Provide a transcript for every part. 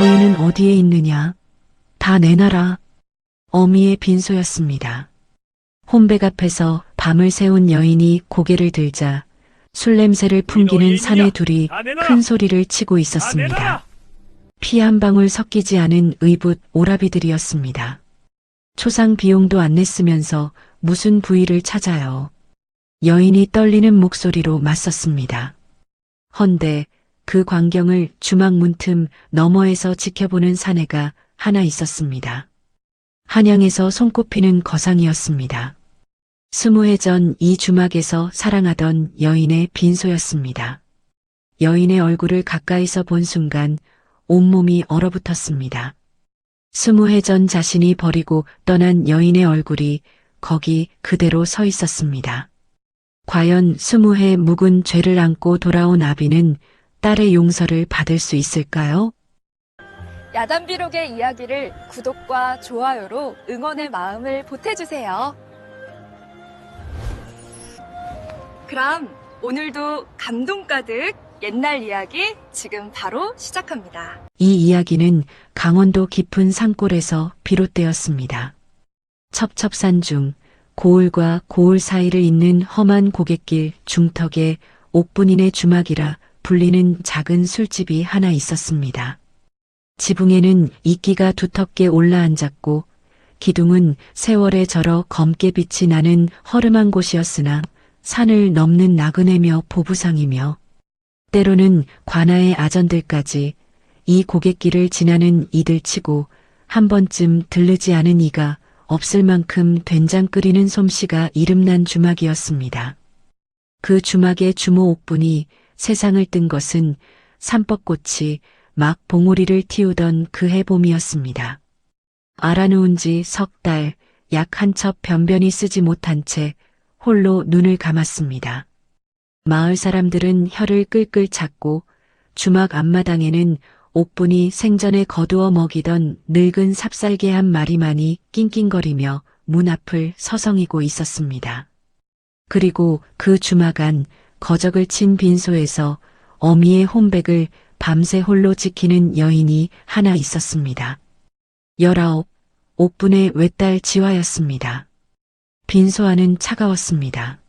부인은 어디에 있느냐? 다 내놔라. 어미의 빈소였습니다. 혼백 앞에서 밤을 새운 여인이 고개를 들자 술 냄새를 부인 어디에 풍기는 있느냐? 사내 둘이 다 내놔라! 큰 소리를 치고 다 있었습니다. 내놔라! 피 한 방울 섞이지 않은 의붓 오라비들이었습니다. 초상 비용도 안 냈으면서 무슨 부의를 찾아요. 여인이 떨리는 목소리로 맞섰습니다. 헌데 그 광경을 주막 문틈 너머에서 지켜보는 사내가 하나 있었습니다. 한양에서 손꼽히는 거상이었습니다. 20해 전 이 주막에서 사랑하던 여인의 빈소였습니다. 여인의 얼굴을 가까이서 본 순간 온몸이 얼어붙었습니다. 20해 전 자신이 버리고 떠난 여인의 얼굴이 거기 그대로 서 있었습니다. 과연 20해 묵은 죄를 안고 돌아온 아비는 딸의 용서를 받을 수 있을까요? 야단비록의 이야기를 구독과 좋아요로 응원의 마음을 보태주세요. 그럼 오늘도 감동 가득 옛날 이야기 지금 바로 시작합니다. 이 이야기는 강원도 깊은 산골에서 비롯되었습니다. 첩첩산 중 고을과 고을 사이를 잇는 험한 고갯길 중턱에 옥분인의 주막이라 불리는 작은 술집이 하나 있었습니다. 지붕에는 이끼가 두텁게 올라앉았고 기둥은 세월에 절어 검게 빛이 나는 허름한 곳이었으나 산을 넘는 나그네며 보부상이며 때로는 관아의 아전들까지 이 고갯길을 지나는 이들치고 한 번쯤 들르지 않은 이가 없을 만큼 된장 끓이는 솜씨가 이름난 주막이었습니다. 그 주막의 주모 옥분이 세상을 뜬 것은 삼법꽃이 막 봉우리를 틔우던 그 해봄이었습니다. 알아누운 지 석 달, 약 한 첩 변변히 쓰지 못한 채 홀로 눈을 감았습니다. 마을 사람들은 혀를 끌끌 찾고 주막 앞마당에는 옥분이 생전에 거두어 먹이던 늙은 삽살개 한 마리만이 낑낑거리며 문 앞을 서성이고 있었습니다. 그리고 그 주막 안 거적을 친 빈소에서 어미의 혼백을 밤새 홀로 지키는 여인이 하나 있었습니다. 19, 옥분의 외딸 지화였습니다. 빈소 안은 차가웠습니다.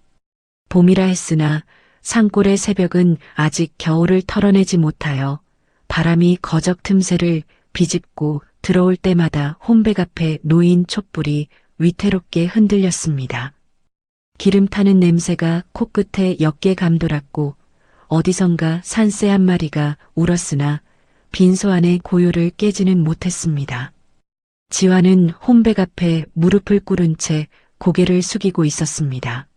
봄이라 했으나 산골의 새벽은 아직 겨울을 털어내지 못하여 바람이 거적 틈새를 비집고 들어올 때마다 혼백 앞에 놓인 촛불이 위태롭게 흔들렸습니다. 기름 타는 냄새가 코끝에 옅게 감돌았고 어디선가 산새 한 마리가 울었으나 빈소 안의 고요를 깨지는 못했습니다. 지화는 혼백 앞에 무릎을 꿇은 채 고개를 숙이고 있었습니다.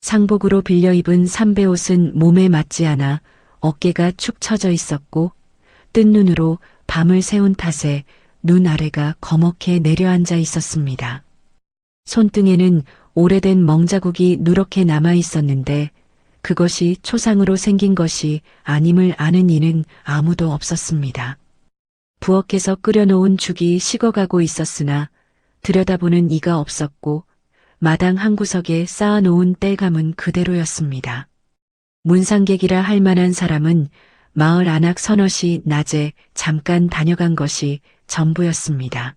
상복으로 빌려 입은 삼배옷은 몸에 맞지 않아 어깨가 축 처져 있었고 뜬 눈으로 밤을 새운 탓에 눈 아래가 거먹게 내려앉아 있었습니다. 손등에는 오래된 멍자국이 누렇게 남아 있었는데 그것이 초상으로 생긴 것이 아님을 아는 이는 아무도 없었습니다. 부엌에서 끓여놓은 죽이 식어가고 있었으나 들여다보는 이가 없었고 마당 한 구석에 쌓아놓은 땔감은 그대로였습니다. 문상객이라 할 만한 사람은 마을 안악 서너시 낮에 잠깐 다녀간 것이 전부였습니다.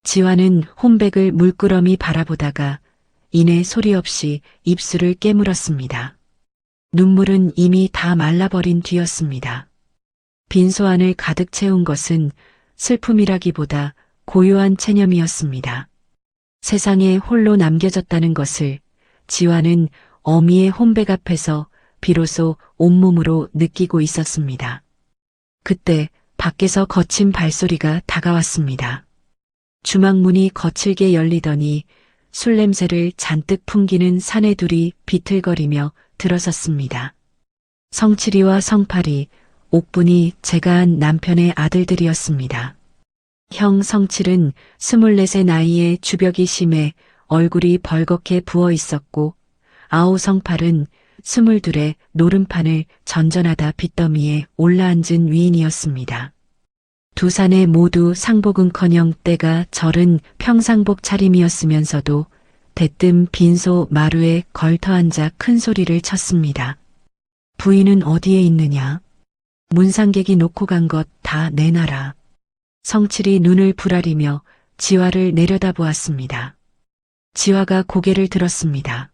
지화는 혼백을 물끄러미 바라보다가 이내 소리 없이 입술을 깨물었습니다. 눈물은 이미 다 말라버린 뒤였습니다. 빈소 안을 가득 채운 것은 슬픔이라기보다 고요한 체념이었습니다. 세상에 홀로 남겨졌다는 것을 지화는 어미의 혼백 앞에서 비로소 온몸으로 느끼고 있었습니다. 그때 밖에서 거친 발소리가 다가왔습니다. 주막문이 거칠게 열리더니 술 냄새를 잔뜩 풍기는 사내 둘이 비틀거리며 들어섰습니다. 성칠이와 성팔이, 옥분이 제가한 남편의 아들들이었습니다. 형 성칠은 24의 나이에 주벽이 심해 얼굴이 벌겋게 부어 있었고 아우 성팔은 22의 노름판을 전전하다 빚더미에 올라앉은 위인이었습니다. 두 사내 모두 상복은커녕 때가 절은 평상복 차림이었으면서도 대뜸 빈소 마루에 걸터앉아 큰 소리를 쳤습니다. 부인은 어디에 있느냐? 문상객이 놓고 간 것 다 내놔라. 성칠이 눈을 부라리며 지화를 내려다보았습니다. 지화가 고개를 들었습니다.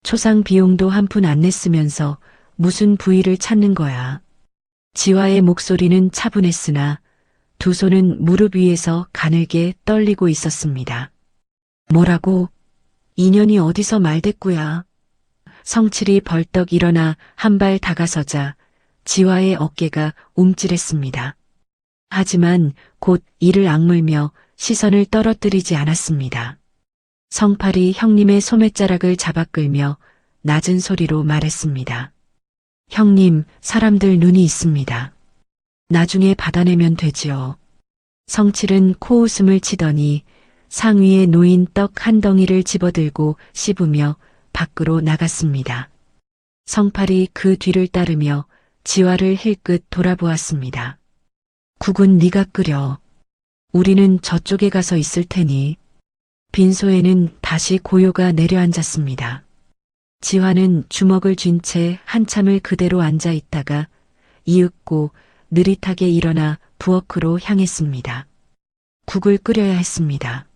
초상 비용도 한 푼 안 냈으면서 무슨 부위를 찾는 거야. 지화의 목소리는 차분했으나 두 손은 무릎 위에서 가늘게 떨리고 있었습니다. 뭐라고? 인연이 어디서 말대꾸야. 성칠이 벌떡 일어나 한 발 다가서자 지화의 어깨가 움찔했습니다. 하지만 곧 이를 악물며 시선을 떨어뜨리지 않았습니다. 성팔이 형님의 소매자락을 잡아 끌며 낮은 소리로 말했습니다. 형님, 사람들 눈이 있습니다. 나중에 받아내면 되지요. 성칠은 코웃음을 치더니 상위에 놓인 떡 한 덩이를 집어들고 씹으며 밖으로 나갔습니다. 성팔이 그 뒤를 따르며 지화를 힐끗 돌아보았습니다. 국은 네가 끓여. 우리는 저쪽에 가서 있을 테니. 빈소에는 다시 고요가 내려앉았습니다. 지화는 주먹을 쥔 채 한참을 그대로 앉아 있다가 이윽고 느릿하게 일어나 부엌으로 향했습니다. 국을 끓여야 했습니다.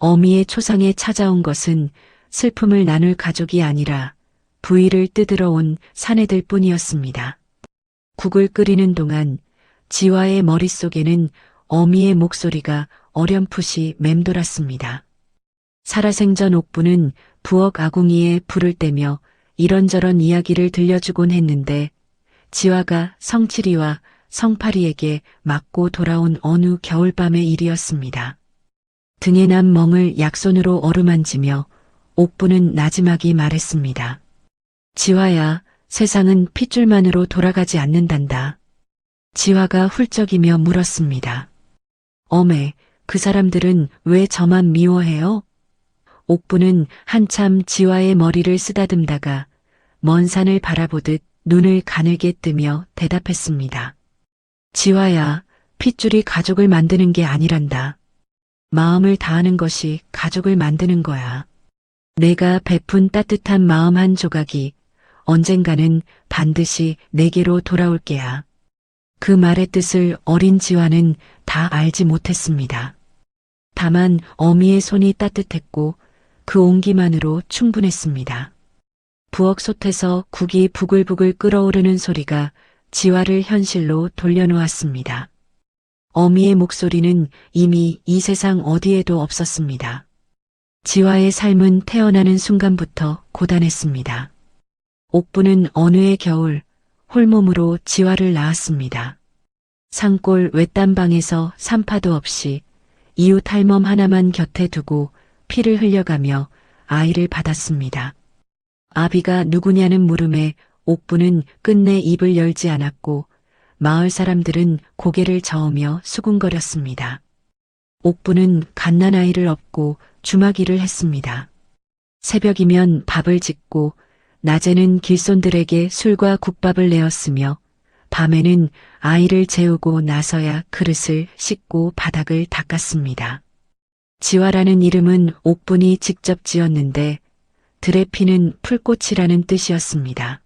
어미의 초상에 찾아온 것은 슬픔을 나눌 가족이 아니라 부위를 뜯으러 온 사내들 뿐이었습니다. 국을 끓이는 동안 지화의 머릿속에는 어미의 목소리가 어렴풋이 맴돌았습니다. 살아생전 옥부는 부엌 아궁이에 불을 떼며 이런저런 이야기를 들려주곤 했는데 지화가 성칠이와 성팔이에게 맞고 돌아온 어느 겨울밤의 일이었습니다. 등에 난 멍을 약손으로 어루만지며 옥부는 나지막이 말했습니다. 지화야, 세상은 핏줄만으로 돌아가지 않는단다. 지화가 훌쩍이며 물었습니다. 어메, 그 사람들은 왜 저만 미워해요? 옥부는 한참 지화의 머리를 쓰다듬다가 먼 산을 바라보듯 눈을 가늘게 뜨며 대답했습니다. 지화야, 핏줄이 가족을 만드는 게 아니란다. 마음을 다하는 것이 가족을 만드는 거야. 내가 베푼 따뜻한 마음 한 조각이 언젠가는 반드시 내게로 돌아올 게야. 그 말의 뜻을 어린 지화는 다 알지 못했습니다. 다만 어미의 손이 따뜻했고 그 온기만으로 충분했습니다. 부엌 솥에서 국이 부글부글 끓어오르는 소리가 지화를 현실로 돌려놓았습니다. 어미의 목소리는 이미 이 세상 어디에도 없었습니다. 지화의 삶은 태어나는 순간부터 고단했습니다. 옥부는 어느 해 겨울 홀몸으로 지화를 낳았습니다. 산골 외딴방에서 산파도 없이 이웃 할멈 하나만 곁에 두고 피를 흘려가며 아이를 받았습니다. 아비가 누구냐는 물음에 옥부는 끝내 입을 열지 않았고 마을 사람들은 고개를 저으며 수군거렸습니다. 옥부는 갓난아이를 업고 주마기를 했습니다. 새벽이면 밥을 짓고 낮에는 길손들에게 술과 국밥을 내었으며 밤에는 아이를 재우고 나서야 그릇을 씻고 바닥을 닦았습니다. 지화라는 이름은 옥분이 직접 지었는데 들에 피는 풀꽃이라는 뜻이었습니다.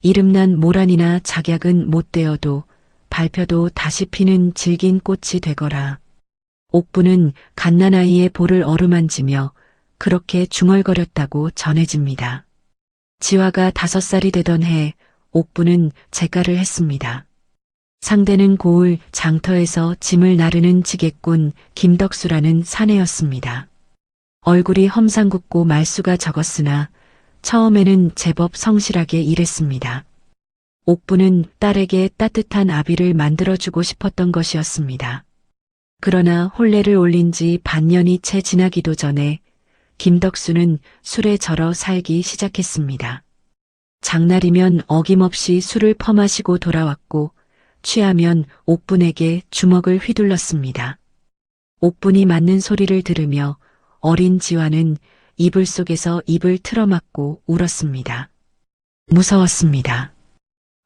이름난 모란이나 작약은 못 되어도 밟혀도 다시 피는 질긴 꽃이 되거라. 옥부는 갓난아이의 볼을 어루만지며 그렇게 중얼거렸다고 전해집니다. 지화가 5살이 되던 해 옥부는 재가를 했습니다. 상대는 고을 장터에서 짐을 나르는 지게꾼 김덕수라는 사내였습니다. 얼굴이 험상궂고 말수가 적었으나 처음에는 제법 성실하게 일했습니다. 옥부는 딸에게 따뜻한 아비를 만들어주고 싶었던 것이었습니다. 그러나 혼례를 올린 지 반년이 채 지나기도 전에 김덕수는 술에 절어 살기 시작했습니다. 장날이면 어김없이 술을 퍼마시고 돌아왔고 취하면 옥분에게 주먹을 휘둘렀습니다. 옥분이 맞는 소리를 들으며 어린 지화는 이불 속에서 입을 틀어막고 울었습니다. 무서웠습니다.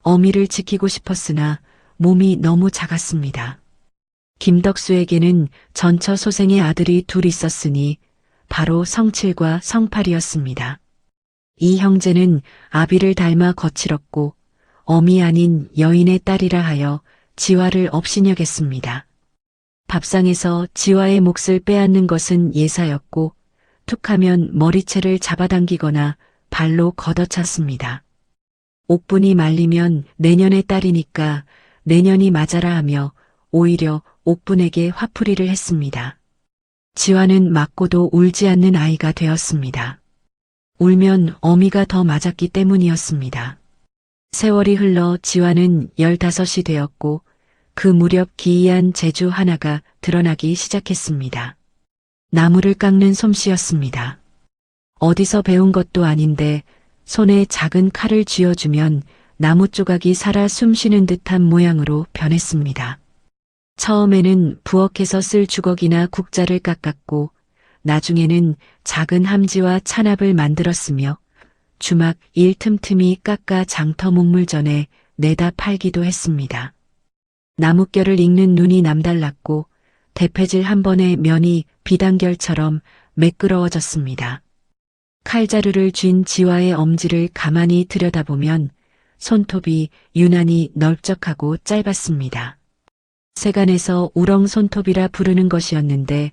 어미를 지키고 싶었으나 몸이 너무 작았습니다. 김덕수에게는 전처 소생의 아들이 둘 있었으니 바로 성칠과 성팔이었습니다. 이 형제는 아비를 닮아 거칠었고 어미 아닌 여인의 딸이라 하여 지화를 업신여겼습니다. 밥상에서 지화의 몫을 빼앗는 것은 예사였고 툭하면 머리채를 잡아당기거나 발로 걷어찼습니다. 옥분이 말리면 내년의 딸이니까 내년이 맞아라 하며 오히려 옥분에게 화풀이를 했습니다. 지화는 맞고도 울지 않는 아이가 되었습니다. 울면 어미가 더 맞았기 때문이었습니다. 세월이 흘러 지화는 15이 되었고 그 무렵 기이한 재주 하나가 드러나기 시작했습니다. 나무를 깎는 솜씨였습니다. 어디서 배운 것도 아닌데 손에 작은 칼을 쥐어주면 나무 조각이 살아 숨쉬는 듯한 모양으로 변했습니다. 처음에는 부엌에서 쓸 주걱이나 국자를 깎았고 나중에는 작은 함지와 찬압을 만들었으며 주막 일 틈틈이 깎아 장터 목물전에 내다 팔기도 했습니다. 나뭇결을 읽는 눈이 남달랐고 대패질 한 번에 면이 비단결처럼 매끄러워졌습니다. 칼자루를 쥔 지화의 엄지를 가만히 들여다보면 손톱이 유난히 넓적하고 짧았습니다. 세간에서 우렁 손톱이라 부르는 것이었는데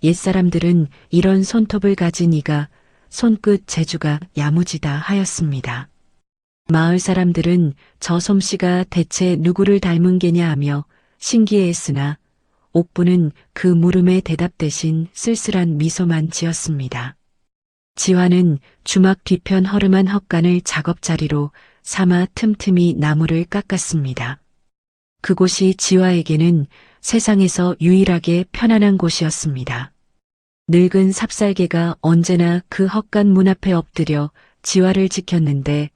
옛사람들은 이런 손톱을 가진 이가 손끝 재주가 야무지다 하였습니다. 마을 사람들은 저 솜씨가 대체 누구를 닮은 게냐 하며 신기해했으나 옥부는 그 물음에 대답 대신 쓸쓸한 미소만 지었습니다. 지화는 주막 뒤편 허름한 헛간을 작업자리로 삼아 틈틈이 나무를 깎았습니다. 그곳이 지화에게는 세상에서 유일하게 편안한 곳이었습니다. 늙은 삽살개가 언제나 그 헛간 문 앞에 엎드려 지화를 지켰는데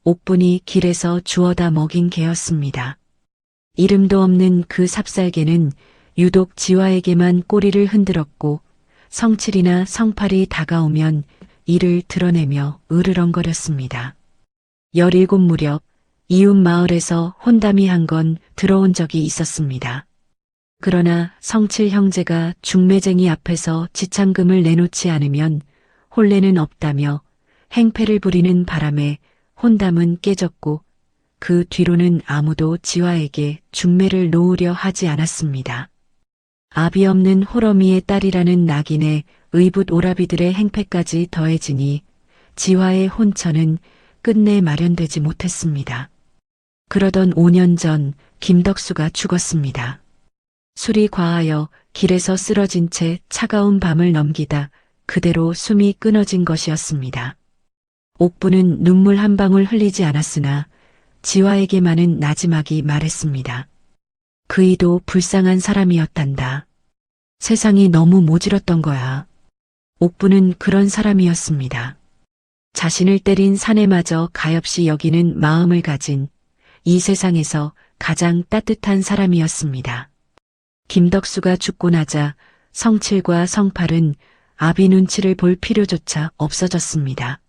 옥분이 길에서 주워다 먹인 개였습니다. 이름도 없는 그 삽살개는 유독 지화에게만 꼬리를 흔들었고 성칠이나 성팔이 다가오면 이를 드러내며 으르렁거렸습니다. 17 무렵 이웃 마을에서 혼담이 한 건 들어온 적이 있었습니다. 그러나 성칠 형제가 중매쟁이 앞에서 지참금을 내놓지 않으면 혼례는 없다며 행패를 부리는 바람에 혼담은 깨졌고 그 뒤로는 아무도 지화에게 중매를 놓으려 하지 않았습니다. 아비 없는 호러미의 딸이라는 낙인에 의붓 오라비들의 행패까지 더해지니 지화의 혼처는 끝내 마련되지 못했습니다. 그러던 5년 전 김덕수가 죽었습니다. 술이 과하여 길에서 쓰러진 채 차가운 밤을 넘기다 그대로 숨이 끊어진 것이었습니다. 옥부는 눈물 한 방울 흘리지 않았으나 지화에게만은 나지막이 말했습니다. 그이도 불쌍한 사람이었단다. 세상이 너무 모질었던 거야. 옥부는 그런 사람이었습니다. 자신을 때린 사내마저 가엾이 여기는 마음을 가진 이 세상에서 가장 따뜻한 사람이었습니다. 김덕수가 죽고 나자 성칠과 성팔은 아비 눈치를 볼 필요조차 없어졌습니다.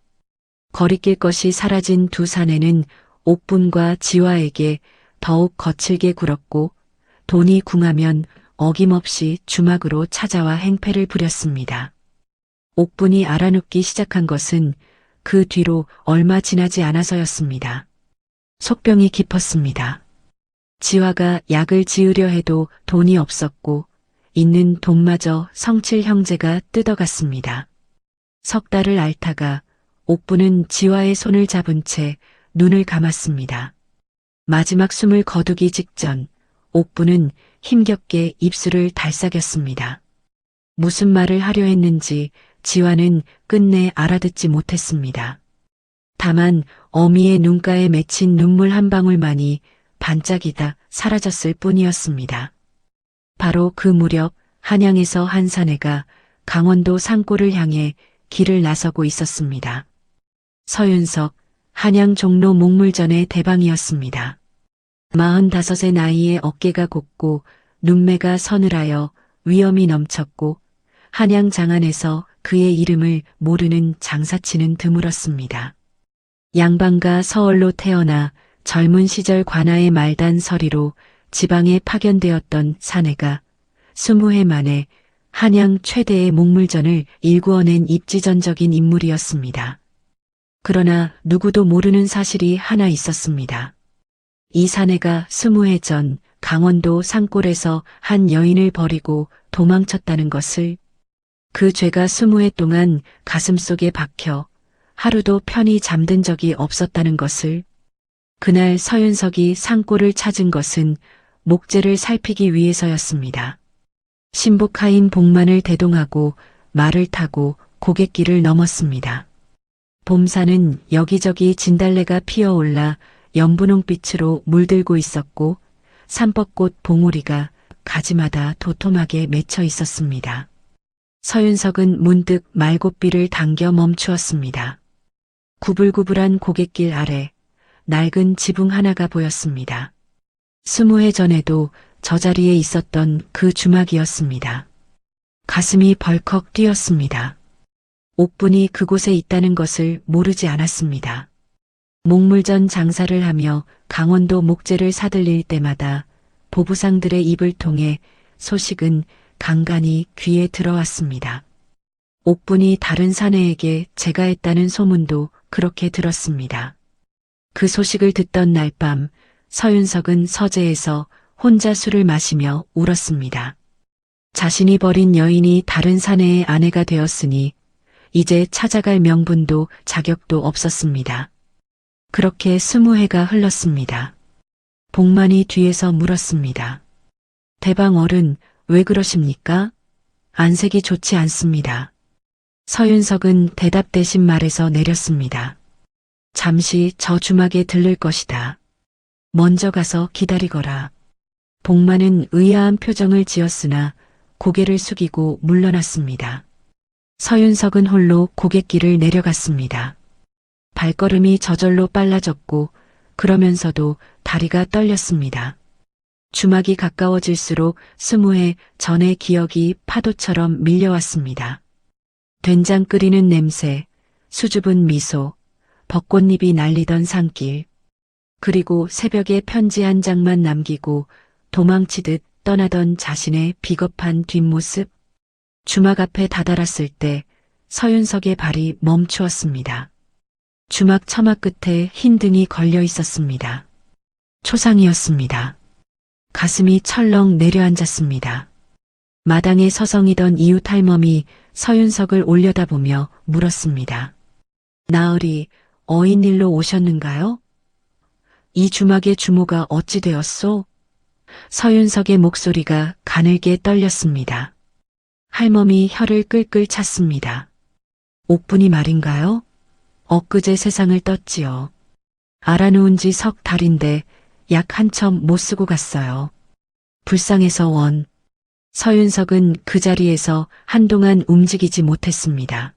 거리낄 것이 사라진 두 사내는 옥분과 지화에게 더욱 거칠게 굴었고 돈이 궁하면 어김없이 주막으로 찾아와 행패를 부렸습니다. 옥분이 알아눕기 시작한 것은 그 뒤로 얼마 지나지 않아서였습니다. 속병이 깊었습니다. 지화가 약을 지으려 해도 돈이 없었고 있는 돈마저 성칠 형제가 뜯어갔습니다. 석 달을 앓다가 옥부는 지화의 손을 잡은 채 눈을 감았습니다. 마지막 숨을 거두기 직전 옥부는 힘겹게 입술을 달싹였습니다. 무슨 말을 하려 했는지 지화는 끝내 알아듣지 못했습니다. 다만 어미의 눈가에 맺힌 눈물 한 방울만이 반짝이다 사라졌을 뿐이었습니다. 바로 그 무렵 한양에서 한 사내가 강원도 산골을 향해 길을 나서고 있었습니다. 서윤석, 한양 종로 목물전의 대방이었습니다. 45의 나이에 어깨가 곱고 눈매가 서늘하여 위엄이 넘쳤고 한양 장안에서 그의 이름을 모르는 장사치는 드물었습니다. 양반가 서얼로 태어나 젊은 시절 관아의 말단 서리로 지방에 파견되었던 사내가 20해 만에 한양 최대의 목물전을 일구어낸 입지전적인 인물이었습니다. 그러나 누구도 모르는 사실이 하나 있었습니다. 이 사내가 20해 전 강원도 산골에서 한 여인을 버리고 도망쳤다는 것을, 그 죄가 20해 동안 가슴속에 박혀 하루도 편히 잠든 적이 없었다는 것을, 그날 서윤석이 산골을 찾은 것은 목재를 살피기 위해서였습니다. 신복하인 복만을 대동하고 말을 타고 고갯길을 넘었습니다. 봄산은 여기저기 진달래가 피어올라 연분홍빛으로 물들고 있었고 산벚꽃 봉우리가 가지마다 도톰하게 맺혀 있었습니다. 서윤석은 문득 말곶비를 당겨 멈추었습니다. 구불구불한 고갯길 아래 낡은 지붕 하나가 보였습니다. 20해 전에도 저 자리에 있었던 그 주막이었습니다. 가슴이 벌컥 뛰었습니다. 옥분이 그곳에 있다는 것을 모르지 않았습니다. 목물전 장사를 하며 강원도 목재를 사들릴 때마다 보부상들의 입을 통해 소식은 간간히 귀에 들어왔습니다. 옥분이 다른 사내에게 제가했다는 소문도 그렇게 들었습니다. 그 소식을 듣던 날 밤 서윤석은 서재에서 혼자 술을 마시며 울었습니다. 자신이 버린 여인이 다른 사내의 아내가 되었으니 이제 찾아갈 명분도 자격도 없었습니다. 그렇게 20해가 흘렀습니다. 복만이 뒤에서 물었습니다. 대방 어른, 왜 그러십니까? 안색이 좋지 않습니다. 서윤석은 대답 대신 말에서 내렸습니다. 잠시 저 주막에 들를 것이다. 먼저 가서 기다리거라. 복만은 의아한 표정을 지었으나 고개를 숙이고 물러났습니다. 서윤석은 홀로 고갯길을 내려갔습니다. 발걸음이 저절로 빨라졌고 그러면서도 다리가 떨렸습니다. 주막이 가까워질수록 20해 전의 기억이 파도처럼 밀려왔습니다. 된장 끓이는 냄새, 수줍은 미소, 벚꽃잎이 날리던 산길, 그리고 새벽에 편지 한 장만 남기고 도망치듯 떠나던 자신의 비겁한 뒷모습. 주막 앞에 다다랐을 때 서윤석의 발이 멈추었습니다. 주막 처마 끝에 흰 등이 걸려 있었습니다. 초상이었습니다. 가슴이 철렁 내려앉았습니다. 마당에 서성이던 이웃 할멈이 서윤석을 올려다보며 물었습니다. 나으리, 어인일로 오셨는가요? 이 주막의 주모가 어찌 되었소? 서윤석의 목소리가 가늘게 떨렸습니다. 할멈이 혀를 끌끌 찼습니다. 옥분이 말인가요? 엊그제 세상을 떴지요. 알아놓은 지 석 달인데 약 한참 못 쓰고 갔어요. 불쌍해서 원. 서윤석은 그 자리에서 한동안 움직이지 못했습니다.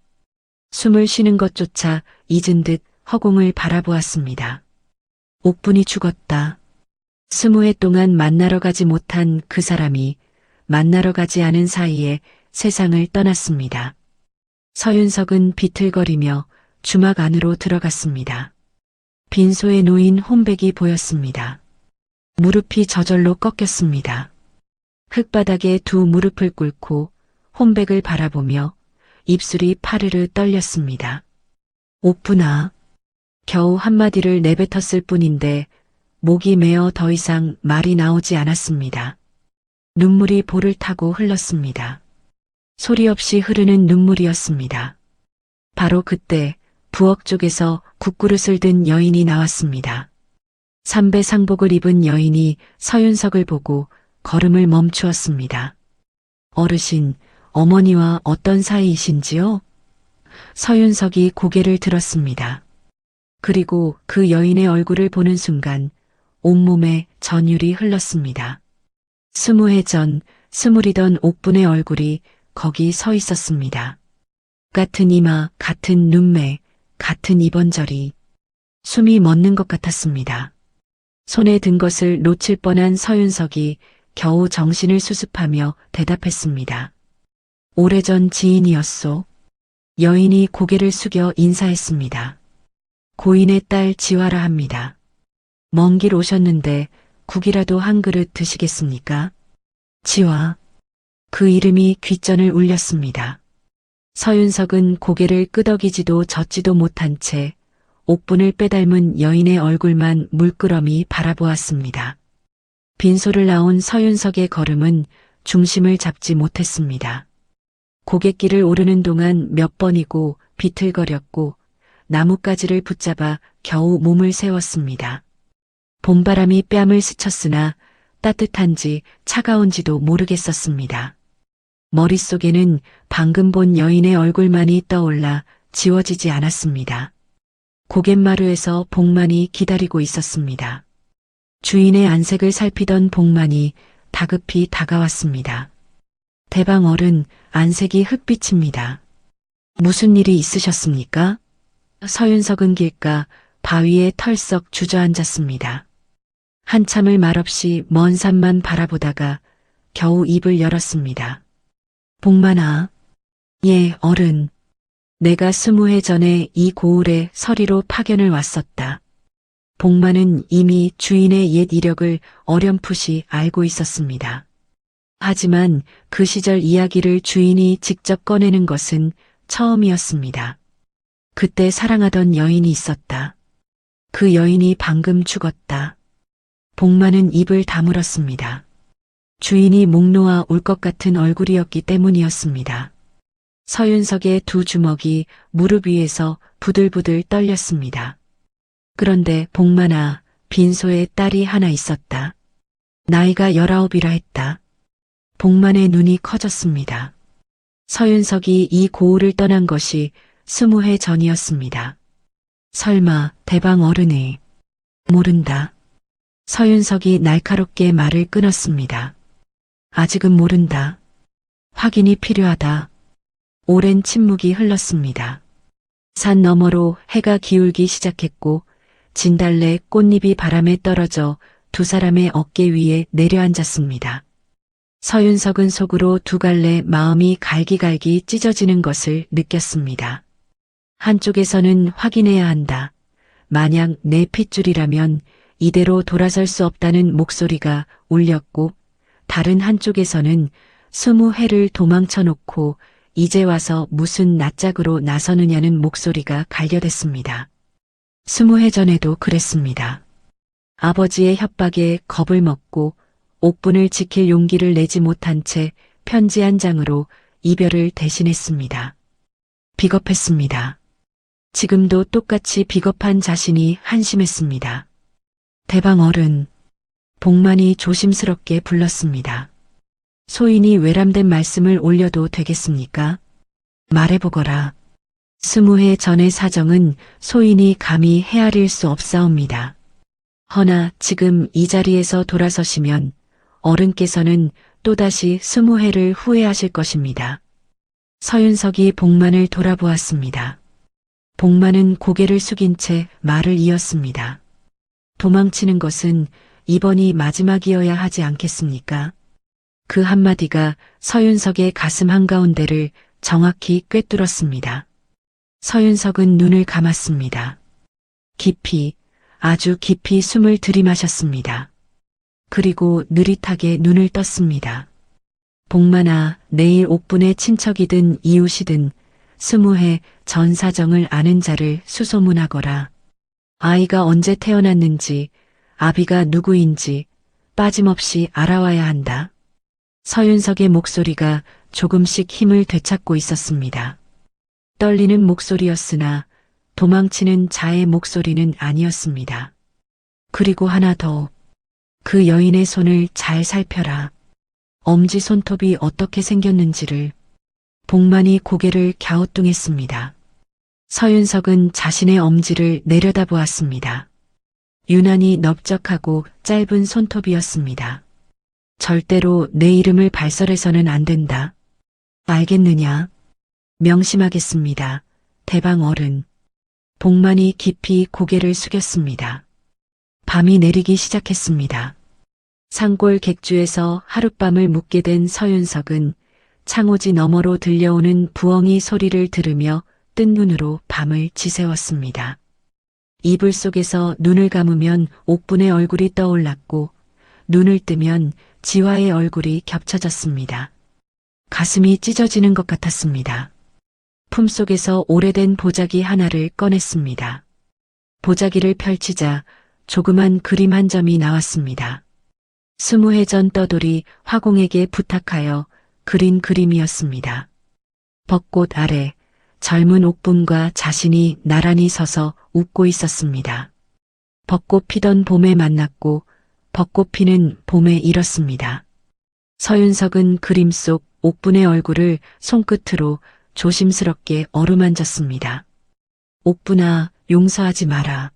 숨을 쉬는 것조차 잊은 듯 허공을 바라보았습니다. 옥분이 죽었다. 20해 동안 만나러 가지 못한 그 사람이 만나러 가지 않은 사이에 세상을 떠났습니다. 서윤석은 비틀거리며 주막 안으로 들어갔습니다. 빈소에 놓인 혼백이 보였습니다. 무릎이 저절로 꺾였습니다. 흙바닥에 두 무릎을 꿇고 혼백을 바라보며 입술이 파르르 떨렸습니다. 옥분아. 겨우 한마디를 내뱉었을 뿐인데 목이 메어 더 이상 말이 나오지 않았습니다. 눈물이 볼을 타고 흘렀습니다. 소리 없이 흐르는 눈물이었습니다. 바로 그때 부엌 쪽에서 국그릇을 든 여인이 나왔습니다. 삼배 상복을 입은 여인이 서윤석을 보고 걸음을 멈추었습니다. 어르신, 어머니와 어떤 사이이신지요? 서윤석이 고개를 들었습니다. 그리고 그 여인의 얼굴을 보는 순간 온몸에 전율이 흘렀습니다. 20해 전 스물이던 옥분의 얼굴이 거기 서 있었습니다. 같은 이마, 같은 눈매, 같은 입언저리. 숨이 멎는 것 같았습니다. 손에 든 것을 놓칠 뻔한 서윤석이 겨우 정신을 수습하며 대답했습니다. 오래전 지인이었소. 여인이 고개를 숙여 인사했습니다. 고인의 딸 지화라 합니다. 먼 길 오셨는데 국이라도 한 그릇 드시겠습니까? 지화. 그 이름이 귓전을 울렸습니다. 서윤석은 고개를 끄덕이지도 젓지도 못한 채 옥분을 빼닮은 여인의 얼굴만 물끄러미 바라보았습니다. 빈소를 나온 서윤석의 걸음은 중심을 잡지 못했습니다. 고갯길을 오르는 동안 몇 번이고 비틀거렸고 나뭇가지를 붙잡아 겨우 몸을 세웠습니다. 봄바람이 뺨을 스쳤으나 따뜻한지 차가운지도 모르겠었습니다. 머릿속에는 방금 본 여인의 얼굴만이 떠올라 지워지지 않았습니다. 고갯마루에서 복만이 기다리고 있었습니다. 주인의 안색을 살피던 복만이 다급히 다가왔습니다. 대방 어른, 안색이 흑빛입니다. 무슨 일이 있으셨습니까? 서윤석은 길가 바위에 털썩 주저앉았습니다. 한참을 말없이 먼 산만 바라보다가 겨우 입을 열었습니다. 복만아. 예, 어른. 내가 20해 전에 이 고을에 서리로 파견을 왔었다. 복만은 이미 주인의 옛 이력을 어렴풋이 알고 있었습니다. 하지만 그 시절 이야기를 주인이 직접 꺼내는 것은 처음이었습니다. 그때 사랑하던 여인이 있었다. 그 여인이 방금 죽었다. 복만은 입을 다물었습니다. 주인이 목 놓아 울 것 같은 얼굴이었기 때문이었습니다. 서윤석의 두 주먹이 무릎 위에서 부들부들 떨렸습니다. 그런데 복만아, 빈소에 딸이 하나 있었다. 나이가 19이라 했다. 복만의 눈이 커졌습니다. 서윤석이 이 고을을 떠난 것이 20해 전이었습니다. 설마 대방 어른이 모른다. 서윤석이 날카롭게 말을 끊었습니다. 아직은 모른다. 확인이 필요하다. 오랜 침묵이 흘렀습니다. 산 너머로 해가 기울기 시작했고 진달래 꽃잎이 바람에 떨어져 두 사람의 어깨 위에 내려앉았습니다. 서윤석은 속으로 두 갈래 마음이 갈기갈기 찢어지는 것을 느꼈습니다. 한쪽에서는 확인해야 한다. 만약 내 핏줄이라면 이대로 돌아설 수 없다는 목소리가 울렸고 다른 한쪽에서는 20해를 도망쳐 놓고 이제 와서 무슨 낯짝으로 나서느냐는 목소리가 갈려댔습니다. 20해 전에도 그랬습니다. 아버지의 협박에 겁을 먹고 옥분을 지킬 용기를 내지 못한 채 편지 한 장으로 이별을 대신했습니다. 비겁했습니다. 지금도 똑같이 비겁한 자신이 한심했습니다. 대방 어른, 복만이 조심스럽게 불렀습니다. 소인이 외람된 말씀을 올려도 되겠습니까? 말해보거라. 20해 전의 사정은 소인이 감히 헤아릴 수 없사옵니다. 허나 지금 이 자리에서 돌아서시면 어른께서는 또다시 20해를 후회하실 것입니다. 서윤석이 복만을 돌아보았습니다. 복만은 고개를 숙인 채 말을 이었습니다. 도망치는 것은 이번이 마지막이어야 하지 않겠습니까? 그 한마디가 서윤석의 가슴 한가운데를 정확히 꿰뚫었습니다. 서윤석은 눈을 감았습니다. 깊이, 아주 깊이 숨을 들이마셨습니다. 그리고 느릿하게 눈을 떴습니다. 복만아, 내일 옥분의 친척이든 이웃이든 20해 전 사정을 아는 자를 수소문하거라. 아이가 언제 태어났는지, 아비가 누구인지 빠짐없이 알아와야 한다. 서윤석의 목소리가 조금씩 힘을 되찾고 있었습니다. 떨리는 목소리였으나 도망치는 자의 목소리는 아니었습니다. 그리고 하나 더. 그 여인의 손을 잘 살펴라. 엄지 손톱이 어떻게 생겼는지를. 복만이 고개를 갸우뚱했습니다. 서윤석은 자신의 엄지를 내려다보았습니다. 유난히 넓적하고 짧은 손톱이었습니다. 절대로 내 이름을 발설해서는 안 된다. 알겠느냐? 명심하겠습니다. 대방 어른. 복만이 깊이 고개를 숙였습니다. 밤이 내리기 시작했습니다. 산골 객주에서 하룻밤을 묵게 된 서윤석은 창호지 너머로 들려오는 부엉이 소리를 들으며 뜬 눈으로 밤을 지새웠습니다. 이불 속에서 눈을 감으면 옥분의 얼굴이 떠올랐고 눈을 뜨면 지화의 얼굴이 겹쳐졌습니다. 가슴이 찢어지는 것 같았습니다. 품속에서 오래된 보자기 하나를 꺼냈습니다. 보자기를 펼치자 조그만 그림 한 점이 나왔습니다. 20해 전 떠돌이 화공에게 부탁하여 그린 그림이었습니다. 벚꽃 아래 젊은 옥분과 자신이 나란히 서서 웃고 있었습니다. 벚꽃 피던 봄에 만났고 벚꽃 피는 봄에 잃었습니다. 서윤석은 그림 속 옥분의 얼굴을 손끝으로 조심스럽게 어루만졌습니다. 옥분아, 용서하지 마라.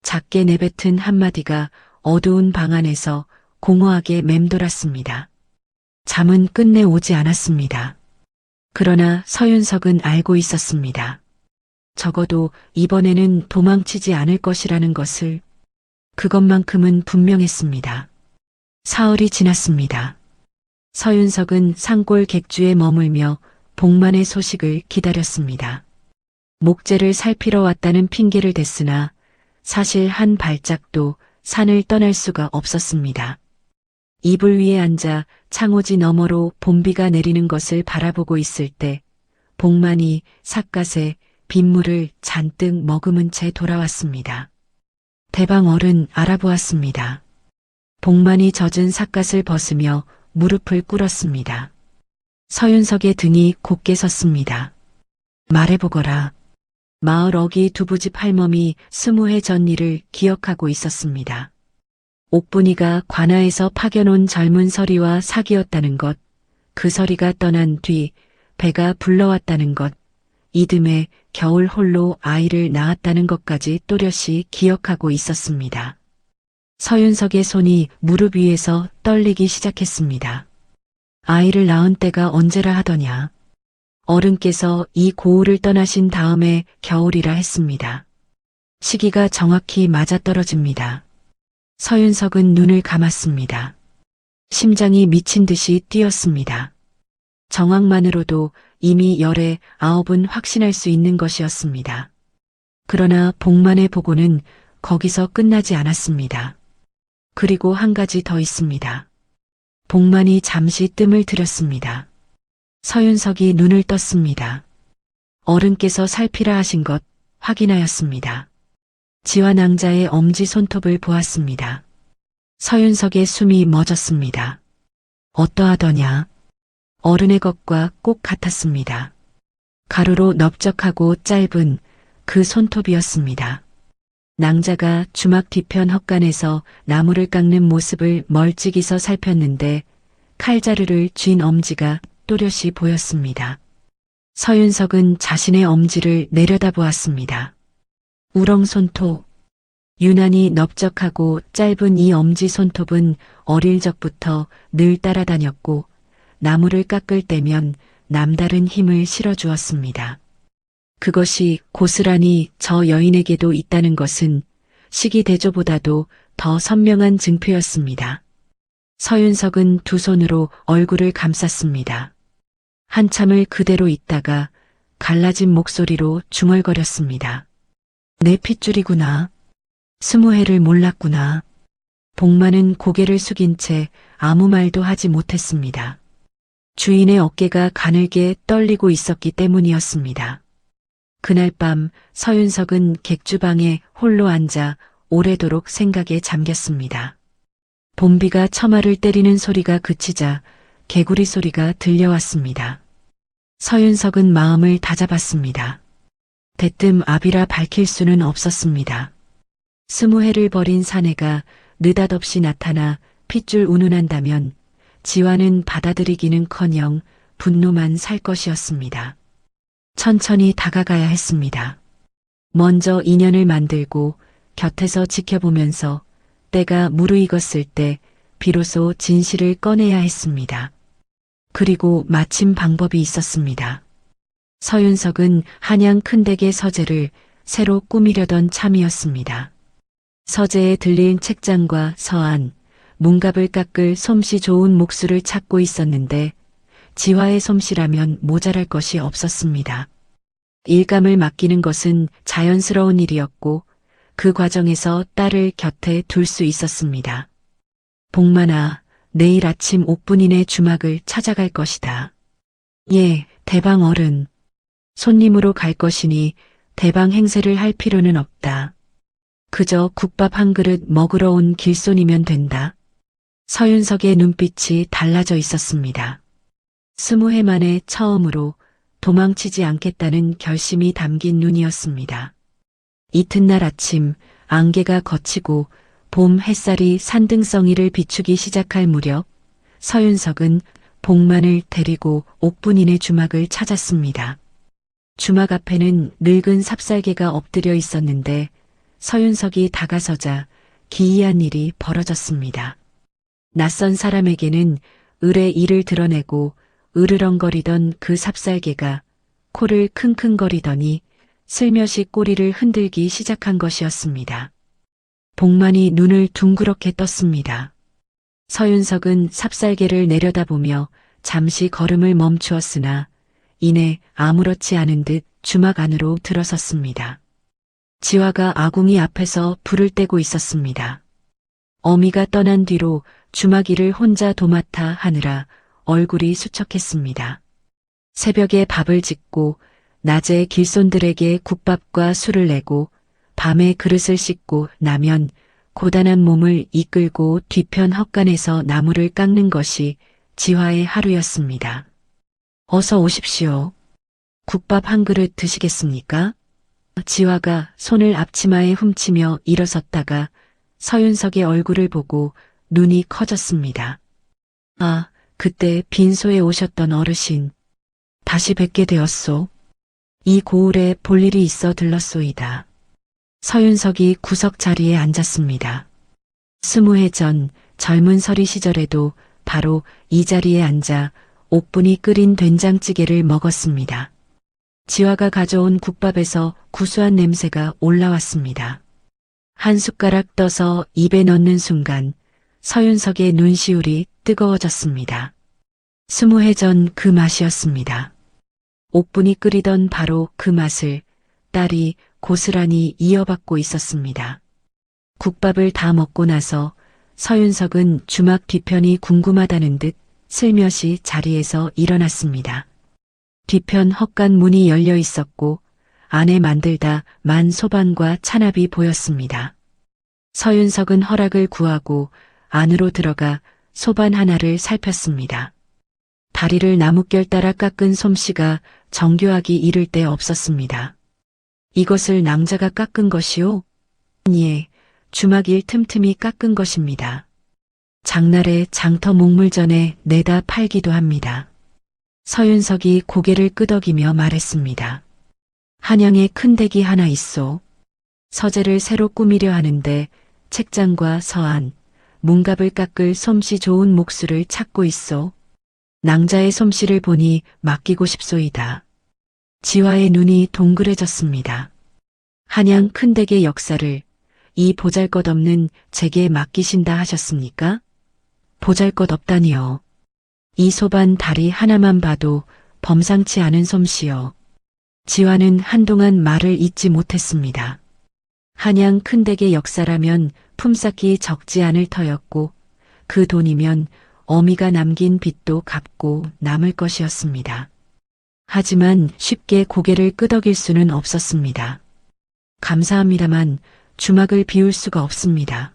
작게 내뱉은 한마디가 어두운 방 안에서 공허하게 맴돌았습니다. 잠은 끝내 오지 않았습니다. 그러나 서윤석은 알고 있었습니다. 적어도 이번에는 도망치지 않을 것이라는 것을. 그것만큼은 분명했습니다. 사흘이 지났습니다. 서윤석은 산골 객주에 머물며 복만의 소식을 기다렸습니다. 목재를 살피러 왔다는 핑계를 댔으나 사실 한 발짝도 산을 떠날 수가 없었습니다. 이불 위에 앉아 창호지 너머로 봄비가 내리는 것을 바라보고 있을 때 복만이 삿갓에 빗물을 잔뜩 머금은 채 돌아왔습니다. 대방 어른 알아보았습니다. 복만이 젖은 삿갓을 벗으며 무릎을 꿇었습니다. 서윤석의 등이 곧게 섰습니다. 말해보거라. 마을 어기 두부집 할멈이 20해 전 일을 기억하고 있었습니다. 옥분이가 관아에서 파견온 젊은 서리와 사귀었다는 것, 그 서리가 떠난 뒤 배가 불러왔다는 것, 이듬해 겨울 홀로 아이를 낳았다는 것까지 또렷이 기억하고 있었습니다. 서윤석의 손이 무릎 위에서 떨리기 시작했습니다. 아이를 낳은 때가 언제라 하더냐. 어른께서 이 고을을 떠나신 다음에 겨울이라 했습니다. 시기가 정확히 맞아떨어집니다. 서윤석은 눈을 감았습니다. 심장이 미친 듯이 뛰었습니다. 정황만으로도 이미 열에 9은 확신할 수 있는 것이었습니다. 그러나 복만의 보고는 거기서 끝나지 않았습니다. 그리고 한 가지 더 있습니다. 복만이 잠시 뜸을 들였습니다. 서윤석이 눈을 떴습니다. 어른께서 살피라 하신 것 확인하였습니다. 지화낭자의 엄지 손톱을 보았습니다. 서윤석의 숨이 멎었습니다. 어떠하더냐? 어른의 것과 꼭 같았습니다. 가루로 넓적하고 짧은 그 손톱이었습니다. 낭자가 주막 뒤편 헛간에서 나무를 깎는 모습을 멀찍이서 살폈는데 칼자루를 쥔 엄지가 또렷이 보였습니다. 서윤석은 자신의 엄지를 내려다보았습니다. 우렁 손톱. 유난히 넓적하고 짧은 이 엄지 손톱은 어릴 적부터 늘 따라다녔고 나무를 깎을 때면 남다른 힘을 실어주었습니다. 그것이 고스란히 저 여인에게도 있다는 것은 시기대조보다도 더 선명한 증표였습니다. 서윤석은 두 손으로 얼굴을 감쌌습니다. 한참을 그대로 있다가 갈라진 목소리로 중얼거렸습니다. 내 핏줄이구나. 20해를 몰랐구나. 복만은 고개를 숙인 채 아무 말도 하지 못했습니다. 주인의 어깨가 가늘게 떨리고 있었기 때문이었습니다. 그날 밤 서윤석은 객주방에 홀로 앉아 오래도록 생각에 잠겼습니다. 봄비가 처마를 때리는 소리가 그치자 개구리 소리가 들려왔습니다. 서윤석은 마음을 다잡았습니다. 대뜸 압이라 밝힐 수는 없었습니다. 20해를 버린 사내가 느닷없이 나타나 핏줄 운운한다면 지화는 받아들이기는커녕 분노만 살 것이었습니다. 천천히 다가가야 했습니다. 먼저 인연을 만들고 곁에서 지켜보면서 때가 무르익었을 때 비로소 진실을 꺼내야 했습니다. 그리고 마침 방법이 있었습니다. 서윤석은 한양 큰댁의 서재를 새로 꾸미려던 참이었습니다. 서재에 들린 책장과 서안, 문갑을 깎을 솜씨 좋은 목수를 찾고 있었는데 지화의 솜씨라면 모자랄 것이 없었습니다. 일감을 맡기는 것은 자연스러운 일이었고 그 과정에서 딸을 곁에 둘 수 있었습니다. 복만아, 내일 아침 옥분인의 주막을 찾아갈 것이다. 예, 대방 어른. 손님으로 갈 것이니 대방 행세를 할 필요는 없다. 그저 국밥 한 그릇 먹으러 온 길손이면 된다. 서윤석의 눈빛이 달라져 있었습니다. 20해 만에 처음으로 도망치지 않겠다는 결심이 담긴 눈이었습니다. 이튿날 아침 안개가 걷히고 봄 햇살이 산등성이를 비추기 시작할 무렵 서윤석은 복만을 데리고 옥분인의 주막을 찾았습니다. 주막 앞에는 늙은 삽살개가 엎드려 있었는데 서윤석이 다가서자 기이한 일이 벌어졌습니다. 낯선 사람에게는 을의 이를 드러내고 으르렁거리던 그 삽살개가 코를 킁킁거리더니 슬며시 꼬리를 흔들기 시작한 것이었습니다. 복만이 눈을 둥그렇게 떴습니다. 서윤석은 삽살개를 내려다보며 잠시 걸음을 멈추었으나 이내 아무렇지 않은 듯 주막 안으로 들어섰습니다. 지화가 아궁이 앞에서 불을 떼고 있었습니다. 어미가 떠난 뒤로 주막일을 혼자 도맡아 하느라 얼굴이 수척했습니다. 새벽에 밥을 짓고 낮에 길손들에게 국밥과 술을 내고 밤에 그릇을 씻고 나면 고단한 몸을 이끌고 뒤편 헛간에서 나무를 깎는 것이 지화의 하루였습니다. 어서 오십시오. 국밥 한 그릇 드시겠습니까? 지화가 손을 앞치마에 훔치며 일어섰다가 서윤석의 얼굴을 보고 눈이 커졌습니다. 아, 그때 빈소에 오셨던 어르신. 다시 뵙게 되었소. 이 고을에 볼 일이 있어 들렀소이다. 서윤석이 구석 자리에 앉았습니다. 20해 전 젊은 서리 시절에도 바로 이 자리에 앉아 옥분이 끓인 된장찌개를 먹었습니다. 지화가 가져온 국밥에서 구수한 냄새가 올라왔습니다. 한 숟가락 떠서 입에 넣는 순간 서윤석의 눈시울이 뜨거워졌습니다. 20해 전 그 맛이었습니다. 옥분이 끓이던 바로 그 맛을 딸이 고스란히 이어받고 있었습니다. 국밥을 다 먹고 나서 서윤석은 주막 뒤편이 궁금하다는 듯 슬며시 자리에서 일어났습니다. 뒤편 헛간 문이 열려 있었고 안에 만들다 만 소반과 찬압이 보였습니다. 서윤석은 허락을 구하고 안으로 들어가 소반 하나를 살폈습니다. 다리를 나뭇결 따라 깎은 솜씨가 정교하기 이를 데 없었습니다. 이것을 낭자가 깎은 것이요? 예, 주막일 틈틈이 깎은 것입니다. 장날에 장터 목물전에 내다 팔기도 합니다. 서윤석이 고개를 끄덕이며 말했습니다. 한양에 큰 댁이 하나 있소. 서재를 새로 꾸미려 하는데 책장과 서안, 문갑을 깎을 솜씨 좋은 목수를 찾고 있소. 낭자의 솜씨를 보니 맡기고 싶소이다. 지화의 눈이 동그래졌습니다. 한양 큰 댁의 역사를 이 보잘것없는 제게 맡기신다 하셨습니까? 보잘것없다니요. 이 소반 다리 하나만 봐도 범상치 않은 솜씨요. 지화는 한동안 말을 잇지 못했습니다. 한양 큰 댁의 역사라면 품삯이 적지 않을 터였고 그 돈이면 어미가 남긴 빚도 갚고 남을 것이었습니다. 하지만 쉽게 고개를 끄덕일 수는 없었습니다. 감사합니다만 주막을 비울 수가 없습니다.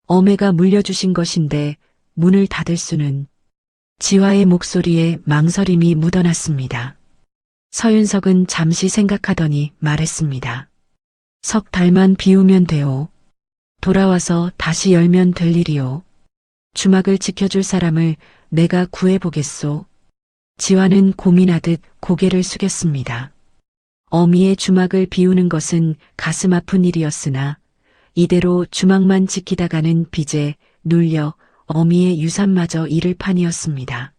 어매가 물려주신 것인데 문을 닫을 수는. 지화의 목소리에 망설임이 묻어났습니다. 서윤석은 잠시 생각하더니 말했습니다. 석 달만 비우면 돼요. 돌아와서 다시 열면 될 일이요. 주막을 지켜줄 사람을 내가 구해보겠소. 지화는 고민하듯 고개를 숙였습니다. 어미의 주막을 비우는 것은 가슴 아픈 일이었으나 이대로 주막만 지키다가는 빚에 눌려 어미의 유산마저 잃을 판이었습니다.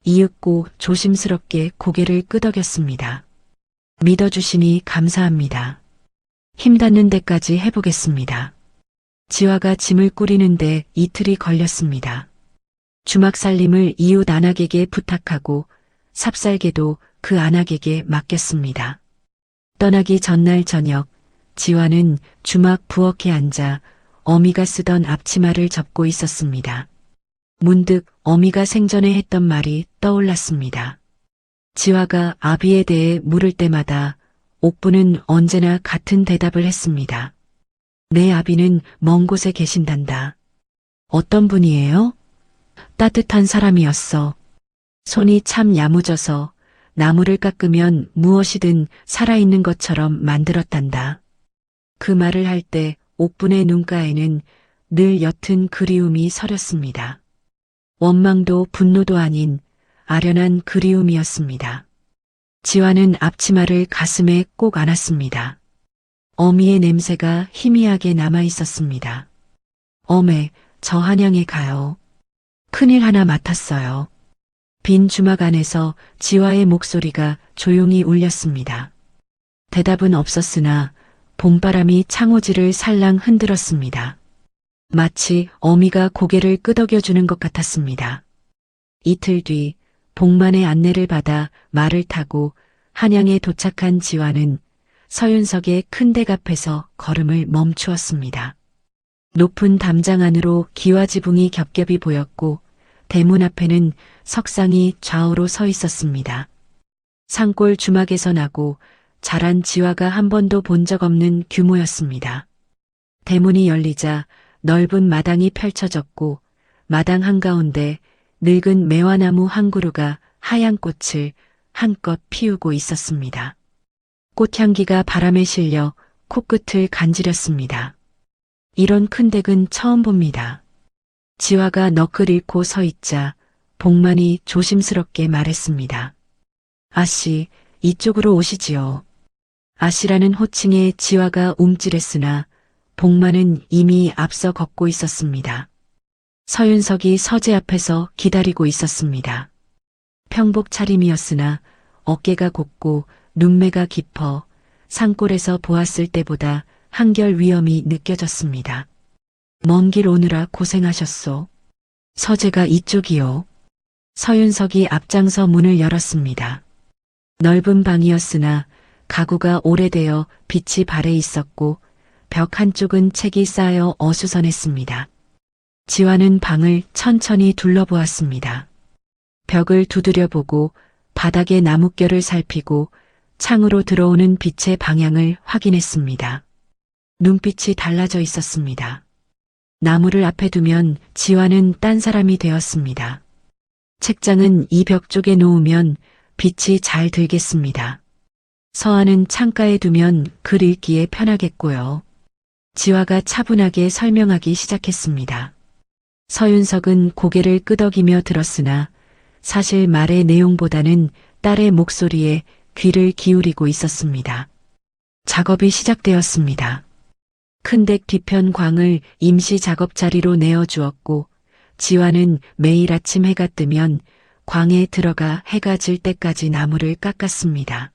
이윽고 조심스럽게 고개를 끄덕였습니다. 믿어주시니 감사합니다. 힘닿는 데까지 해보겠습니다. 지화가 짐을 꾸리는데 이틀이 걸렸습니다. 주막 살림을 이웃 안악에게 부탁하고 삽살개도 그 안악에게 맡겼습니다. 떠나기 전날 저녁 지화는 주막 부엌에 앉아 어미가 쓰던 앞치마를 접고 있었습니다. 문득 어미가 생전에 했던 말이 떠올랐습니다. 지화가 아비에 대해 물을 때마다 옥부는 언제나 같은 대답을 했습니다. 내 아비는 먼 곳에 계신단다. 어떤 분이에요? 따뜻한 사람이었어. 손이 참 야무져서 나무를 깎으면 무엇이든 살아있는 것처럼 만들었단다. 그 말을 할 때 옥분의 눈가에는 늘 옅은 그리움이 서렸습니다. 원망도 분노도 아닌 아련한 그리움이었습니다. 지화는 앞치마를 가슴에 꼭 안았습니다. 어미의 냄새가 희미하게 남아 있었습니다. 어메, 저 한양에 가요. 큰일 하나 맡았어요. 빈 주막 안에서 지화의 목소리가 조용히 울렸습니다. 대답은 없었으나 봄바람이 창호지를 살랑 흔들었습니다. 마치 어미가 고개를 끄덕여주는 것 같았습니다. 이틀 뒤 복만의 안내를 받아 말을 타고 한양에 도착한 지화는 서윤석의 큰 댁 앞에서 걸음을 멈추었습니다. 높은 담장 안으로 기와지붕이 겹겹이 보였고 대문 앞에는 석상이 좌우로 서 있었습니다. 산골 주막에서 나고 자란 지화가 한 번도 본 적 없는 규모였습니다. 대문이 열리자 넓은 마당이 펼쳐졌고 마당 한가운데 늙은 매화나무 한 그루가 하얀 꽃을 한껏 피우고 있었습니다. 꽃향기가 바람에 실려 코끝을 간지렸습니다. 이런 큰 댁은 처음 봅니다. 지화가 넋을 잃고 서 있자 복만이 조심스럽게 말했습니다. 아씨, 이쪽으로 오시지요. 아씨라는 호칭에 지화가 움찔했으나 복만은 이미 앞서 걷고 있었습니다. 서윤석이 서재 앞에서 기다리고 있었습니다. 평복 차림이었으나 어깨가 곱고 눈매가 깊어 산골에서 보았을 때보다 한결 위엄이 느껴졌습니다. 먼 길 오느라 고생하셨소. 서재가 이쪽이요. 서윤석이 앞장서 문을 열었습니다. 넓은 방이었으나 가구가 오래되어 빛이 발해 있었고 벽 한쪽은 책이 쌓여 어수선했습니다. 지화는 방을 천천히 둘러보았습니다. 벽을 두드려보고 바닥의 나뭇결을 살피고 창으로 들어오는 빛의 방향을 확인했습니다. 눈빛이 달라져 있었습니다. 나무를 앞에 두면 지화는 딴 사람이 되었습니다. 책장은 이 벽 쪽에 놓으면 빛이 잘 들겠습니다. 서한은 창가에 두면 글 읽기에 편하겠고요. 지화가 차분하게 설명하기 시작했습니다. 서윤석은 고개를 끄덕이며 들었으나 사실 말의 내용보다는 딸의 목소리에 귀를 기울이고 있었습니다. 작업이 시작되었습니다. 큰댁 뒤편 광을 임시 작업 자리로 내어주었고 지화는 매일 아침 해가 뜨면 광에 들어가 해가 질 때까지 나무를 깎았습니다.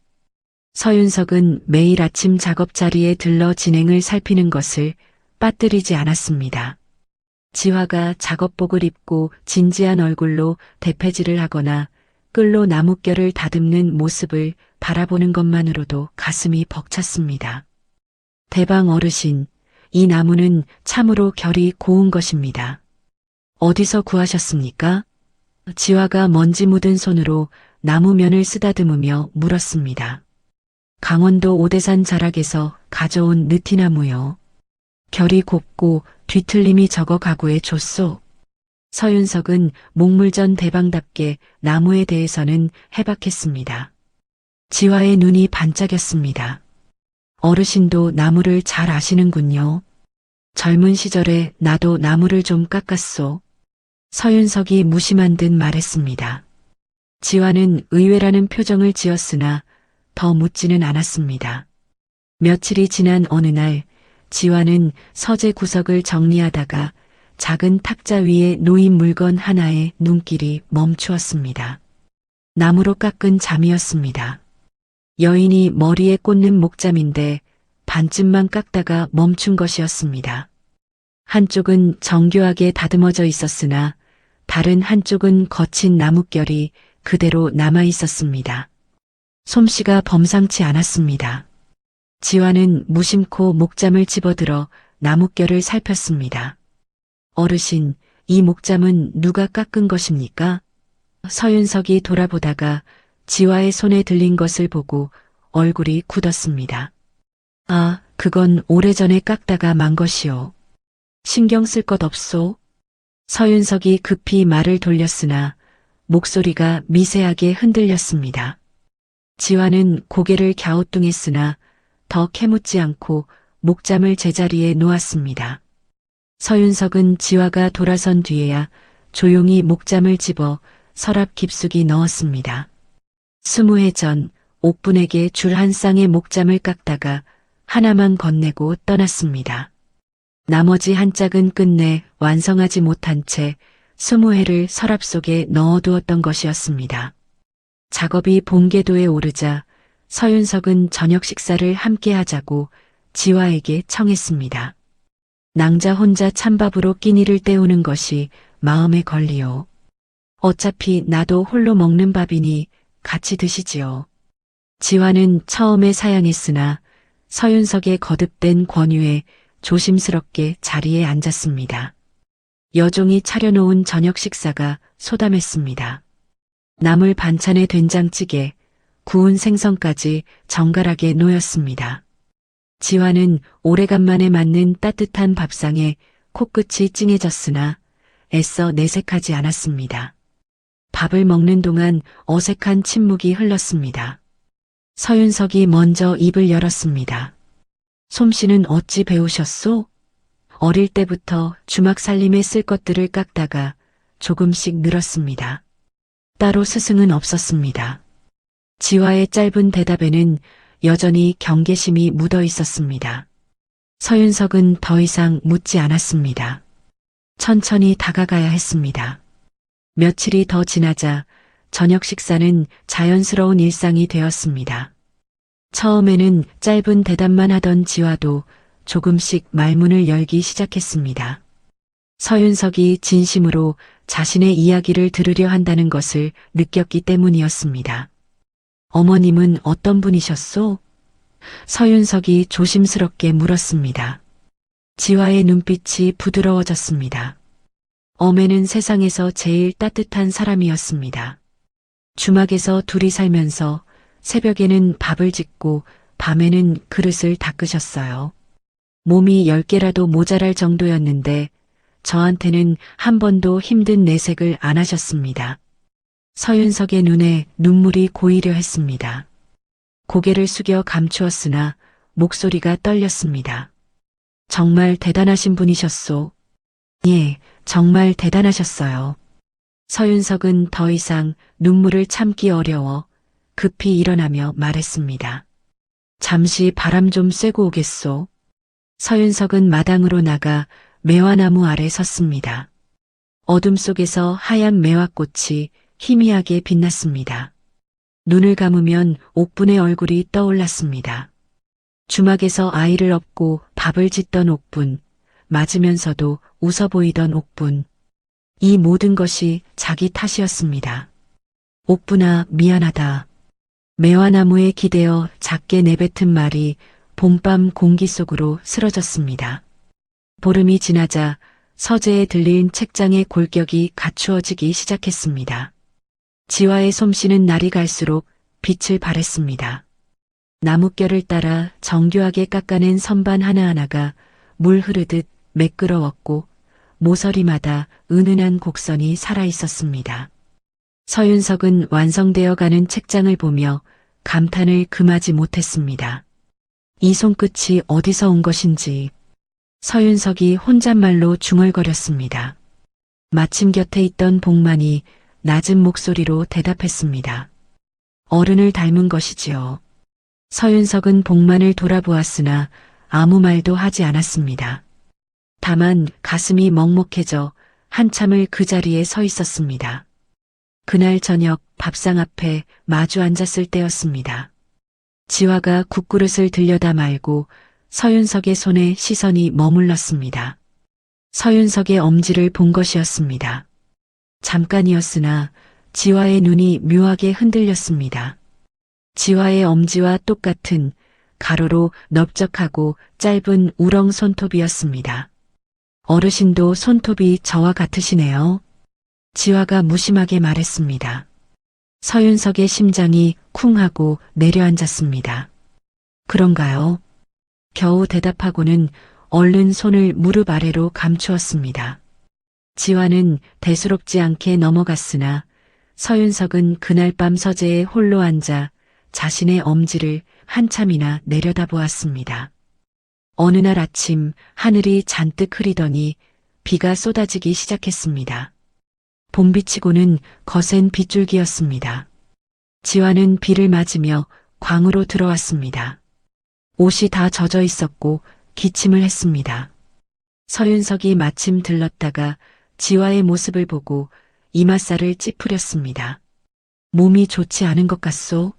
서윤석은 매일 아침 작업 자리에 들러 진행을 살피는 것을 빠뜨리지 않았습니다. 지화가 작업복을 입고 진지한 얼굴로 대패질을 하거나 끌로 나뭇결을 다듬는 모습을 바라보는 것만으로도 가슴이 벅찼습니다. 대방 어르신, 이 나무는 참으로 결이 고운 것입니다. 어디서 구하셨습니까? 지화가 먼지 묻은 손으로 나무면을 쓰다듬으며 물었습니다. 강원도 오대산 자락에서 가져온 느티나무요. 결이 곱고 뒤틀림이 적어 가구에 줬소. 서윤석은 목물전 대방답게 나무에 대해서는 해박했습니다. 지화의 눈이 반짝였습니다. 어르신도 나무를 잘 아시는군요. 젊은 시절에 나도 나무를 좀 깎았소. 서윤석이 무심한 듯 말했습니다. 지화는 의외라는 표정을 지었으나 더 묻지는 않았습니다. 며칠이 지난 어느 날 지화는 서재 구석을 정리하다가 작은 탁자 위에 놓인 물건 하나에 눈길이 멈추었습니다. 나무로 깎은 잠이었습니다. 여인이 머리에 꽂는 목잠인데 반쯤만 깎다가 멈춘 것이었습니다. 한쪽은 정교하게 다듬어져 있었으나 다른 한쪽은 거친 나뭇결이 그대로 남아 있었습니다. 솜씨가 범상치 않았습니다. 지화는 무심코 목잠을 집어들어 나뭇결을 살폈습니다. 어르신, 이 목잠은 누가 깎은 것입니까? 서윤석이 돌아보다가 지화의 손에 들린 것을 보고 얼굴이 굳었습니다. 아, 그건 오래전에 깎다가 만 것이오. 신경 쓸 것 없소? 서윤석이 급히 말을 돌렸으나 목소리가 미세하게 흔들렸습니다. 지화는 고개를 갸우뚱했으나 더 캐묻지 않고 목잠을 제자리에 놓았습니다. 서윤석은 지화가 돌아선 뒤에야 조용히 목잠을 집어 서랍 깊숙이 넣었습니다. 20해 전 옥분에게 줄 한 쌍의 목잠을 깎다가 하나만 건네고 떠났습니다. 나머지 한 짝은 끝내 완성하지 못한 채 20회를 서랍 속에 넣어두었던 것이었습니다. 작업이 본궤도에 오르자 서윤석은 저녁 식사를 함께 하자고 지화에게 청했습니다. 낭자 혼자 찬밥으로 끼니를 때우는 것이 마음에 걸리오. 어차피 나도 홀로 먹는 밥이니 같이 드시지요. 지화는 처음에 사양했으나 서윤석의 거듭된 권유에 조심스럽게 자리에 앉았습니다. 여종이 차려놓은 저녁 식사가 소담했습니다. 나물 반찬에 된장찌개, 구운 생선까지 정갈하게 놓였습니다. 지화는 오래간만에 맞는 따뜻한 밥상에 코끝이 찡해졌으나 애써 내색하지 않았습니다. 밥을 먹는 동안 어색한 침묵이 흘렀습니다. 서윤석이 먼저 입을 열었습니다. 솜씨는 어찌 배우셨소? 어릴 때부터 주막 살림에 쓸 것들을 깎다가 조금씩 늘었습니다. 따로 스승은 없었습니다. 지화의 짧은 대답에는 여전히 경계심이 묻어 있었습니다. 서윤석은 더 이상 묻지 않았습니다. 천천히 다가가야 했습니다. 며칠이 더 지나자 저녁 식사는 자연스러운 일상이 되었습니다. 처음에는 짧은 대답만 하던 지화도 조금씩 말문을 열기 시작했습니다. 서윤석이 진심으로 자신의 이야기를 들으려 한다는 것을 느꼈기 때문이었습니다. 어머님은 어떤 분이셨소? 서윤석이 조심스럽게 물었습니다. 지화의 눈빛이 부드러워졌습니다. 어매는 세상에서 제일 따뜻한 사람이었습니다. 주막에서 둘이 살면서 새벽에는 밥을 짓고 밤에는 그릇을 닦으셨어요. 몸이 10개라도 모자랄 정도였는데 저한테는 한 번도 힘든 내색을 안 하셨습니다. 서윤석의 눈에 눈물이 고이려 했습니다. 고개를 숙여 감추었으나 목소리가 떨렸습니다. 정말 대단하신 분이셨소. 예, 정말 대단하셨어요. 서윤석은 더 이상 눈물을 참기 어려워 급히 일어나며 말했습니다. 잠시 바람 좀 쐬고 오겠소. 서윤석은 마당으로 나가 매화나무 아래 섰습니다. 어둠 속에서 하얀 매화꽃이 희미하게 빛났습니다. 눈을 감으면 옥분의 얼굴이 떠올랐습니다. 주막에서 아이를 업고 밥을 짓던 옥분, 맞으면서도 웃어 보이던 옥분. 이 모든 것이 자기 탓이었습니다. 옥분아, 미안하다. 매화나무에 기대어 작게 내뱉은 말이 봄밤 공기 속으로 스러졌습니다. 보름이 지나자 서재에 들린 책장의 골격이 갖추어지기 시작했습니다. 지화의 솜씨는 날이 갈수록 빛을 발했습니다. 나뭇결을 따라 정교하게 깎아낸 선반 하나하나가 물 흐르듯 매끄러웠고 모서리마다 은은한 곡선이 살아있었습니다. 서윤석은 완성되어 가는 책장을 보며 감탄을 금하지 못했습니다. 이 손끝이 어디서 온 것인지. 서윤석이 혼잣말로 중얼거렸습니다. 마침 곁에 있던 복만이 낮은 목소리로 대답했습니다. 어른을 닮은 것이지요. 서윤석은 복만을 돌아보았으나 아무 말도 하지 않았습니다. 다만 가슴이 먹먹해져 한참을 그 자리에 서 있었습니다. 그날 저녁 밥상 앞에 마주 앉았을 때였습니다. 지화가 국그릇을 들여다 말고 서윤석의 손에 시선이 머물렀습니다. 서윤석의 엄지를 본 것이었습니다. 잠깐이었으나 지화의 눈이 묘하게 흔들렸습니다. 지화의 엄지와 똑같은 가로로 넓적하고 짧은 우렁 손톱이었습니다. 어르신도 손톱이 저와 같으시네요. 지화가 무심하게 말했습니다. 서윤석의 심장이 쿵 하고 내려앉았습니다. 그런가요? 겨우 대답하고는 얼른 손을 무릎 아래로 감추었습니다. 지화는 대수롭지 않게 넘어갔으나 서윤석은 그날 밤 서재에 홀로 앉아 자신의 엄지를 한참이나 내려다보았습니다. 어느 날 아침 하늘이 잔뜩 흐리더니 비가 쏟아지기 시작했습니다. 봄비치고는 거센 빗줄기였습니다. 지화는 비를 맞으며 광으로 들어왔습니다. 옷이 다 젖어 있었고 기침을 했습니다. 서윤석이 마침 들렀다가 지화의 모습을 보고 이맛살을 찌푸렸습니다. 몸이 좋지 않은 것 같소?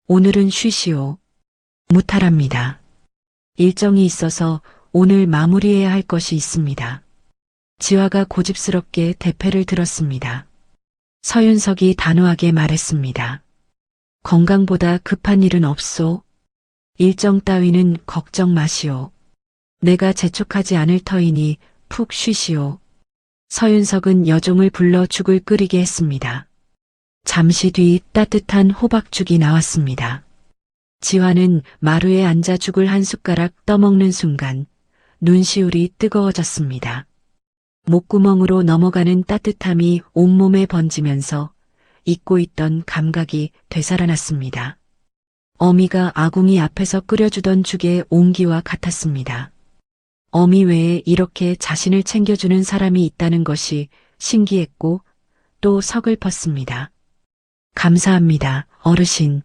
오늘은 쉬시오. 무탈합니다. 일정이 있어서 오늘 마무리해야 할 것이 있습니다. 지화가 고집스럽게 대패를 들었습니다. 서윤석이 단호하게 말했습니다. 건강보다 급한 일은 없소. 일정 따위는 걱정 마시오. 내가 재촉하지 않을 터이니 푹 쉬시오. 서윤석은 여종을 불러 죽을 끓이게 했습니다. 잠시 뒤 따뜻한 호박죽이 나왔습니다. 지화는 마루에 앉아 죽을 한 숟가락 떠먹는 순간 눈시울이 뜨거워졌습니다. 목구멍으로 넘어가는 따뜻함이 온몸에 번지면서 잊고 있던 감각이 되살아났습니다. 어미가 아궁이 앞에서 끓여주던 죽의 온기와 같았습니다. 어미 외에 이렇게 자신을 챙겨주는 사람이 있다는 것이 신기했고 또 서글펐습니다. 감사합니다, 어르신.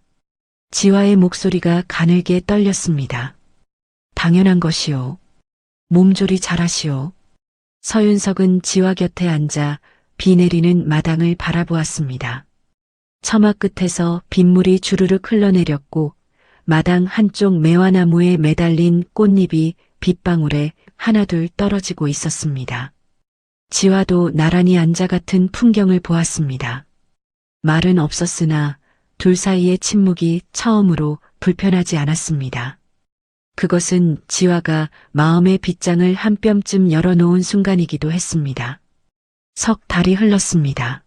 지화의 목소리가 가늘게 떨렸습니다. 당연한 것이오. 몸조리 잘하시오. 서윤석은 지화 곁에 앉아 비 내리는 마당을 바라보았습니다. 처마 끝에서 빗물이 주르륵 흘러내렸고 마당 한쪽 매화나무에 매달린 꽃잎이 빗방울에 하나둘 떨어지고 있었습니다. 지화도 나란히 앉아 같은 풍경을 보았습니다. 말은 없었으나 둘 사이의 침묵이 처음으로 불편하지 않았습니다. 그것은 지화가 마음의 빗장을 한 뼘쯤 열어놓은 순간이기도 했습니다. 석 달이 흘렀습니다.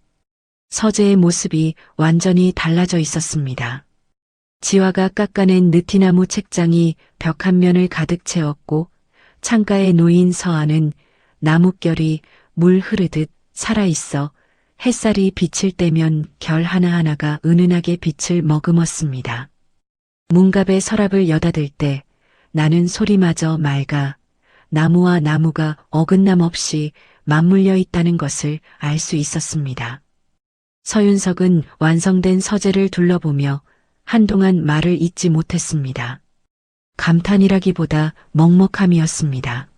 서재의 모습이 완전히 달라져 있었습니다. 지화가 깎아낸 느티나무 책장이 벽 한 면을 가득 채웠고 창가에 놓인 서안은 나뭇결이 물 흐르듯 살아있어 햇살이 비칠 때면 결 하나하나가 은은하게 빛을 머금었습니다. 문갑에 서랍을 여닫을 때 나는 소리마저 맑아 나무와 나무가 어긋남 없이 맞물려 있다는 것을 알 수 있었습니다. 서윤석은 완성된 서재를 둘러보며 한동안 말을 잇지 못했습니다. 감탄이라기보다 먹먹함이었습니다.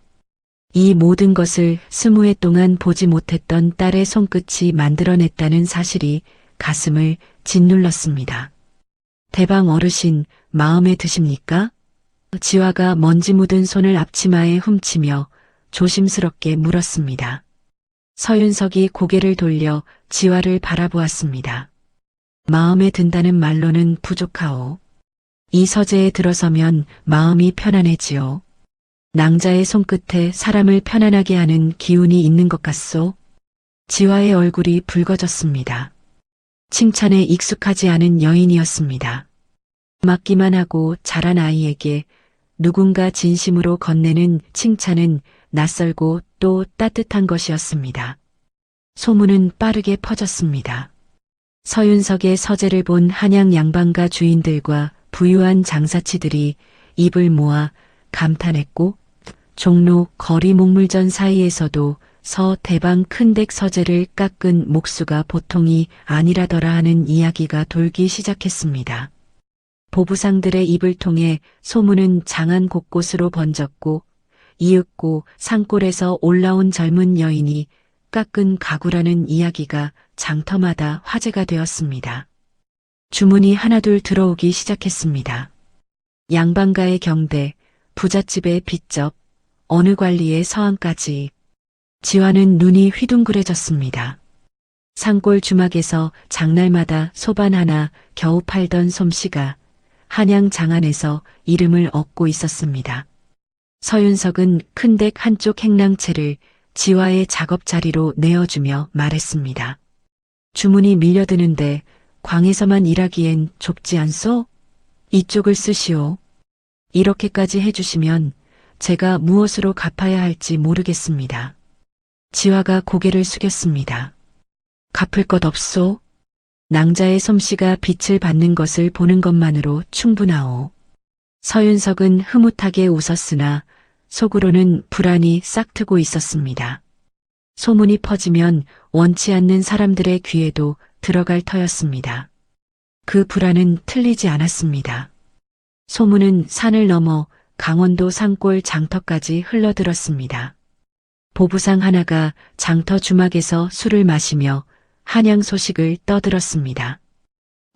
이 모든 것을 20해 동안 보지 못했던 딸의 손끝이 만들어냈다는 사실이 가슴을 짓눌렀습니다. 대방 어르신 마음에 드십니까? 지화가 먼지 묻은 손을 앞치마에 훔치며 조심스럽게 물었습니다. 서윤석이 고개를 돌려 지화를 바라보았습니다. 마음에 든다는 말로는 부족하오. 이 서재에 들어서면 마음이 편안해지오. 낭자의 손끝에 사람을 편안하게 하는 기운이 있는 것 같소? 지화의 얼굴이 붉어졌습니다. 칭찬에 익숙하지 않은 여인이었습니다. 맞기만 하고 자란 아이에게 누군가 진심으로 건네는 칭찬은 낯설고 또 따뜻한 것이었습니다. 소문은 빠르게 퍼졌습니다. 서윤석의 서재를 본 한양 양반가 주인들과 부유한 장사치들이 입을 모아 감탄했고 종로 거리 목물전 사이에서도 서대방 큰댁 서재를 깎은 목수가 보통이 아니라더라 하는 이야기가 돌기 시작했습니다. 보부상들의 입을 통해 소문은 장안 곳곳으로 번졌고 이윽고 산골에서 올라온 젊은 여인이 깎은 가구라는 이야기가 장터마다 화제가 되었습니다. 주문이 하나둘 들어오기 시작했습니다. 양반가의 경대, 부잣집의 빚접, 어느 관리의 서한까지. 지화는 눈이 휘둥그레졌습니다. 산골 주막에서 장날마다 소반 하나 겨우 팔던 솜씨가 한양 장안에서 이름을 얻고 있었습니다. 서윤석은 큰댁 한쪽 행랑채를 지화의 작업 자리로 내어주며 말했습니다. 주문이 밀려드는데 광에서만 일하기엔 좁지 않소? 이쪽을 쓰시오. 이렇게까지 해주시면 제가 무엇으로 갚아야 할지 모르겠습니다. 지화가 고개를 숙였습니다. 갚을 것 없소? 낭자의 솜씨가 빛을 받는 것을 보는 것만으로 충분하오. 서윤석은 흐뭇하게 웃었으나 속으로는 불안이 싹트고 있었습니다. 소문이 퍼지면 원치 않는 사람들의 귀에도 들어갈 터였습니다. 그 불안은 틀리지 않았습니다. 소문은 산을 넘어 강원도 산골 장터까지 흘러들었습니다. 보부상 하나가 장터 주막에서 술을 마시며 한양 소식을 떠들었습니다.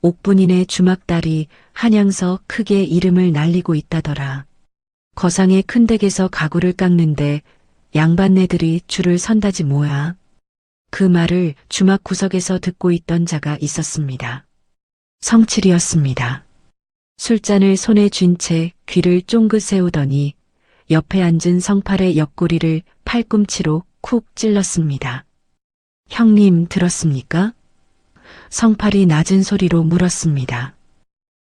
옥분인의 주막딸이 한양서 크게 이름을 날리고 있다더라. 거상의 큰 댁에서 가구를 깎는데 양반네들이 줄을 선다지 뭐야. 그 말을 주막 구석에서 듣고 있던 자가 있었습니다. 성칠이었습니다. 술잔을 손에 쥔 채 귀를 쫑긋 세우더니 옆에 앉은 성팔의 옆구리를 팔꿈치로 쿡 찔렀습니다. 형님 들었습니까? 성팔이 낮은 소리로 물었습니다.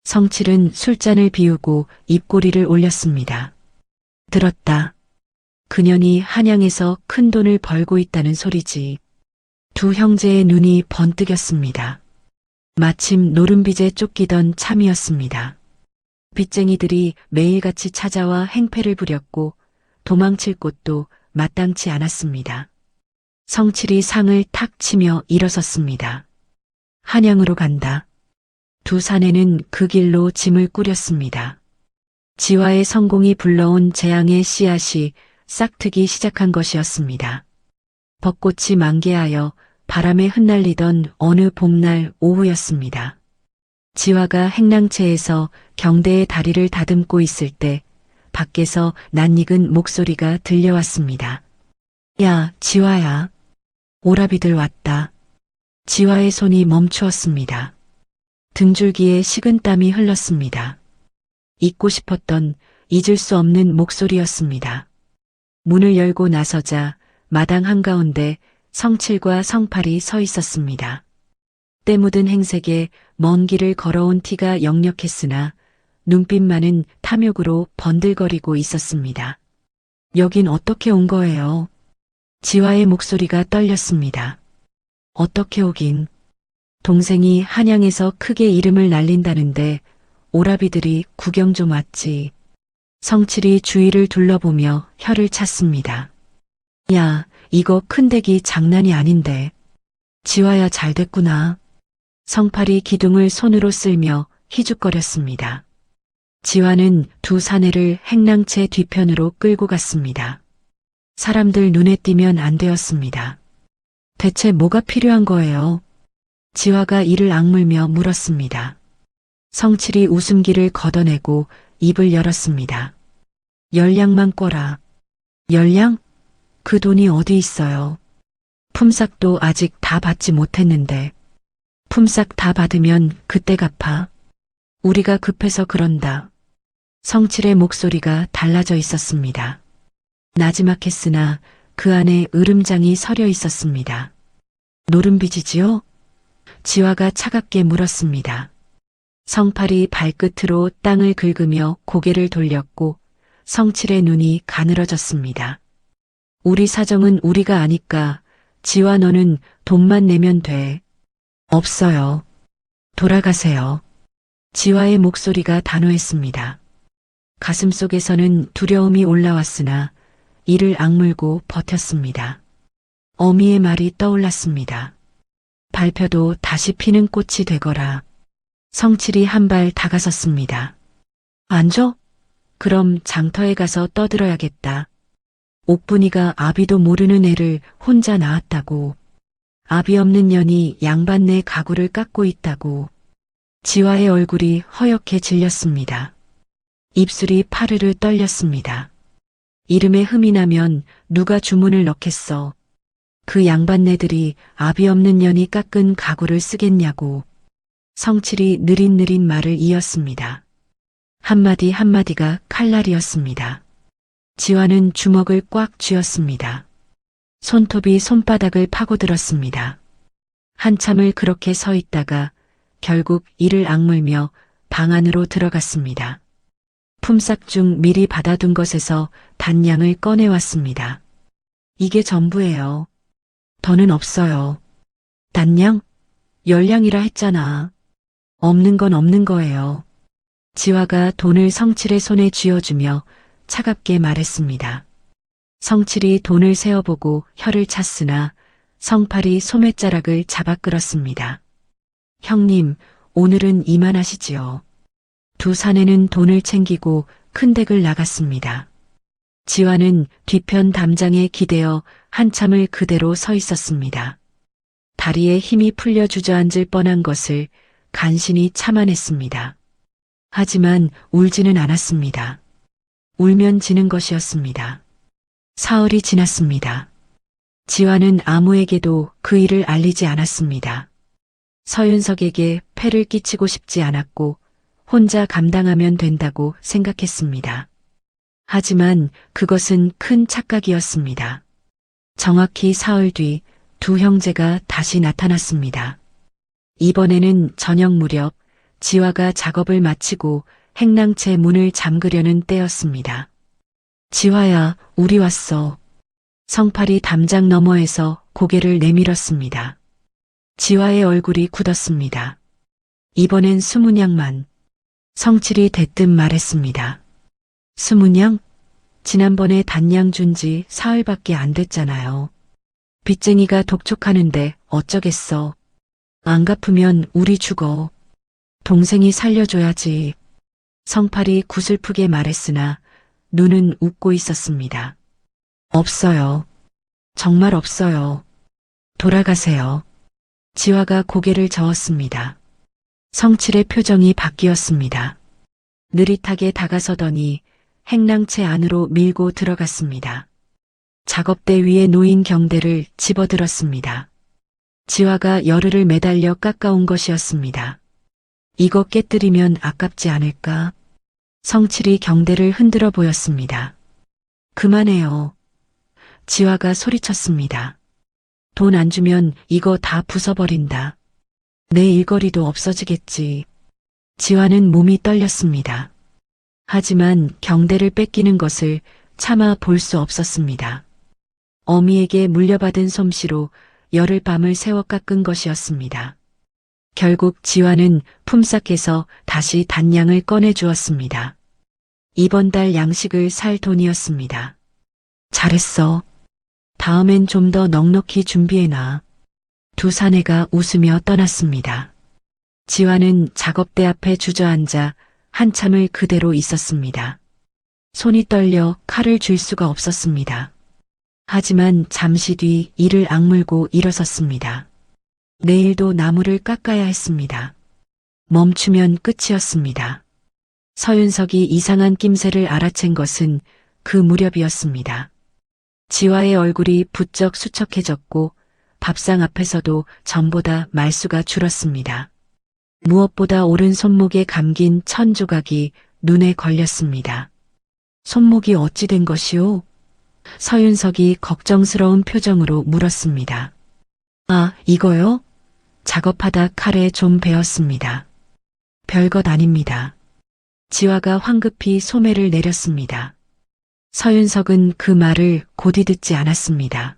성칠은 술잔을 비우고 입꼬리를 올렸습니다. 들었다. 그년이 한양에서 큰 돈을 벌고 있다는 소리지. 두 형제의 눈이 번뜩였습니다. 마침 노름빚에 쫓기던 참이었습니다. 빚쟁이들이 매일같이 찾아와 행패를 부렸고 도망칠 곳도 마땅치 않았습니다. 성칠이 상을 탁 치며 일어섰습니다. 한양으로 간다. 두 사내는 그 길로 짐을 꾸렸습니다. 지화의 성공이 불러온 재앙의 씨앗이 싹트기 시작한 것이었습니다. 벚꽃이 만개하여 바람에 흩날리던 어느 봄날 오후였습니다. 지화가 행랑채에서 경대의 다리를 다듬고 있을 때 밖에서 낯익은 목소리가 들려왔습니다. 야, 지화야. 오라비들 왔다. 지화의 손이 멈추었습니다. 등줄기에 식은땀이 흘렀습니다. 잊고 싶었던 잊을 수 없는 목소리였습니다. 문을 열고 나서자 마당 한가운데 성칠과 성팔이 서 있었습니다. 때 묻은 행색에 먼 길을 걸어온 티가 역력했으나 눈빛만은 탐욕으로 번들거리고 있었습니다. 여긴 어떻게 온 거예요? 지화의 목소리가 떨렸습니다. 어떻게 오긴. 동생이 한양에서 크게 이름을 날린다는데 오라비들이 구경 좀 왔지. 성칠이 주위를 둘러보며 혀를 찼습니다. 야, 이거 큰 댁이 장난이 아닌데. 지화야 잘 됐구나. 성팔이 기둥을 손으로 쓸며 희죽거렸습니다. 지화는 두 사내를 행랑채 뒤편으로 끌고 갔습니다. 사람들 눈에 띄면 안 되었습니다. 대체 뭐가 필요한 거예요? 지화가 이를 악물며 물었습니다. 성칠이 웃음기를 걷어내고 입을 열었습니다. 열량만 꿔라. 열량? 그 돈이 어디 있어요? 품삯도 아직 다 받지 못했는데. 품삯 다 받으면 그때 갚아. 우리가 급해서 그런다. 성칠의 목소리가 달라져 있었습니다. 나지막했으나 그 안에 으름장이 서려 있었습니다. 노름빚이지요? 지화가 차갑게 물었습니다. 성팔이 발끝으로 땅을 긁으며 고개를 돌렸고 성칠의 눈이 가늘어졌습니다. 우리 사정은 우리가 아니까 지화 너는 돈만 내면 돼. 없어요. 돌아가세요. 지화의 목소리가 단호했습니다. 가슴속에서는 두려움이 올라왔으나 이를 악물고 버텼습니다. 어미의 말이 떠올랐습니다. 발표도 다시 피는 꽃이 되거라. 성칠이 한 발 다가섰습니다. 앉아? 그럼 장터에 가서 떠들어야겠다. 옥분이가 아비도 모르는 애를 혼자 낳았다고. 아비 없는 년이 양반네 가구를 깎고 있다고. 지화의 얼굴이 허옇게 질렸습니다. 입술이 파르르 떨렸습니다. 이름에 흠이 나면 누가 주문을 넣겠어. 그 양반네들이 아비 없는 년이 깎은 가구를 쓰겠냐고. 성칠이 느릿느릿 말을 이었습니다. 한마디 한마디가 칼날이었습니다. 지화는 주먹을 꽉 쥐었습니다. 손톱이 손바닥을 파고들었습니다. 한참을 그렇게 서 있다가 결국 이를 악물며 방 안으로 들어갔습니다. 품삯 중 미리 받아둔 것에서 단량을 꺼내왔습니다. 이게 전부예요. 더는 없어요. 단량? 열량이라 했잖아. 없는 건 없는 거예요. 지화가 돈을 성칠의 손에 쥐어주며 차갑게 말했습니다. 성칠이 돈을 세어보고 혀를 찼으나 성팔이 소매자락을 잡아 끌었습니다. 형님, 오늘은 이만하시지요. 두 사내는 돈을 챙기고 큰 댁을 나갔습니다. 지화는 뒤편 담장에 기대어 한참을 그대로 서 있었습니다. 다리에 힘이 풀려 주저앉을 뻔한 것을 간신히 참아냈습니다. 하지만 울지는 않았습니다. 울면 지는 것이었습니다. 사흘이 지났습니다. 지화는 아무에게도 그 일을 알리지 않았습니다. 서윤석에게 폐를 끼치고 싶지 않았고 혼자 감당하면 된다고 생각했습니다. 하지만 그것은 큰 착각이었습니다. 정확히 사흘 뒤 두 형제가 다시 나타났습니다. 이번에는 저녁 무렵 지화가 작업을 마치고 행랑채 문을 잠그려는 때였습니다. 지화야, 우리 왔어. 성팔이 담장 너머에서 고개를 내밀었습니다. 지화의 얼굴이 굳었습니다. 이번엔 20냥만. 성칠이 대뜸 말했습니다. 20냥? 지난번에 단량 준 지 사흘밖에 안 됐잖아요. 빚쟁이가 독촉하는데 어쩌겠어. 안 갚으면 우리 죽어. 동생이 살려줘야지. 성팔이 구슬프게 말했으나 눈은 웃고 있었습니다. 없어요. 정말 없어요. 돌아가세요. 지화가 고개를 저었습니다. 성칠의 표정이 바뀌었습니다. 느릿하게 다가서더니 행랑채 안으로 밀고 들어갔습니다. 작업대 위에 놓인 경대를 집어들었습니다. 지화가 열흘을 매달려 깎아온 것이었습니다. 이거 깨뜨리면 아깝지 않을까? 성칠이 경대를 흔들어 보였습니다. 그만해요. 지화가 소리쳤습니다. 돈 안 주면 이거 다 부숴버린다. 내 일거리도 없어지겠지. 지화는 몸이 떨렸습니다. 하지만 경대를 뺏기는 것을 차마 볼 수 없었습니다. 어미에게 물려받은 솜씨로 열흘 밤을 새워 깎은 것이었습니다. 결국 지화는 품삯에서 다시 단량을 꺼내 주었습니다. 이번 달 양식을 살 돈이었습니다. 잘했어. 다음엔 좀 더 넉넉히 준비해놔. 두 사내가 웃으며 떠났습니다. 지화는 작업대 앞에 주저앉아 한참을 그대로 있었습니다. 손이 떨려 칼을 쥘 수가 없었습니다. 하지만 잠시 뒤 이를 악물고 일어섰습니다. 내일도 나무를 깎아야 했습니다. 멈추면 끝이었습니다. 서윤석이 이상한 낌새를 알아챈 것은 그 무렵이었습니다. 지화의 얼굴이 부쩍 수척해졌고 밥상 앞에서도 전보다 말수가 줄었습니다. 무엇보다 오른 손목에 감긴 천 조각이 눈에 걸렸습니다. 손목이 어찌 된 것이오? 서윤석이 걱정스러운 표정으로 물었습니다. 아, 이거요? 작업하다 칼에 좀 베었습니다. 별것 아닙니다. 지화가 황급히 소매를 내렸습니다. 서윤석은 그 말을 곧이 듣지 않았습니다.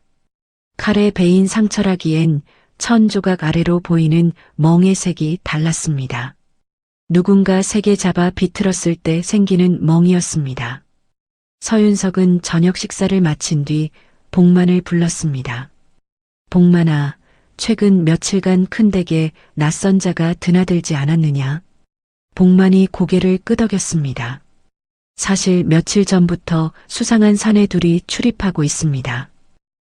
칼에 베인 상처라기엔 천 조각 아래로 보이는 멍의 색이 달랐습니다. 누군가 세게 잡아 비틀었을 때 생기는 멍이었습니다. 서윤석은 저녁 식사를 마친 뒤 복만을 불렀습니다. 복만아, 최근 며칠간 큰 댁에 낯선 자가 드나들지 않았느냐? 복만이 고개를 끄덕였습니다. 사실 며칠 전부터 수상한 사내 둘이 출입하고 있습니다.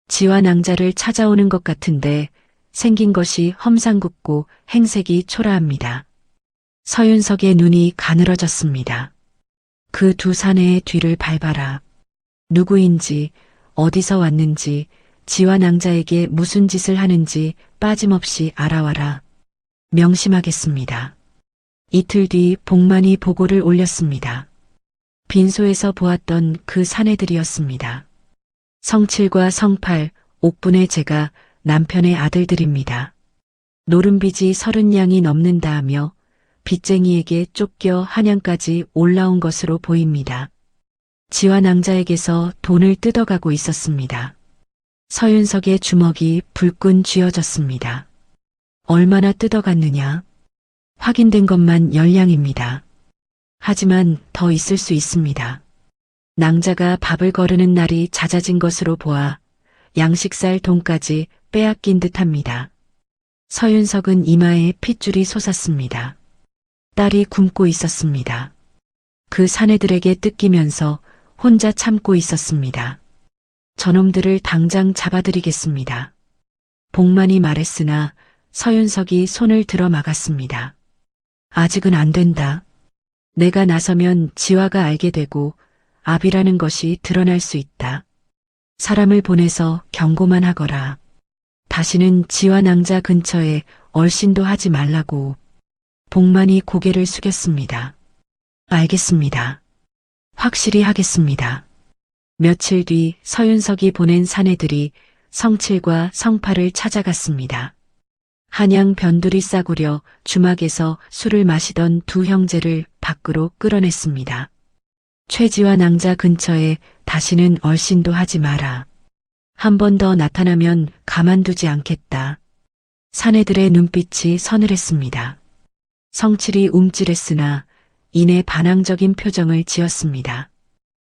지화 낭자를 찾아오는 것 같은데 생긴 것이 험상궂고 행색이 초라합니다. 서윤석의 눈이 가늘어졌습니다. 그 두 사내의 뒤를 밟아라. 누구인지, 어디서 왔는지, 지화 낭자에게 무슨 짓을 하는지 빠짐없이 알아와라. 명심하겠습니다. 이틀 뒤 복만이 보고를 올렸습니다. 빈소에서 보았던 그 사내들이었습니다. 성칠과 성팔, 옥분의 제가 남편의 아들들입니다. 노름빚이 30냥이 넘는다 하며 빚쟁이에게 쫓겨 한양까지 올라온 것으로 보입니다. 지화 낭자에게서 돈을 뜯어가고 있었습니다. 서윤석의 주먹이 불끈 쥐어졌습니다. 얼마나 뜯어갔느냐? 확인된 것만 10량입니다. 하지만 더 있을 수 있습니다. 낭자가 밥을 거르는 날이 잦아진 것으로 보아 양식살 돈까지 빼앗긴 듯합니다. 서윤석은 이마에 핏줄이 솟았습니다. 딸이 굶고 있었습니다. 그 사내들에게 뜯기면서 혼자 참고 있었습니다. 저놈들을 당장 잡아들이겠습니다. 복만이 말했으나 서윤석이 손을 들어 막았습니다. 아직은 안 된다. 내가 나서면 지화가 알게 되고 압이라는 것이 드러날 수 있다. 사람을 보내서 경고만 하거라. 다시는 지화 낭자 근처에 얼씬도 하지 말라고. 복만이 고개를 숙였습니다. 알겠습니다. 확실히 하겠습니다. 며칠 뒤 서윤석이 보낸 사내들이 성칠과 성팔을 찾아갔습니다. 한양 변두리 싸구려 주막에서 술을 마시던 두 형제를 밖으로 끌어냈습니다. 최지와 낭자 근처에 다시는 얼씬도 하지 마라. 한 번 더 나타나면 가만두지 않겠다. 사내들의 눈빛이 서늘했습니다. 성칠이 움찔했으나 이내 반항적인 표정을 지었습니다.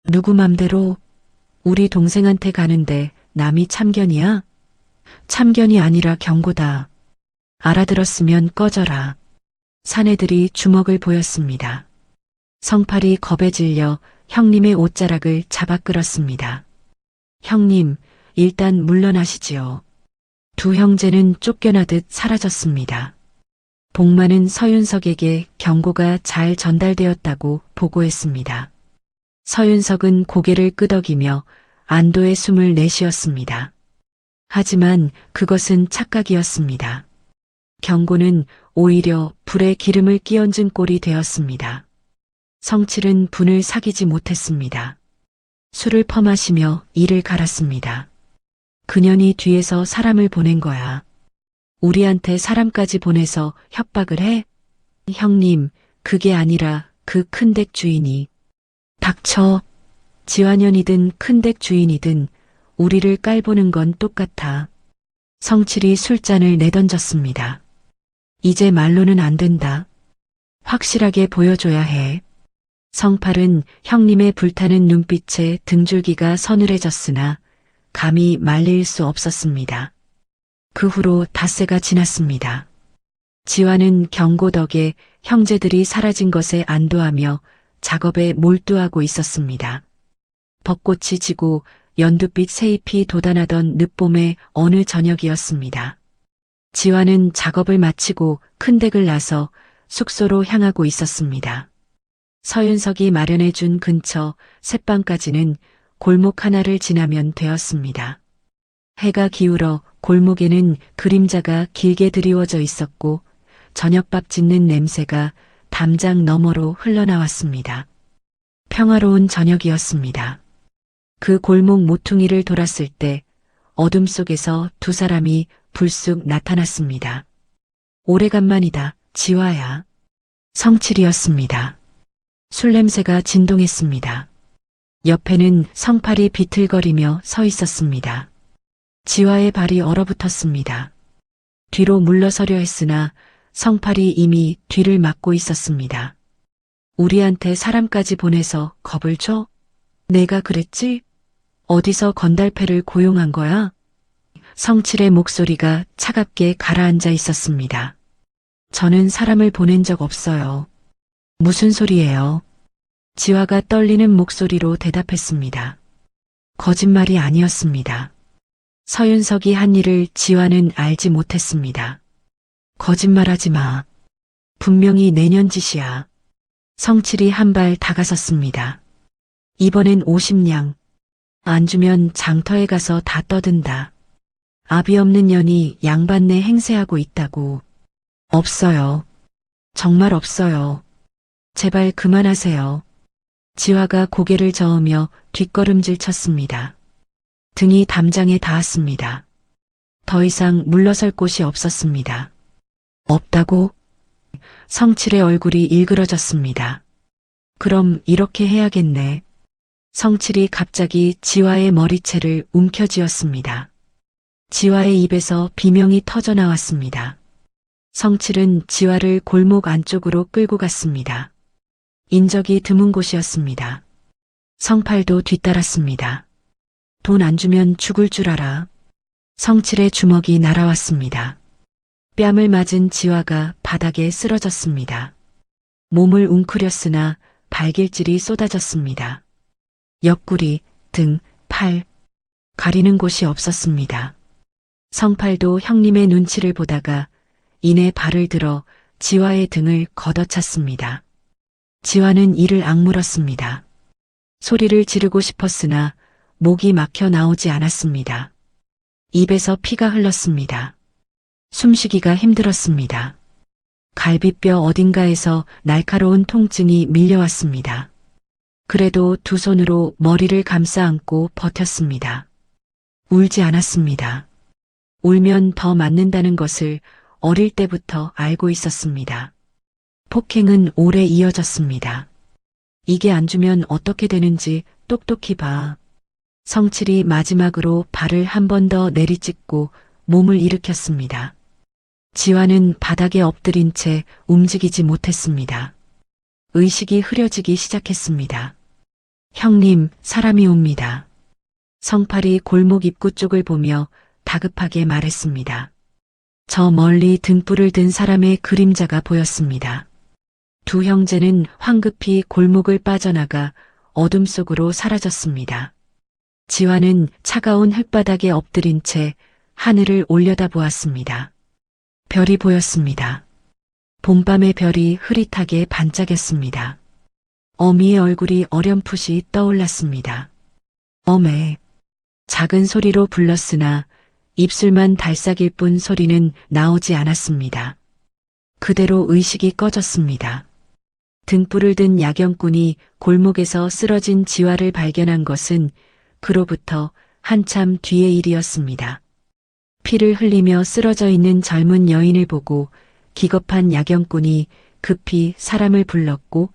누구 맘대로 우리 동생한테 가는데 남이 참견이야? 참견이 아니라 경고다. 알아들었으면 꺼져라. 사내들이 주먹을 보였습니다. 성팔이 겁에 질려 형님의 옷자락을 잡아 끌었습니다. 형님, 일단 물러나시지요. 두 형제는 쫓겨나듯 사라졌습니다. 복만은 서윤석에게 경고가 잘 전달되었다고 보고했습니다. 서윤석은 고개를 끄덕이며 안도의 숨을 내쉬었습니다. 하지만 그것은 착각이었습니다. 경고는 오히려 불에 기름을 끼얹은 꼴이 되었습니다. 성칠은 분을 사귀지 못했습니다. 술을 퍼마시며 이를 갈았습니다. 그년이 뒤에서 사람을 보낸 거야. 우리한테 사람까지 보내서 협박을 해? 형님, 그게 아니라 그 큰댁 주인이. 닥쳐. 지화년이든 큰댁 주인이든 우리를 깔보는 건 똑같아. 성칠이 술잔을 내던졌습니다. 이제 말로는 안 된다. 확실하게 보여줘야 해. 성팔은 형님의 불타는 눈빛에 등줄기가 서늘해졌으나 감히 말릴 수 없었습니다. 그 후로 닷새가 지났습니다. 지화는 경고 덕에 형제들이 사라진 것에 안도하며 작업에 몰두하고 있었습니다. 벚꽃이 지고 연두빛 새잎이 돋아나던 늦봄의 어느 저녁이었습니다. 지화는 작업을 마치고 큰 댁을 나서 숙소로 향하고 있었습니다. 서윤석이 마련해준 근처 셋방까지는 골목 하나를 지나면 되었습니다. 해가 기울어 골목에는 그림자가 길게 드리워져 있었고 저녁밥 짓는 냄새가 담장 너머로 흘러나왔습니다. 평화로운 저녁이었습니다. 그 골목 모퉁이를 돌았을 때 어둠 속에서 두 사람이 불쑥 나타났습니다. 오래간만이다, 지화야. 성칠이었습니다. 술 냄새가 진동했습니다. 옆에는 성팔이 비틀거리며 서 있었습니다. 지화의 발이 얼어붙었습니다. 뒤로 물러서려 했으나 성팔이 이미 뒤를 막고 있었습니다. 우리한테 사람까지 보내서 겁을 줘? 내가 그랬지? 어디서 건달패를 고용한 거야? 성칠의 목소리가 차갑게 가라앉아 있었습니다. 저는 사람을 보낸 적 없어요. 무슨 소리예요? 지화가 떨리는 목소리로 대답했습니다. 거짓말이 아니었습니다. 서윤석이 한 일을 지화는 알지 못했습니다. 거짓말하지 마. 분명히 내년 짓이야. 성칠이 한 발 다가섰습니다. 이번엔 50냥. 안 주면 장터에 가서 다 떠든다. 압이 없는 년이 양반네 행세하고 있다고. 없어요. 정말 없어요. 제발 그만하세요. 지화가 고개를 저으며 뒷걸음질 쳤습니다. 등이 담장에 닿았습니다. 더 이상 물러설 곳이 없었습니다. 없다고? 성칠의 얼굴이 일그러졌습니다. 그럼 이렇게 해야겠네. 성칠이 갑자기 지화의 머리채를 움켜쥐었습니다. 지화의 입에서 비명이 터져 나왔습니다. 성칠은 지화를 골목 안쪽으로 끌고 갔습니다. 인적이 드문 곳이었습니다. 성팔도 뒤따랐습니다. 돈 안 주면 죽을 줄 알아. 성칠의 주먹이 날아왔습니다. 뺨을 맞은 지화가 바닥에 쓰러졌습니다. 몸을 웅크렸으나 발길질이 쏟아졌습니다. 옆구리, 등, 팔, 가리는 곳이 없었습니다. 성팔도 형님의 눈치를 보다가 이내 발을 들어 지화의 등을 걷어찼습니다. 지화는 이를 악물었습니다. 소리를 지르고 싶었으나 목이 막혀 나오지 않았습니다. 입에서 피가 흘렀습니다. 숨쉬기가 힘들었습니다. 갈비뼈 어딘가에서 날카로운 통증이 밀려왔습니다. 그래도 두 손으로 머리를 감싸 안고 버텼습니다. 울지 않았습니다. 울면 더 맞는다는 것을 어릴 때부터 알고 있었습니다. 폭행은 오래 이어졌습니다. 이게 안 주면 어떻게 되는지 똑똑히 봐. 성칠이 마지막으로 발을 한 번 더 내리찍고 몸을 일으켰습니다. 지화는 바닥에 엎드린 채 움직이지 못했습니다. 의식이 흐려지기 시작했습니다. 형님, 사람이 옵니다. 성팔이 골목 입구 쪽을 보며 다급하게 말했습니다. 저 멀리 등불을 든 사람의 그림자가 보였습니다. 두 형제는 황급히 골목을 빠져나가 어둠 속으로 사라졌습니다. 지화는 차가운 흙바닥에 엎드린 채 하늘을 올려다보았습니다. 별이 보였습니다. 봄밤의 별이 흐릿하게 반짝였습니다. 어미의 얼굴이 어렴풋이 떠올랐습니다. 어메. 작은 소리로 불렀으나 입술만 달싹일 뿐 소리는 나오지 않았습니다. 그대로 의식이 꺼졌습니다. 등불을 든 야경꾼이 골목에서 쓰러진 지화를 발견한 것은 그로부터 한참 뒤의 일이었습니다. 피를 흘리며 쓰러져 있는 젊은 여인을 보고 기겁한 야경꾼이 급히 사람을 불렀고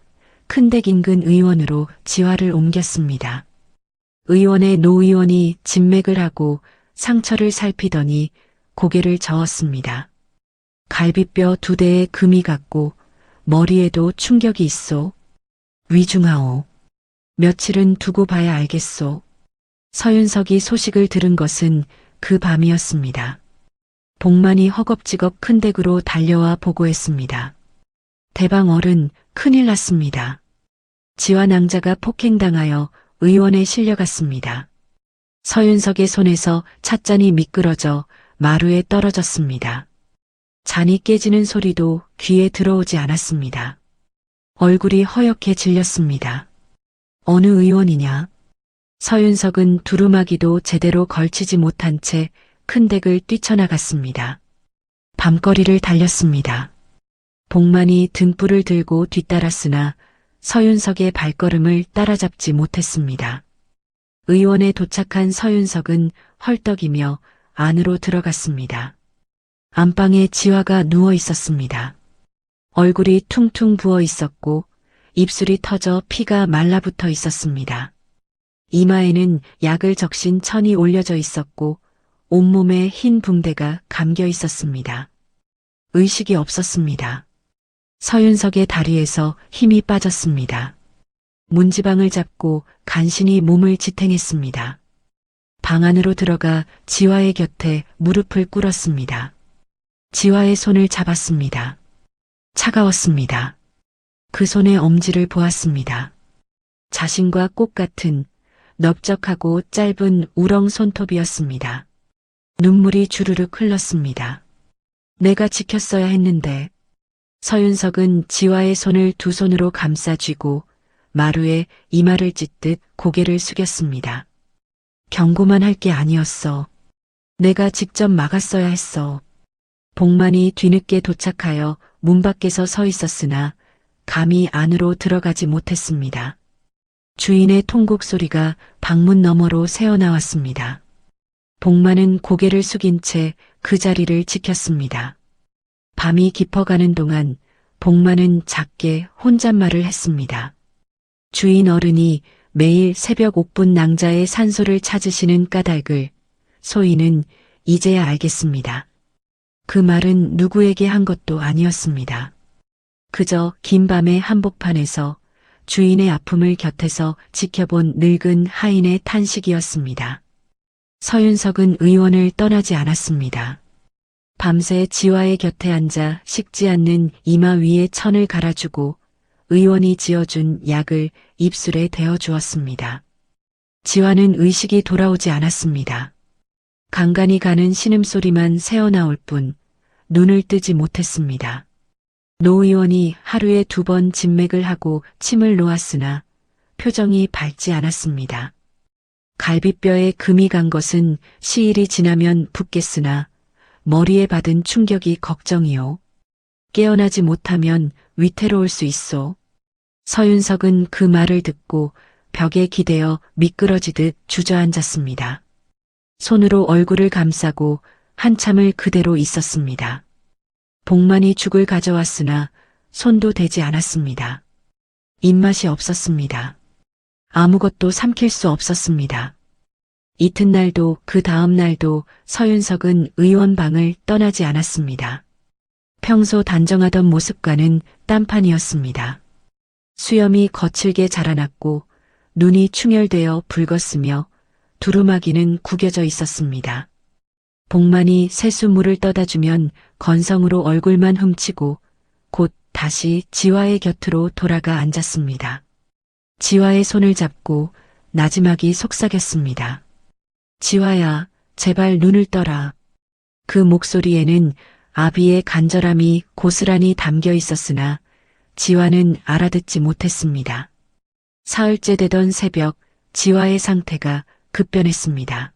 큰댁 인근 의원으로 지화를 옮겼습니다. 의원의 노 의원이 진맥을 하고 상처를 살피더니 고개를 저었습니다. 갈비뼈 2대에 금이 갔고 머리에도 충격이 있소. 위중하오. 며칠은 두고 봐야 알겠소. 서윤석이 소식을 들은 것은 그 밤이었습니다. 복만이 허겁지겁 큰댁으로 달려와 보고했습니다. 대방 어른, 큰일 났습니다. 지화 낭자가 폭행당하여 의원에 실려갔습니다. 서윤석의 손에서 찻잔이 미끄러져 마루에 떨어졌습니다. 잔이 깨지는 소리도 귀에 들어오지 않았습니다. 얼굴이 허옇게 질렸습니다. 어느 의원이냐? 서윤석은 두루마기도 제대로 걸치지 못한 채 큰 댁을 뛰쳐나갔습니다. 밤거리를 달렸습니다. 복만이 등불을 들고 뒤따랐으나 서윤석의 발걸음을 따라잡지 못했습니다. 의원에 도착한 서윤석은 헐떡이며 안으로 들어갔습니다. 안방에 지화가 누워 있었습니다. 얼굴이 퉁퉁 부어 있었고 입술이 터져 피가 말라붙어 있었습니다. 이마에는 약을 적신 천이 올려져 있었고 온몸에 흰 붕대가 감겨 있었습니다. 의식이 없었습니다. 서윤석의 다리에서 힘이 빠졌습니다. 문지방을 잡고 간신히 몸을 지탱했습니다. 방 안으로 들어가 지화의 곁에 무릎을 꿇었습니다. 지화의 손을 잡았습니다. 차가웠습니다. 그 손의 엄지를 보았습니다. 자신과 꽃 같은 넓적하고 짧은 우렁 손톱이었습니다. 눈물이 주르륵 흘렀습니다. 내가 지켰어야 했는데. 서윤석은 지화의 손을 두 손으로 감싸 쥐고 마루에 이마를 찢듯 고개를 숙였습니다. 경고만 할 게 아니었어. 내가 직접 막았어야 했어. 복만이 뒤늦게 도착하여 문 밖에서 서 있었으나 감히 안으로 들어가지 못했습니다. 주인의 통곡 소리가 방문 너머로 새어나왔습니다. 복만은 고개를 숙인 채 그 자리를 지켰습니다. 밤이 깊어가는 동안 복만은 작게 혼잣말을 했습니다. 주인 어른이 매일 새벽 옥분 낭자의 산소를 찾으시는 까닭을 소인은 이제야 알겠습니다. 그 말은 누구에게 한 것도 아니었습니다. 그저 긴 밤의 한복판에서 주인의 아픔을 곁에서 지켜본 늙은 하인의 탄식이었습니다. 서윤석은 의원을 떠나지 않았습니다. 밤새 지화의 곁에 앉아 식지 않는 이마 위에 천을 갈아주고 의원이 지어준 약을 입술에 대어 주었습니다. 지화는 의식이 돌아오지 않았습니다. 간간히 가는 신음소리만 새어나올 뿐 눈을 뜨지 못했습니다. 노 의원이 하루에 2번 진맥을 하고 침을 놓았으나 표정이 밝지 않았습니다. 갈비뼈에 금이 간 것은 시일이 지나면 붓겠으나 머리에 받은 충격이 걱정이요. 깨어나지 못하면 위태로울 수 있소. 서윤석은 그 말을 듣고 벽에 기대어 미끄러지듯 주저앉았습니다. 손으로 얼굴을 감싸고 한참을 그대로 있었습니다. 복만이 죽을 가져왔으나 손도 대지 않았습니다. 입맛이 없었습니다. 아무것도 삼킬 수 없었습니다. 이튿날도 그 다음 날도 서윤석은 의원 방을 떠나지 않았습니다. 평소 단정하던 모습과는 딴판이었습니다. 수염이 거칠게 자라났고 눈이 충혈되어 붉었으며 두루마기는 구겨져 있었습니다. 복만이 세수물을 떠다주면 건성으로 얼굴만 훔치고 곧 다시 지화의 곁으로 돌아가 앉았습니다. 지화의 손을 잡고 나지막이 속삭였습니다. 지화야, 제발 눈을 떠라. 그 목소리에는 아비의 간절함이 고스란히 담겨 있었으나 지화는 알아듣지 못했습니다. 사흘째 되던 새벽, 지화의 상태가 급변했습니다.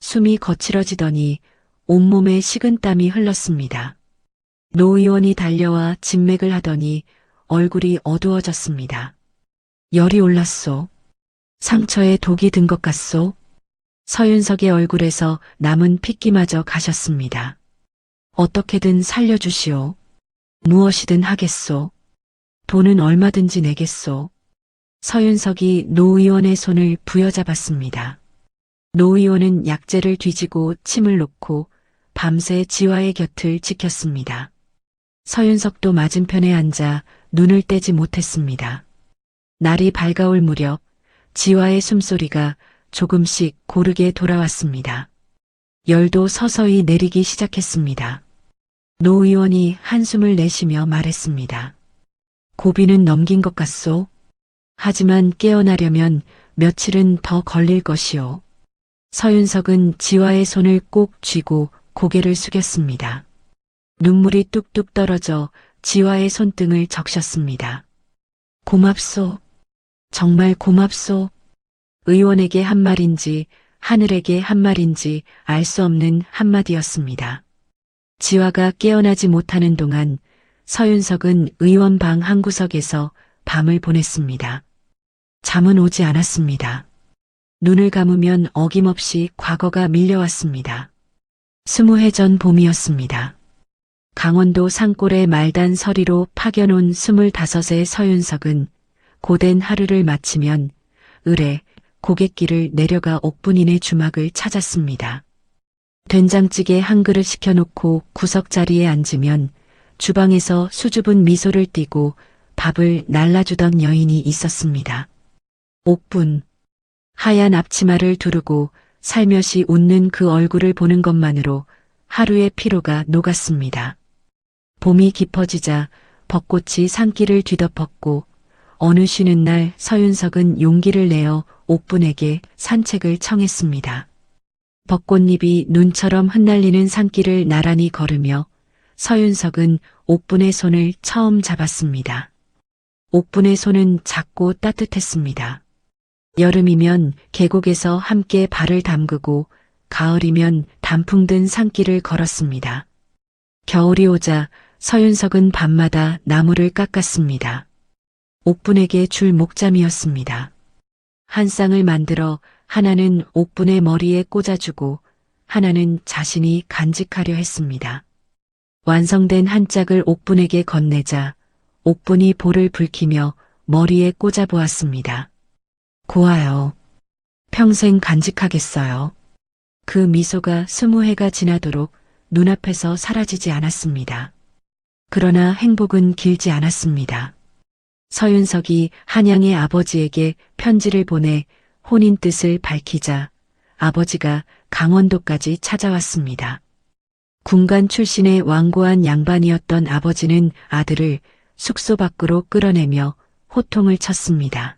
숨이 거칠어지더니 온몸에 식은땀이 흘렀습니다. 노 의원이 달려와 진맥을 하더니 얼굴이 어두워졌습니다. 열이 올랐소. 상처에 독이 든 것 같소. 서윤석의 얼굴에서 남은 핏기마저 가셨습니다. 어떻게든 살려주시오. 무엇이든 하겠소. 돈은 얼마든지 내겠소. 서윤석이 노 의원의 손을 부여잡았습니다. 노 의원은 약재를 뒤지고 침을 놓고 밤새 지화의 곁을 지켰습니다. 서윤석도 맞은편에 앉아 눈을 떼지 못했습니다. 날이 밝아올 무렵 지화의 숨소리가 조금씩 고르게 돌아왔습니다. 열도 서서히 내리기 시작했습니다. 노 의원이 한숨을 내쉬며 말했습니다. 고비는 넘긴 것 같소. 하지만 깨어나려면 며칠은 더 걸릴 것이오. 서윤석은 지화의 손을 꼭 쥐고 고개를 숙였습니다. 눈물이 뚝뚝 떨어져 지화의 손등을 적셨습니다. 고맙소. 정말 고맙소. 의원에게 한 말인지 하늘에게 한 말인지 알 수 없는 한마디였습니다. 지화가 깨어나지 못하는 동안 서윤석은 의원 방 한구석에서 밤을 보냈습니다. 잠은 오지 않았습니다. 눈을 감으면 어김없이 과거가 밀려왔습니다. 20해 전 봄이었습니다. 강원도 산골의 말단 서리로 파견온 25의 서윤석은 고된 하루를 마치면 을에 고갯길을 내려가 옥분인의 주막을 찾았습니다. 된장찌개 한 그릇 시켜놓고 구석자리에 앉으면 주방에서 수줍은 미소를 띠고 밥을 날라주던 여인이 있었습니다. 옥분. 하얀 앞치마를 두르고 살며시 웃는 그 얼굴을 보는 것만으로 하루의 피로가 녹았습니다. 봄이 깊어지자 벚꽃이 산길을 뒤덮었고 어느 쉬는 날 서윤석은 용기를 내어 옥분에게 산책을 청했습니다. 벚꽃잎이 눈처럼 흩날리는 산길을 나란히 걸으며 서윤석은 옥분의 손을 처음 잡았습니다. 옥분의 손은 작고 따뜻했습니다. 여름이면 계곡에서 함께 발을 담그고 가을이면 단풍 든 산길을 걸었습니다. 겨울이 오자 서윤석은 밤마다 나무를 깎았습니다. 옥분에게 줄 목잠이었습니다. 한 쌍을 만들어 하나는 옥분의 머리에 꽂아주고 하나는 자신이 간직하려 했습니다. 완성된 한 짝을 옥분에게 건네자 옥분이 볼을 붉히며 머리에 꽂아보았습니다. 고아요. 평생 간직하겠어요. 그 미소가 20해가 지나도록 눈앞에서 사라지지 않았습니다. 그러나 행복은 길지 않았습니다. 서윤석이 한양의 아버지에게 편지를 보내 혼인 뜻을 밝히자 아버지가 강원도까지 찾아왔습니다. 군관 출신의 완고한 양반이었던 아버지는 아들을 숙소 밖으로 끌어내며 호통을 쳤습니다.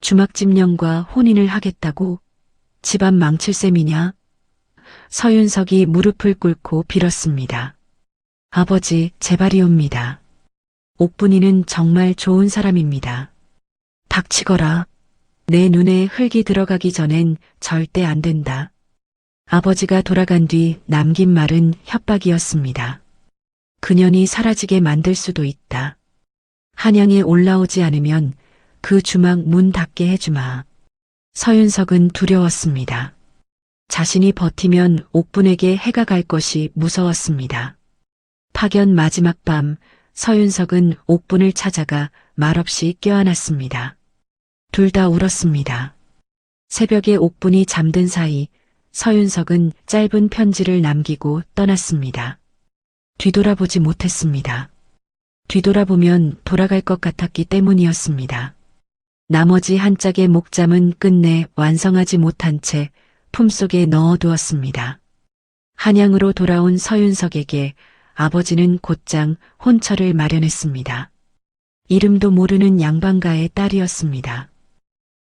주막집년과 혼인을 하겠다고? 집안 망칠 셈이냐? 서윤석이 무릎을 꿇고 빌었습니다. 아버지, 제발이옵니다. 옥분이는 정말 좋은 사람입니다. 닥치거라. 내 눈에 흙이 들어가기 전엔 절대 안 된다. 아버지가 돌아간 뒤 남긴 말은 협박이었습니다. 그년이 사라지게 만들 수도 있다. 한양에 올라오지 않으면 그 주막 문 닫게 해주마. 서윤석은 두려웠습니다. 자신이 버티면 옥분에게 해가 갈 것이 무서웠습니다. 파견 마지막 밤 서윤석은 옥분을 찾아가 말없이 껴안았습니다. 둘 다 울었습니다. 새벽에 옥분이 잠든 사이 서윤석은 짧은 편지를 남기고 떠났습니다. 뒤돌아보지 못했습니다. 뒤돌아보면 돌아갈 것 같았기 때문이었습니다. 나머지 한 짝의 목잠은 끝내 완성하지 못한 채 품속에 넣어두었습니다. 한양으로 돌아온 서윤석에게 아버지는 곧장 혼처를 마련했습니다. 이름도 모르는 양반가의 딸이었습니다.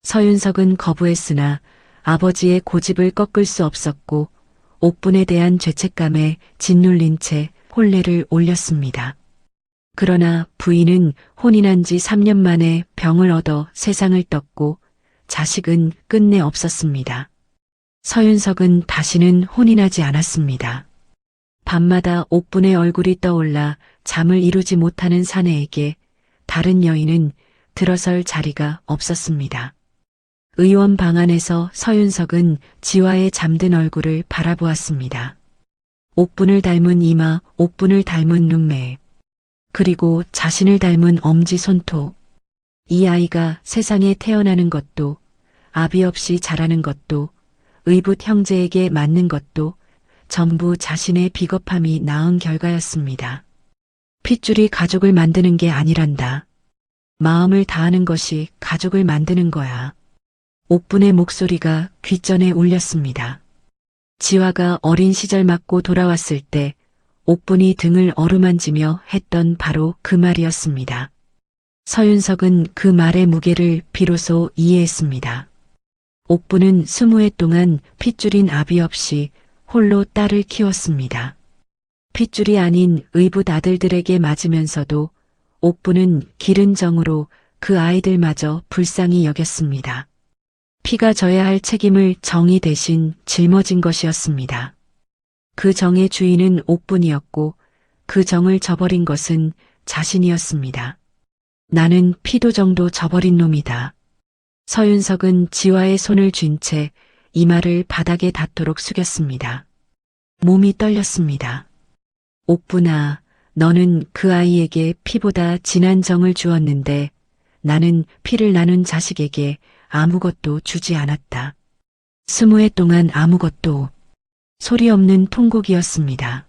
서윤석은 거부했으나 아버지의 고집을 꺾을 수 없었고 옥분에 대한 죄책감에 짓눌린 채 혼례를 올렸습니다. 그러나 부인은 혼인한 지 3년 만에 병을 얻어 세상을 떴고 자식은 끝내 없었습니다. 서윤석은 다시는 혼인하지 않았습니다. 밤마다 옥분의 얼굴이 떠올라 잠을 이루지 못하는 사내에게 다른 여인은 들어설 자리가 없었습니다. 의원 방 안에서 서윤석은 지화의 잠든 얼굴을 바라보았습니다. 옥분을 닮은 이마, 옥분을 닮은 눈매, 그리고 자신을 닮은 엄지 손톱. 이 아이가 세상에 태어나는 것도, 아비 없이 자라는 것도, 의붓 형제에게 맞는 것도 전부 자신의 비겁함이 낳은 결과였습니다. 핏줄이 가족을 만드는 게 아니란다. 마음을 다하는 것이 가족을 만드는 거야. 옥분의 목소리가 귓전에 울렸습니다. 지화가 어린 시절 맞고 돌아왔을 때 옥분이 등을 어루만지며 했던 바로 그 말이었습니다. 서윤석은 그 말의 무게를 비로소 이해했습니다. 옥분은 20해 동안 핏줄인 아비 없이 홀로 딸을 키웠습니다. 핏줄이 아닌 의붓 아들들에게 맞으면서도 옥분은 기른 정으로 그 아이들마저 불쌍히 여겼습니다. 피가 져야 할 책임을 정이 대신 짊어진 것이었습니다. 그 정의 주인은 옥분이었고 그 정을 저버린 것은 자신이었습니다. 나는 피도 정도 저버린 놈이다. 서윤석은 지화의 손을 쥔 채 이마를 바닥에 닿도록 숙였습니다. 몸이 떨렸습니다. 옥분아, 너는 그 아이에게 피보다 진한 정을 주었는데 나는 피를 나눈 자식에게 아무것도 주지 않았다. 20해 동안 아무것도. 소리 없는 통곡이었습니다.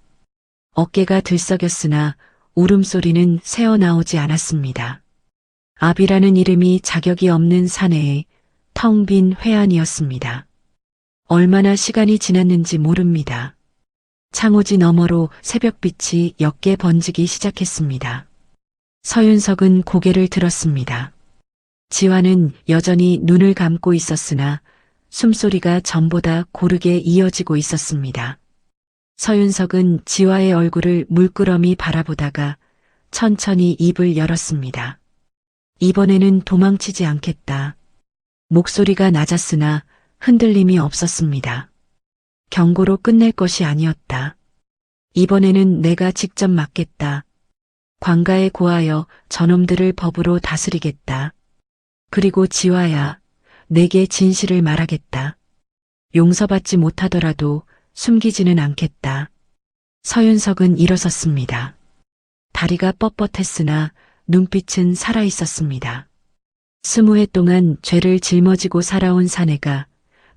어깨가 들썩였으나 울음소리는 새어나오지 않았습니다. 아비라는 이름이 자격이 없는 사내의 텅 빈 회한이었습니다. 얼마나 시간이 지났는지 모릅니다. 창호지 너머로 새벽빛이 옅게 번지기 시작했습니다. 서윤석은 고개를 들었습니다. 지화는 여전히 눈을 감고 있었으나 숨소리가 전보다 고르게 이어지고 있었습니다. 서윤석은 지화의 얼굴을 물끄러미 바라보다가 천천히 입을 열었습니다. 이번에는 도망치지 않겠다. 목소리가 낮았으나 흔들림이 없었습니다. 경고로 끝낼 것이 아니었다. 이번에는 내가 직접 맞겠다. 관가에 고하여 저놈들을 법으로 다스리겠다. 그리고 지화야, 내게 진실을 말하겠다. 용서받지 못하더라도 숨기지는 않겠다. 서윤석은 일어섰습니다. 다리가 뻣뻣했으나 눈빛은 살아있었습니다. 20해 동안 죄를 짊어지고 살아온 사내가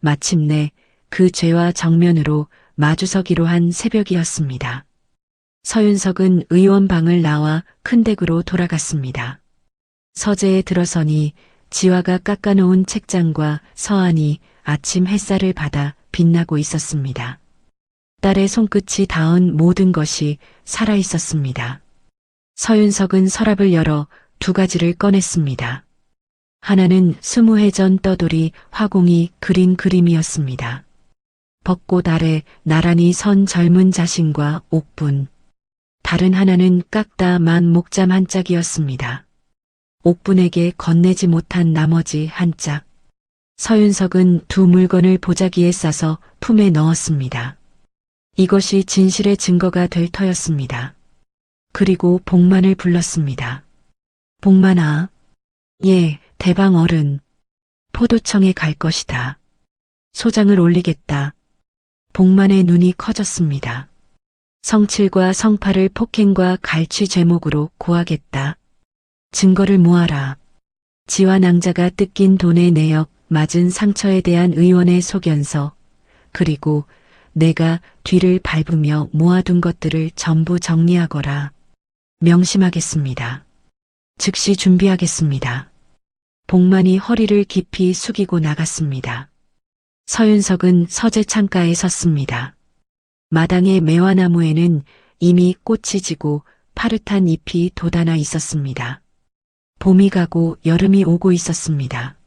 마침내 그 죄와 정면으로 마주서기로 한 새벽이었습니다. 서윤석은 의원 방을 나와 큰 댁으로 돌아갔습니다. 서재에 들어서니 지화가 깎아놓은 책장과 서안이 아침 햇살을 받아 빛나고 있었습니다. 딸의 손끝이 닿은 모든 것이 살아있었습니다. 서윤석은 서랍을 열어 2가지를 꺼냈습니다. 하나는 20해 전 떠돌이 화공이 그린 그림이었습니다. 벚꽃 아래 나란히 선 젊은 자신과 옥분. 다른 하나는 깎다 만 목잠 한 짝이었습니다. 옥분에게 건네지 못한 나머지 한 짝. 서윤석은 2 물건을 보자기에 싸서 품에 넣었습니다. 이것이 진실의 증거가 될 터였습니다. 그리고 복만을 불렀습니다. 복만아. 예, 대방 어른. 포도청에 갈 것이다. 소장을 올리겠다. 복만의 눈이 커졌습니다. 성칠과 성팔을 폭행과 갈취 죄목으로 고하겠다. 증거를 모아라. 지화 낭자가 뜯긴 돈의 내역, 맞은 상처에 대한 의원의 소견서, 그리고 내가 뒤를 밟으며 모아둔 것들을 전부 정리하거라. 명심하겠습니다. 즉시 준비하겠습니다. 복만이 허리를 깊이 숙이고 나갔습니다. 서윤석은 서재 창가에 섰습니다. 마당의 매화나무에는 이미 꽃이 지고 파릇한 잎이 돋아나 있었습니다. 봄이 가고 여름이 오고 있었습니다.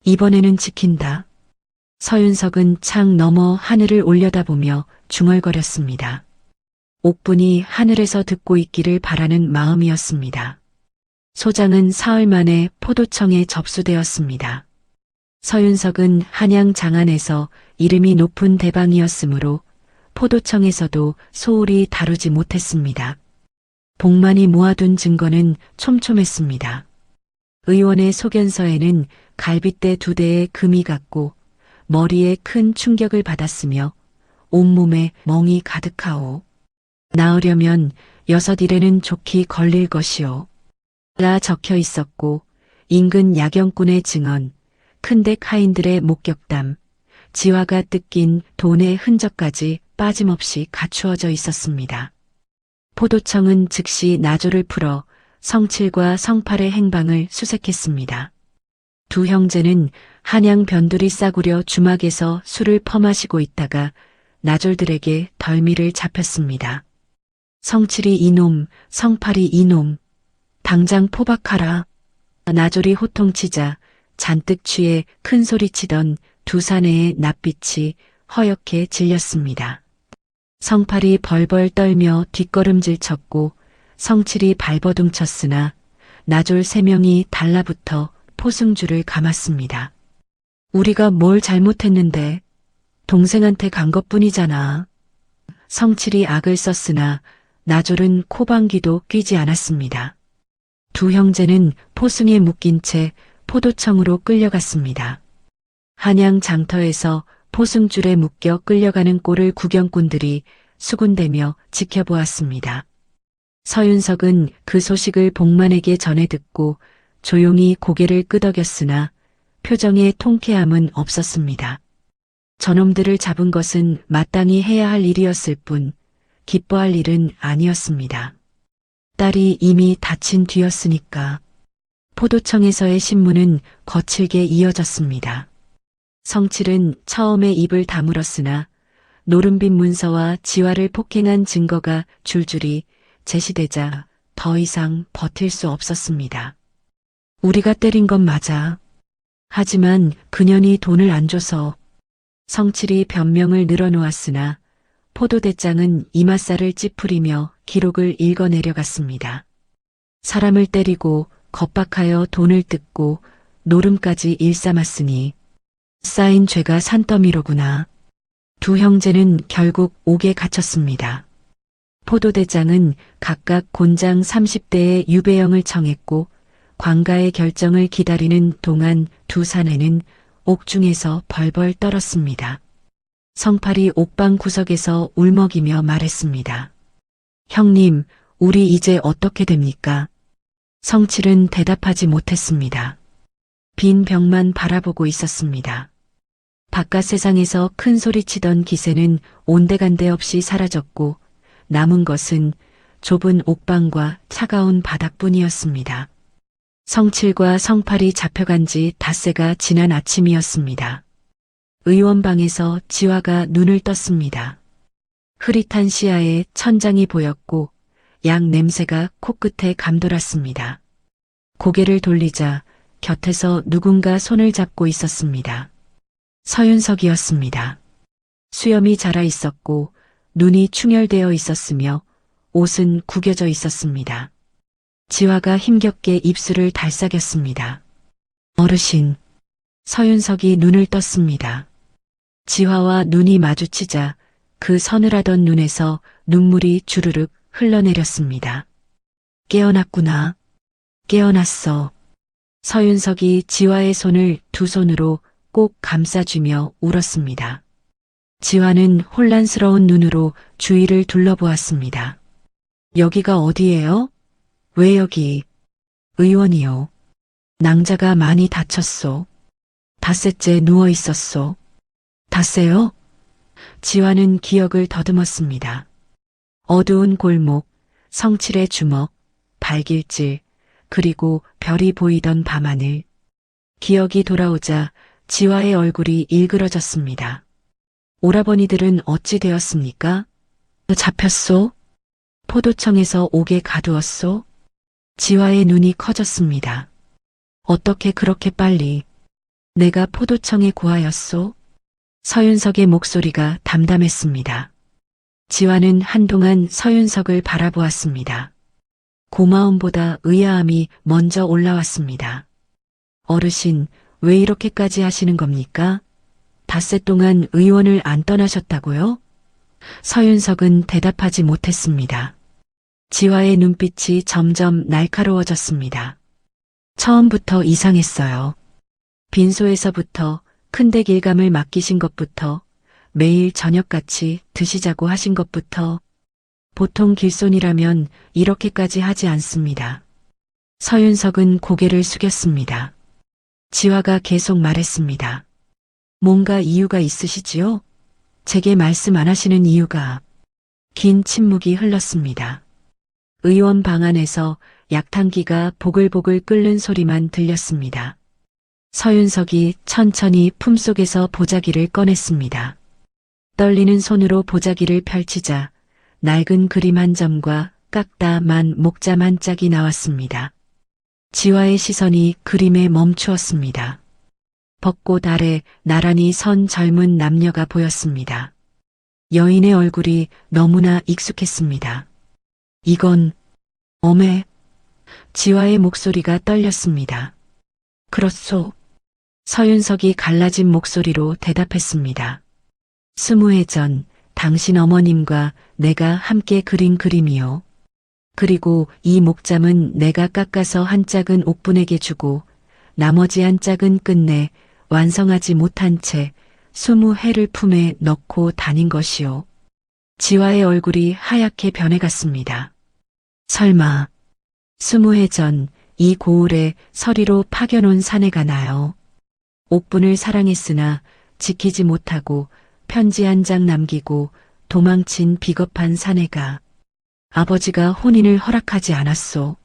이번에는 지킨다. 서윤석은 창 너머 하늘을 올려다보며 중얼거렸습니다. 옥분이 하늘에서 듣고 있기를 바라는 마음이었습니다. 소장은 사흘 만에 포도청에 접수되었습니다. 서윤석은 한양 장안에서 이름이 높은 대방이었으므로 포도청에서도 소홀히 다루지 못했습니다. 복만이 모아둔 증거는 촘촘했습니다. 의원의 소견서에는 갈빗대 2대의 금이 갔고 머리에 큰 충격을 받았으며 온몸에 멍이 가득하오. 나으려면 6일에는 좋게 걸릴 것이오. 라 적혀 있었고 인근 야경꾼의 증언, 큰댁 하인들의 목격담, 지화가 뜯긴 돈의 흔적까지 빠짐없이 갖추어져 있었습니다. 포도청은 즉시 나조를 풀어 성칠과 성팔의 행방을 수색했습니다. 2 형제는 한양 변두리 싸구려 주막에서 술을 퍼마시고 있다가 나졸들에게 덜미를 잡혔습니다. 성칠이 이놈, 성팔이 이놈, 당장 포박하라. 나졸이 호통치자 잔뜩 취해 큰 소리치던 2 사내의 낯빛이 허옇게 질렸습니다. 성팔이 벌벌 떨며 뒷걸음질 쳤고 성칠이 발버둥 쳤으나 나졸 3명이 달라붙어 포승줄을 감았습니다. 우리가 뭘 잘못했는데 동생한테 간 것뿐이잖아. 성칠이 악을 썼으나 나졸은 코방귀도 뀌지 않았습니다. 2 형제는 포승에 묶인 채 포도청으로 끌려갔습니다. 한양 장터에서 포승줄에 묶여 끌려가는 꼴을 구경꾼들이 수군대며 지켜보았습니다. 서윤석은 그 소식을 복만에게 전해 듣고 조용히 고개를 끄덕였으나 표정에 통쾌함은 없었습니다. 저놈들을 잡은 것은 마땅히 해야 할 일이었을 뿐 기뻐할 일은 아니었습니다. 딸이 이미 다친 뒤였으니까. 포도청에서의 신문은 거칠게 이어졌습니다. 성칠은 처음에 입을 다물었으나 노름빛 문서와 지화를 폭행한 증거가 줄줄이 제시되자 더 이상 버틸 수 없었습니다. 우리가 때린 건 맞아. 하지만 그년이 돈을 안 줘서. 성칠이 변명을 늘어놓았으나 포도대장은 이맛살을 찌푸리며 기록을 읽어내려갔습니다. 사람을 때리고 겁박하여 돈을 뜯고 노름까지 일삼았으니 쌓인 죄가 산더미로구나. 2 형제는 결국 옥에 갇혔습니다. 포도대장은 각각 곤장 30대의 유배형을 청했고 관가의 결정을 기다리는 동안 2 사내는 옥중에서 벌벌 떨었습니다. 성팔이 옥방 구석에서 울먹이며 말했습니다. 형님, 우리 이제 어떻게 됩니까? 성칠은 대답하지 못했습니다. 빈 벽만 바라보고 있었습니다. 바깥 세상에서 큰 소리치던 기세는 온데간데 없이 사라졌고 남은 것은 좁은 옥방과 차가운 바닥뿐이었습니다. 성칠과 성팔이 잡혀간 지 닷새가 지난 아침이었습니다. 의원방에서 지화가 눈을 떴습니다. 흐릿한 시야에 천장이 보였고 약 냄새가 코끝에 감돌았습니다. 고개를 돌리자 곁에서 누군가 손을 잡고 있었습니다. 서윤석이었습니다. 수염이 자라 있었고 눈이 충혈되어 있었으며 옷은 구겨져 있었습니다. 지화가 힘겹게 입술을 달싹였습니다. 어르신. 서윤석이 눈을 떴습니다. 지화와 눈이 마주치자 그 서늘하던 눈에서 눈물이 주르륵 흘러내렸습니다. 깨어났구나. 깨어났어. 서윤석이 지화의 손을 두 손으로 꼭 감싸주며 울었습니다. 지화는 혼란스러운 눈으로 주위를 둘러보았습니다. 여기가 어디예요? 왜 여기? 의원이요. 낭자가 많이 다쳤소. 닷새째 누워 있었소. 닷새요? 지화는 기억을 더듬었습니다. 어두운 골목, 성칠의 주먹, 발길질, 그리고 별이 보이던 밤하늘. 기억이 돌아오자 지화의 얼굴이 일그러졌습니다. 오라버니들은 어찌 되었습니까? 잡혔소? 포도청에서 옥에 가두었소? 지화의 눈이 커졌습니다. 어떻게 그렇게 빨리? 내가 포도청에 구하였소? 서윤석의 목소리가 담담했습니다. 지화는 한동안 서윤석을 바라보았습니다. 고마움보다 의아함이 먼저 올라왔습니다. 어르신, 왜 이렇게까지 하시는 겁니까? 닷새 동안 의원을 안 떠나셨다고요? 서윤석은 대답하지 못했습니다. 지화의 눈빛이 점점 날카로워졌습니다. 처음부터 이상했어요. 빈소에서부터 큰데 길감을 맡기신 것부터 매일 저녁같이 드시자고 하신 것부터 보통 길손이라면 이렇게까지 하지 않습니다. 서윤석은 고개를 숙였습니다. 지화가 계속 말했습니다. 뭔가 이유가 있으시지요? 제게 말씀 안 하시는 이유가. 긴 침묵이 흘렀습니다. 의원 방 안에서 약탕기가 보글보글 끓는 소리만 들렸습니다. 서윤석이 천천히 품속에서 보자기를 꺼냈습니다. 떨리는 손으로 보자기를 펼치자 낡은 그림 한 점과 깎다 만 목잠 한 짝이 나왔습니다. 지화의 시선이 그림에 멈추었습니다. 벚꽃 아래 나란히 선 젊은 남녀가 보였습니다. 여인의 얼굴이 너무나 익숙했습니다. 이건 어메. 지화의 목소리가 떨렸습니다. 그렇소. 서윤석이 갈라진 목소리로 대답했습니다. 20해 전 당신 어머님과 내가 함께 그린 그림이요. 그리고 이 목잠은 내가 깎아서 한 짝은 옥분에게 주고 나머지 한 짝은 끝내 완성하지 못한 채 20해를 품에 넣고 다닌 것이요. 지화의 얼굴이 하얗게 변해갔습니다. 설마 20해 전 이 고을에 서리로 파견온 사내가 나요. 옥분을 사랑했으나 지키지 못하고 편지 한 장 남기고 도망친 비겁한 사내가 아버지가 혼인을 허락하지 않았소.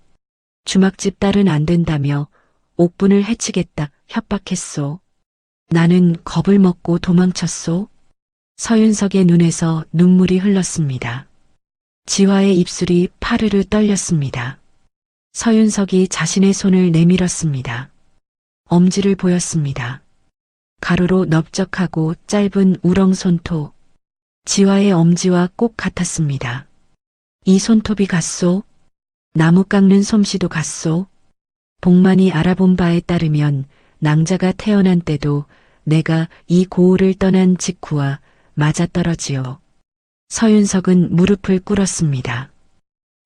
주막집 딸은 안 된다며 옥분을 해치겠다 협박했소. 나는 겁을 먹고 도망쳤소. 서윤석의 눈에서 눈물이 흘렀습니다. 지화의 입술이 파르르 떨렸습니다. 서윤석이 자신의 손을 내밀었습니다. 엄지를 보였습니다. 가로로 넓적하고 짧은 우렁 손톱. 지화의 엄지와 꼭 같았습니다. 이 손톱이 같소? 나무 깎는 솜씨도 같소? 복만이 알아본 바에 따르면 낭자가 태어난 때도 내가 이 고을을 떠난 직후와 맞아떨어지요. 서윤석은 무릎을 꿇었습니다.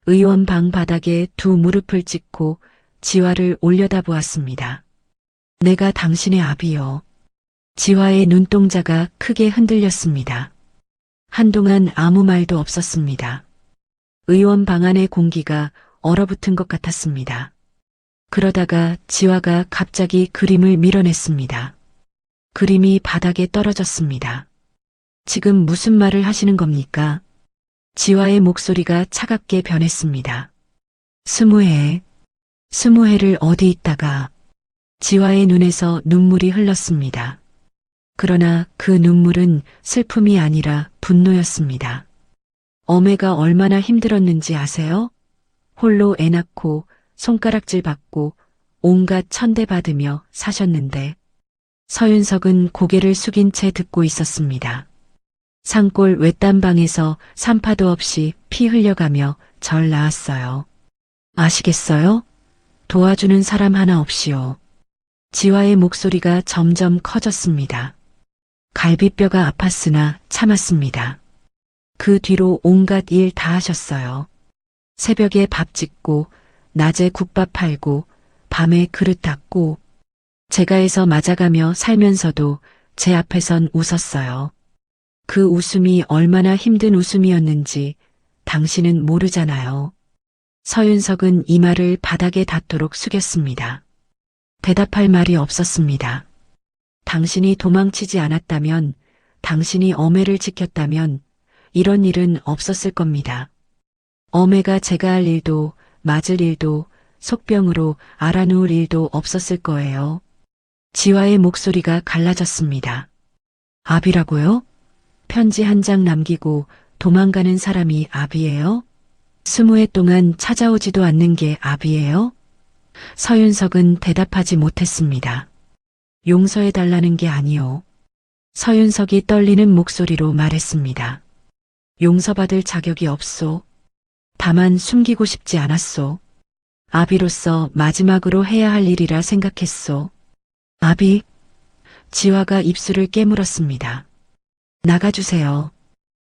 의원 방 바닥에 두 무릎을 찍고 지화를 올려다보았습니다. 내가 당신의 아비요. 지화의 눈동자가 크게 흔들렸습니다. 한동안 아무 말도 없었습니다. 의원 방 안의 공기가 얼어붙은 것 같았습니다. 그러다가 지화가 갑자기 그림을 밀어냈습니다. 그림이 바닥에 떨어졌습니다. 지금 무슨 말을 하시는 겁니까? 지화의 목소리가 차갑게 변했습니다. 20회. 20회를 어디 있다가. 지화의 눈에서 눈물이 흘렀습니다. 그러나 그 눈물은 슬픔이 아니라 분노였습니다. 어메가 얼마나 힘들었는지 아세요? 홀로 애 낳고 손가락질 받고 온갖 천대 받으며 사셨는데. 서윤석은 고개를 숙인 채 듣고 있었습니다. 산골 외딴방에서 산파도 없이 피 흘려가며 절 낳았어요. 아시겠어요? 도와주는 사람 하나 없이요. 지화의 목소리가 점점 커졌습니다. 갈비뼈가 아팠으나 참았습니다. 그 뒤로 온갖 일 다 하셨어요. 새벽에 밥 짓고, 낮에 국밥 팔고, 밤에 그릇 닦고, 제가 해서 맞아가며 살면서도 제 앞에선 웃었어요. 그 웃음이 얼마나 힘든 웃음이었는지 당신은 모르잖아요. 서윤석은 이마를 바닥에 닿도록 숙였습니다. 대답할 말이 없었습니다. 당신이 도망치지 않았다면, 당신이 어메를 지켰다면 이런 일은 없었을 겁니다. 어메가 제가 할 일도 맞을 일도 속병으로 알아누울 일도 없었을 거예요. 지화의 목소리가 갈라졌습니다. 아비라고요? 편지 한 장 남기고 도망가는 사람이 아비예요? 20회 동안 찾아오지도 않는 게 아비예요? 서윤석은 대답하지 못했습니다. 용서해달라는 게 아니요. 서윤석이 떨리는 목소리로 말했습니다. 용서받을 자격이 없소. 다만 숨기고 싶지 않았소. 아비로서 마지막으로 해야 할 일이라 생각했소. 아비. 지화가 입술을 깨물었습니다. 나가주세요.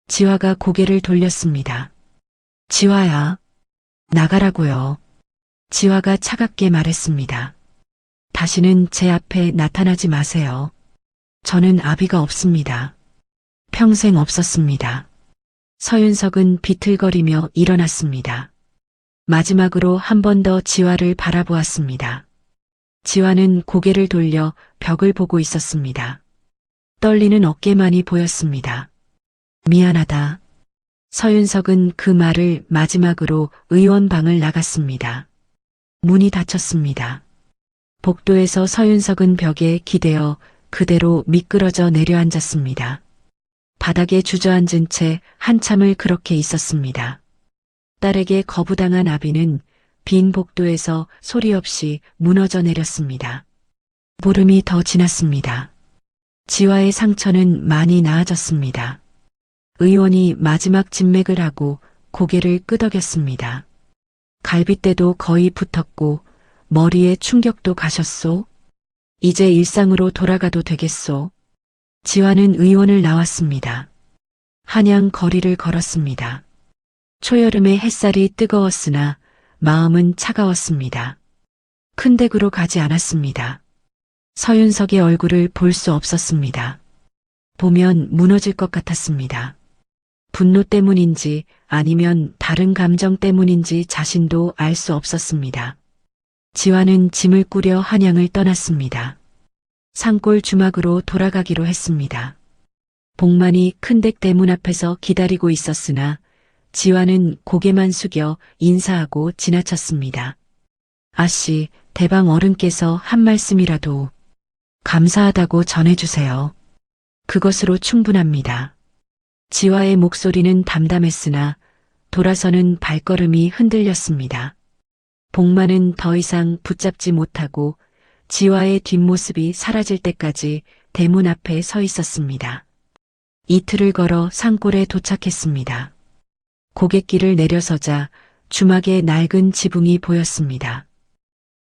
지화가 고개를 돌렸습니다. 지화야. 나가라고요. 지화가 차갑게 말했습니다. 다시는 제 앞에 나타나지 마세요. 저는 아비가 없습니다. 평생 없었습니다. 서윤석은 비틀거리며 일어났습니다. 마지막으로 한 번 더 지화를 바라보았습니다. 지화는 고개를 돌려 벽을 보고 있었습니다. 떨리는 어깨만이 보였습니다. 미안하다. 서윤석은 그 말을 마지막으로 의원방을 나갔습니다. 문이 닫혔습니다. 복도에서 서윤석은 벽에 기대어 그대로 미끄러져 내려앉았습니다. 바닥에 주저앉은 채 한참을 그렇게 있었습니다. 딸에게 거부당한 아비는 빈 복도에서 소리 없이 무너져 내렸습니다. 보름이 더 지났습니다. 지화의 상처는 많이 나아졌습니다. 의원이 마지막 진맥을 하고 고개를 끄덕였습니다. 갈빗대도 거의 붙었고 머리에 충격도 가셨소? 이제 일상으로 돌아가도 되겠소? 지화는 의원을 나왔습니다. 한양 거리를 걸었습니다. 초여름의 햇살이 뜨거웠으나 마음은 차가웠습니다. 큰 댁으로 가지 않았습니다. 서윤석의 얼굴을 볼 수 없었습니다. 보면 무너질 것 같았습니다. 분노 때문인지 아니면 다른 감정 때문인지 자신도 알 수 없었습니다. 지화는 짐을 꾸려 한양을 떠났습니다. 산골 주막으로 돌아가기로 했습니다. 복만이 큰댁 대문 앞에서 기다리고 있었으나 지화는 고개만 숙여 인사하고 지나쳤습니다. 아씨, 대방 어른께서 한 말씀이라도 감사하다고 전해주세요. 그것으로 충분합니다. 지화의 목소리는 담담했으나 돌아서는 발걸음이 흔들렸습니다. 복만은 더 이상 붙잡지 못하고 지화의 뒷모습이 사라질 때까지 대문 앞에 서 있었습니다. 이틀을 걸어 산골에 도착했습니다. 고갯길을 내려서자 주막에 낡은 지붕이 보였습니다.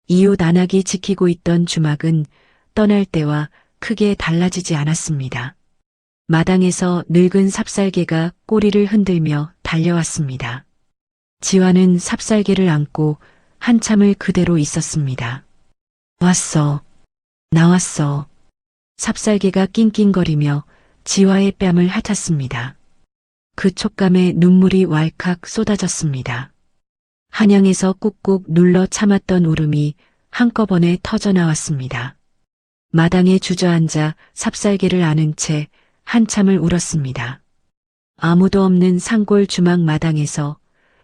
이웃 안악이 지키고 있던 주막은 떠날 때와 크게 달라지지 않았습니다. 마당에서 늙은 삽살개가 꼬리를 흔들며 달려왔습니다. 지화는 삽살개를 안고 한참을 그대로 있었습니다. 왔어. 나왔어. 삽살개가 낑낑거리며 지화의 뺨을 핥았습니다. 그 촉감에 눈물이 왈칵 쏟아졌습니다. 한양에서 꾹꾹 눌러 참았던 울음이 한꺼번에 터져나왔습니다. 마당에 주저앉아 삽살개를 아는 채 한참을 울었습니다. 아무도 없는 산골 주막 마당에서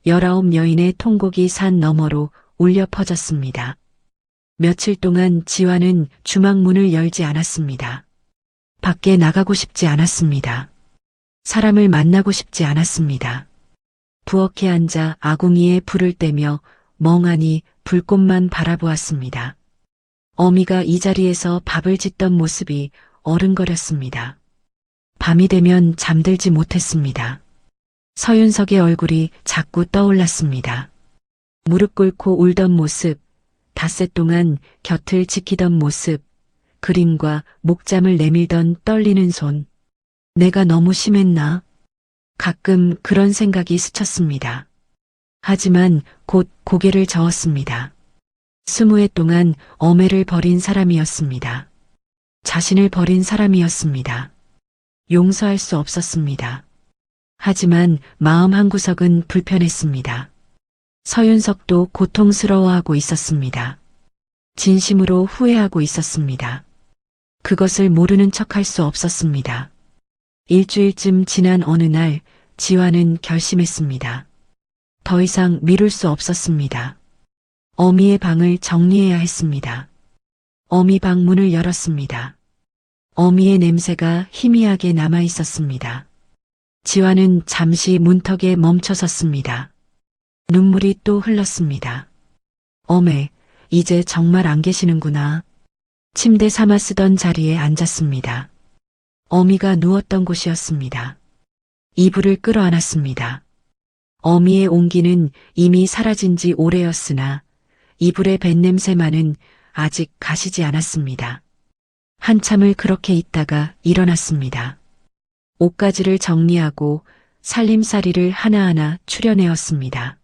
19 여인의 통곡이 산 너머로 울려 퍼졌습니다. 며칠 동안 지화는 주막 문을 열지 않았습니다. 밖에 나가고 싶지 않았습니다. 사람을 만나고 싶지 않았습니다. 부엌에 앉아 아궁이에 불을 떼며 멍하니 불꽃만 바라보았습니다. 어미가 이 자리에서 밥을 짓던 모습이 어른거렸습니다. 밤이 되면 잠들지 못했습니다. 서윤석의 얼굴이 자꾸 떠올랐습니다. 무릎 꿇고 울던 모습, 닷새 동안 곁을 지키던 모습, 그림과 목잠을 내밀던 떨리는 손. 내가 너무 심했나? 가끔 그런 생각이 스쳤습니다. 하지만 곧 고개를 저었습니다. 20해 동안 어매를 버린 사람이었습니다. 자신을 버린 사람이었습니다. 용서할 수 없었습니다. 하지만 마음 한구석은 불편했습니다. 서윤석도 고통스러워하고 있었습니다. 진심으로 후회하고 있었습니다. 그것을 모르는 척할 수 없었습니다. 일주일쯤 지난 어느 날 지화는 결심했습니다. 더 이상 미룰 수 없었습니다. 어미의 방을 정리해야 했습니다. 어미 방 문을 열었습니다. 어미의 냄새가 희미하게 남아 있었습니다. 지화는 잠시 문턱에 멈춰 섰습니다. 눈물이 또 흘렀습니다. 어메, 이제 정말 안 계시는구나. 침대 삼아 쓰던 자리에 앉았습니다. 어미가 누웠던 곳이었습니다. 이불을 끌어안았습니다. 어미의 온기는 이미 사라진 지 오래였으나 이불의 뱃냄새만은 아직 가시지 않았습니다. 한참을 그렇게 있다가 일어났습니다. 옷가지를 정리하고 살림살이를 하나하나 추려내었습니다.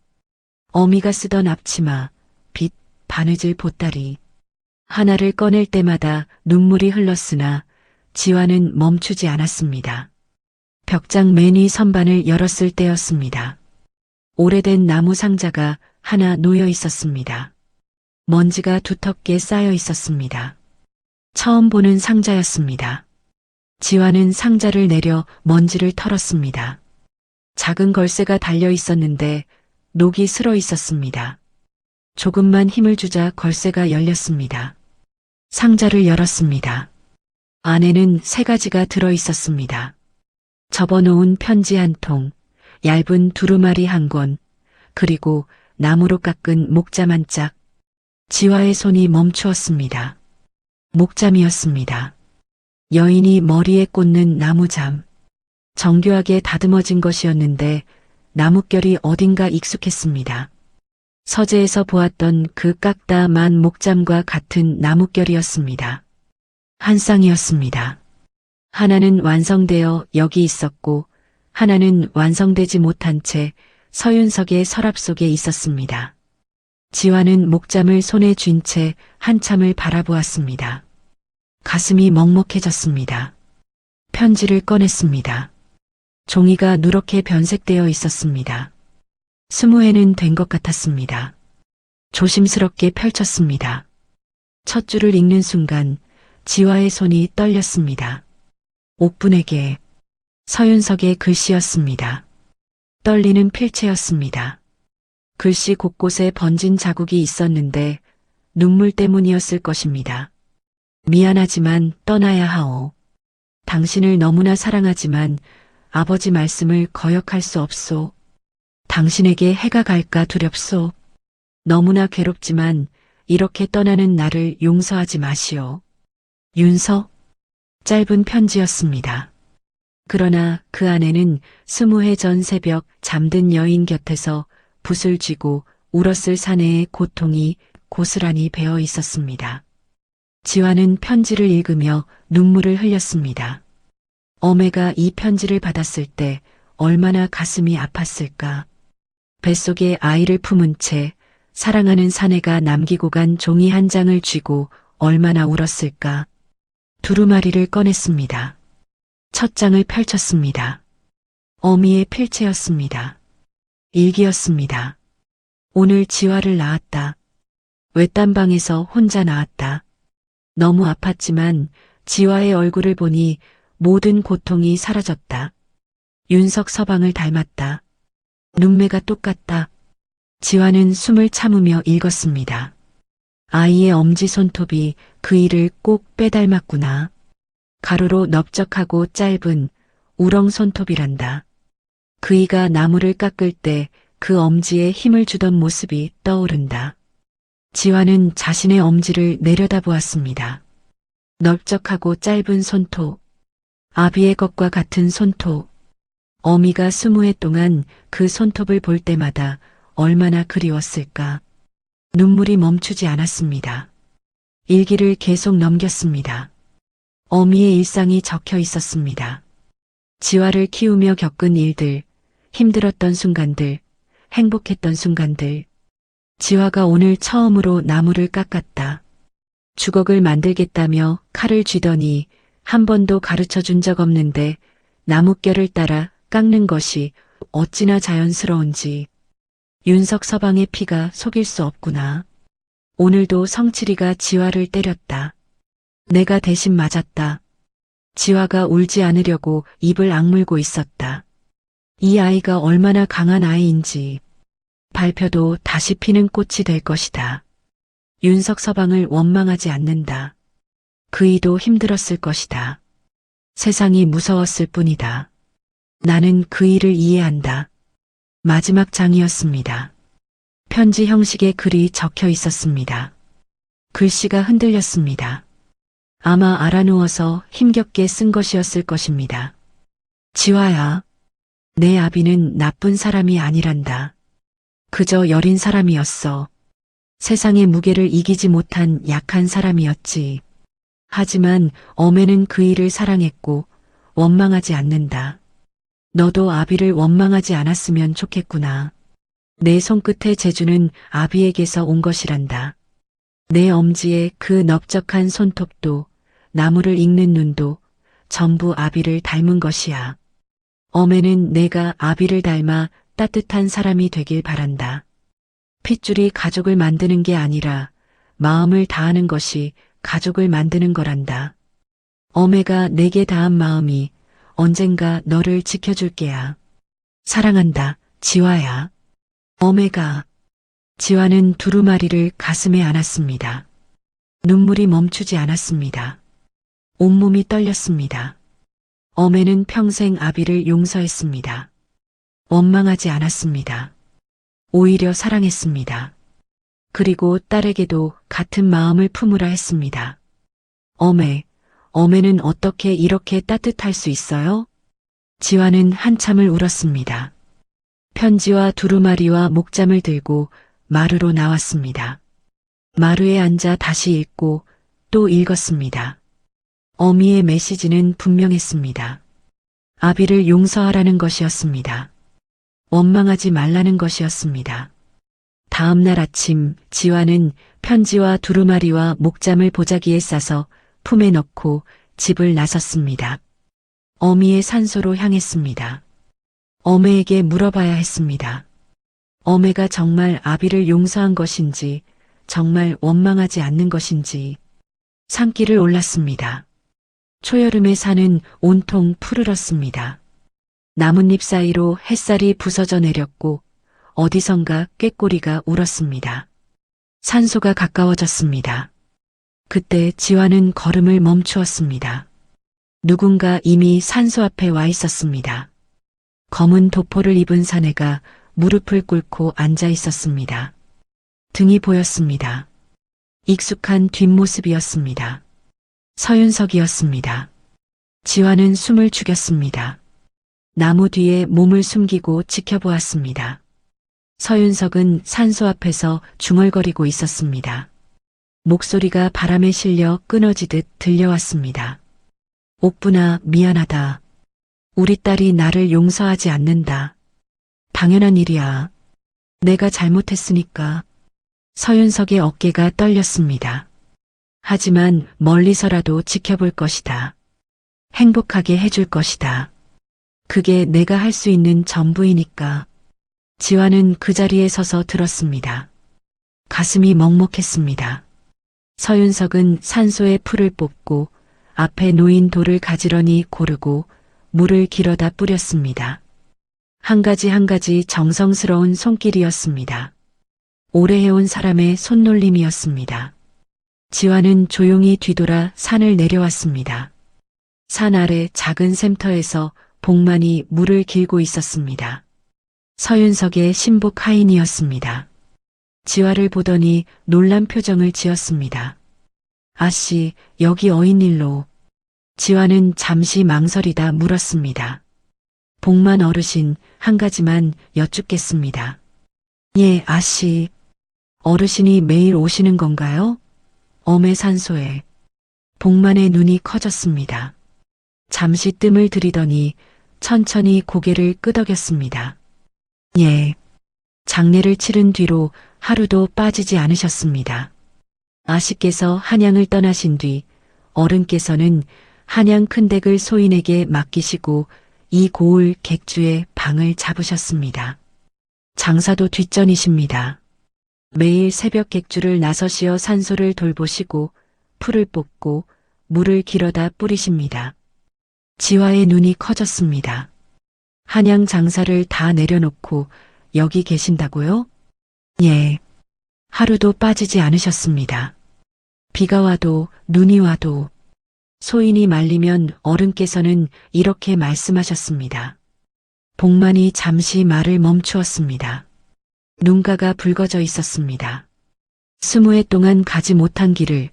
어미가 쓰던 앞치마, 빗, 바느질 보따리. 하나를 꺼낼 때마다 눈물이 흘렀으나 지화는 멈추지 않았습니다. 벽장 맨 위 선반을 열었을 때였습니다. 오래된 나무 상자가 하나 놓여 있었습니다. 먼지가 두텁게 쌓여 있었습니다. 처음 보는 상자였습니다. 지화는 상자를 내려 먼지를 털었습니다. 작은 걸쇠가 달려 있었는데 녹이 슬어 있었습니다. 조금만 힘을 주자 걸쇠가 열렸습니다. 상자를 열었습니다. 안에는 3가지가 들어 있었습니다. 접어놓은 편지 한 통, 얇은 두루마리 한 권, 그리고 나무로 깎은 목잠 한 짝. 지화의 손이 멈추었습니다. 목잠이었습니다. 여인이 머리에 꽂는 나무잠. 정교하게 다듬어진 것이었는데 나뭇결이 어딘가 익숙했습니다. 서재에서 보았던 그 깎다 만 목잠과 같은 나뭇결이었습니다. 한 쌍이었습니다. 하나는 완성되어 여기 있었고 하나는 완성되지 못한 채 서윤석의 서랍 속에 있었습니다. 지화는 목잠을 손에 쥔 채 한참을 바라보았습니다. 가슴이 먹먹해졌습니다. 편지를 꺼냈습니다. 종이가 누렇게 변색되어 있었습니다. 20회는 된 것 같았습니다. 조심스럽게 펼쳤습니다. 첫 줄을 읽는 순간 지화의 손이 떨렸습니다. 옥분에게 서윤석의 글씨였습니다. 떨리는 필체였습니다. 글씨 곳곳에 번진 자국이 있었는데 눈물 때문이었을 것입니다. 미안하지만 떠나야 하오. 당신을 너무나 사랑하지만 아버지 말씀을 거역할 수 없소. 당신에게 해가 갈까 두렵소. 너무나 괴롭지만 이렇게 떠나는 나를 용서하지 마시오. 윤서? 짧은 편지였습니다. 그러나 그 안에는 20회 전 새벽 잠든 여인 곁에서 붓을 쥐고 울었을 사내의 고통이 고스란히 배어 있었습니다. 지화는 편지를 읽으며 눈물을 흘렸습니다. 어매가 이 편지를 받았을 때 얼마나 가슴이 아팠을까. 뱃속에 아이를 품은 채 사랑하는 사내가 남기고 간 종이 한 장을 쥐고 얼마나 울었을까. 두루마리를 꺼냈습니다. 첫 장을 펼쳤습니다. 어미의 필체였습니다. 일기였습니다. 오늘 지화를 낳았다. 외딴 방에서 혼자 낳았다. 너무 아팠지만 지화의 얼굴을 보니 모든 고통이 사라졌다. 윤석 서방을 닮았다. 눈매가 똑같다. 지화는 숨을 참으며 읽었습니다. 아이의 엄지 손톱이 그 이를 꼭 빼닮았구나. 가로로 넓적하고 짧은 우렁 손톱이란다. 그이가 나무를 깎을 때 그 엄지에 힘을 주던 모습이 떠오른다. 지화는 자신의 엄지를 내려다보았습니다. 넓적하고 짧은 손톱, 아비의 것과 같은 손톱. 어미가 20해 동안 그 손톱을 볼 때마다 얼마나 그리웠을까. 눈물이 멈추지 않았습니다. 일기를 계속 넘겼습니다. 어미의 일상이 적혀 있었습니다. 지화를 키우며 겪은 일들, 힘들었던 순간들, 행복했던 순간들. 지화가 오늘 처음으로 나무를 깎았다. 주걱을 만들겠다며 칼을 쥐더니 한 번도 가르쳐 준 적 없는데 나뭇결을 따라 깎는 것이 어찌나 자연스러운지. 윤석 서방의 피가 속일 수 없구나. 오늘도 성칠이가 지화를 때렸다. 내가 대신 맞았다. 지화가 울지 않으려고 입을 악물고 있었다. 이 아이가 얼마나 강한 아이인지. 발표도 다시 피는 꽃이 될 것이다. 윤석 서방을 원망하지 않는다. 그이도 힘들었을 것이다. 세상이 무서웠을 뿐이다. 나는 그이를 이해한다. 마지막 장이었습니다. 편지 형식의 글이 적혀 있었습니다. 글씨가 흔들렸습니다. 아마 알아누워서 힘겹게 쓴 것이었을 것입니다. 지화야, 내 아비는 나쁜 사람이 아니란다. 그저 여린 사람이었어. 세상의 무게를 이기지 못한 약한 사람이었지. 하지만 어매는 그이를 사랑했고 원망하지 않는다. 너도 아비를 원망하지 않았으면 좋겠구나. 내 손끝의 재주는 아비에게서 온 것이란다. 내 엄지의 그 넓적한 손톱도 나무를 읽는 눈도 전부 아비를 닮은 것이야. 어매는 내가 아비를 닮아 따뜻한 사람이 되길 바란다. 핏줄이 가족을 만드는 게 아니라 마음을 다하는 것이 가족을 만드는 거란다. 어매가 내게 다한 마음이 언젠가 너를 지켜줄 게야. 사랑한다, 지화야. 어매가. 지화는 두루마리를 가슴에 안았습니다. 눈물이 멈추지 않았습니다. 온몸이 떨렸습니다. 어매는 평생 아비를 용서했습니다. 원망하지 않았습니다. 오히려 사랑했습니다. 그리고 딸에게도 같은 마음을 품으라 했습니다. 어매는 어떻게 이렇게 따뜻할 수 있어요? 지화는 한참을 울었습니다. 편지와 두루마리와 목잠을 들고 마루로 나왔습니다. 마루에 앉아 다시 읽고 또 읽었습니다. 어미의 메시지는 분명했습니다. 아비를 용서하라는 것이었습니다. 원망하지 말라는 것이었습니다. 다음 날 아침 지화는 편지와 두루마리와 목잠을 보자기에 싸서 품에 넣고 집을 나섰습니다. 어미의 산소로 향했습니다. 어매에게 물어봐야 했습니다. 어매가 정말 아비를 용서한 것인지, 정말 원망하지 않는 것인지. 산길을 올랐습니다. 초여름의 산은 온통 푸르렀습니다. 나뭇잎 사이로 햇살이 부서져 내렸고 어디선가 꾀꼬리가 울었습니다. 산소가 가까워졌습니다. 그때 지화는 걸음을 멈추었습니다. 누군가 이미 산소 앞에 와 있었습니다. 검은 도포를 입은 사내가 무릎을 꿇고 앉아 있었습니다. 등이 보였습니다. 익숙한 뒷모습이었습니다. 서윤석이었습니다. 지화는 숨을 죽였습니다. 나무 뒤에 몸을 숨기고 지켜보았습니다. 서윤석은 산소 앞에서 중얼거리고 있었습니다. 목소리가 바람에 실려 끊어지듯 들려왔습니다. 옥분아, 미안하다. 우리 딸이 나를 용서하지 않는다. 당연한 일이야. 내가 잘못했으니까. 서윤석의 어깨가 떨렸습니다. 하지만 멀리서라도 지켜볼 것이다. 행복하게 해줄 것이다. 그게 내가 할 수 있는 전부이니까. 지화는 그 자리에 서서 들었습니다. 가슴이 먹먹했습니다. 서윤석은 산소에 풀을 뽑고 앞에 놓인 돌을 가지런히 고르고 물을 길어다 뿌렸습니다. 한 가지 한 가지 정성스러운 손길이었습니다. 오래 해온 사람의 손놀림이었습니다. 지화는 조용히 뒤돌아 산을 내려왔습니다. 산 아래 작은 샘터에서 복만이 물을 길고 있었습니다. 서윤석의 신복 하인이었습니다. 지화를 보더니 놀란 표정을 지었습니다. 아씨, 여기 어인일로. 지화는 잠시 망설이다 물었습니다. 복만 어르신, 한 가지만 여쭙겠습니다. 예, 아씨. 어르신이 매일 오시는 건가요? 엄의 산소에. 복만의 눈이 커졌습니다. 잠시 뜸을 들이더니 천천히 고개를 끄덕였습니다. 예. 장례를 치른 뒤로 하루도 빠지지 않으셨습니다. 아씨께서 한양을 떠나신 뒤 어른께서는 한양 큰 댁을 소인에게 맡기시고 이 고을 객주에 방을 잡으셨습니다. 장사도 뒷전이십니다. 매일 새벽 객주를 나서시어 산소를 돌보시고 풀을 뽑고 물을 길어다 뿌리십니다. 지화의 눈이 커졌습니다. 한양 장사를 다 내려놓고 여기 계신다고요? 예. 하루도 빠지지 않으셨습니다. 비가 와도 눈이 와도 소인이 말리면 어른께서는 이렇게 말씀하셨습니다. 복만이 잠시 말을 멈추었습니다. 눈가가 붉어져 있었습니다. 20해 동안 가지 못한 길을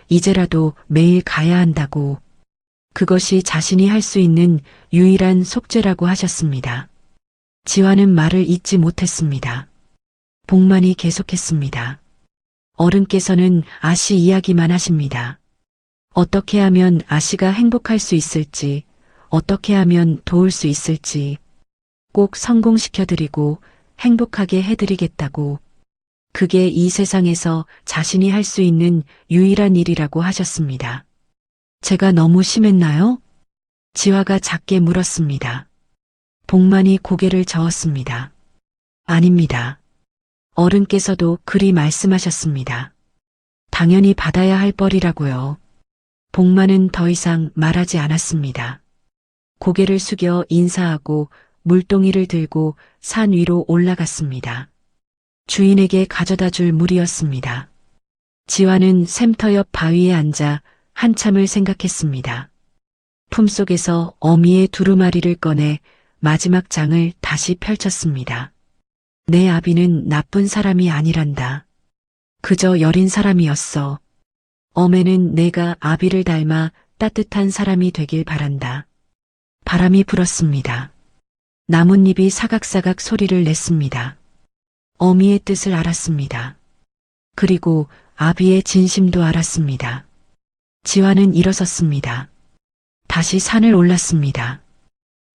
이제라도 매일 가야 한다고, 그것이 자신이 할 수 있는 유일한 속죄라고 하셨습니다. 지화는 말을 잇지 못했습니다. 복만이 계속했습니다. 어른께서는 아씨 이야기만 하십니다. 어떻게 하면 아씨가 행복할 수 있을지, 어떻게 하면 도울 수 있을지, 꼭 성공시켜드리고 행복하게 해드리겠다고, 그게 이 세상에서 자신이 할 수 있는 유일한 일이라고 하셨습니다. 제가 너무 심했나요? 지화가 작게 물었습니다. 복만이 고개를 저었습니다. 아닙니다. 어른께서도 그리 말씀하셨습니다. 당연히 받아야 할 뻘이라고요. 복만은 더 이상 말하지 않았습니다. 고개를 숙여 인사하고 물동이를 들고 산 위로 올라갔습니다. 주인에게 가져다 줄 물이었습니다. 지화는 샘터 옆 바위에 앉아 한참을 생각했습니다. 품속에서 어미의 두루마리를 꺼내 마지막 장을 다시 펼쳤습니다. 내 아비는 나쁜 사람이 아니란다. 그저 여린 사람이었어. 어매는 내가 아비를 닮아 따뜻한 사람이 되길 바란다. 바람이 불었습니다. 나뭇잎이 사각사각 소리를 냈습니다. 어미의 뜻을 알았습니다. 그리고 아비의 진심도 알았습니다. 지화는 일어섰습니다. 다시 산을 올랐습니다.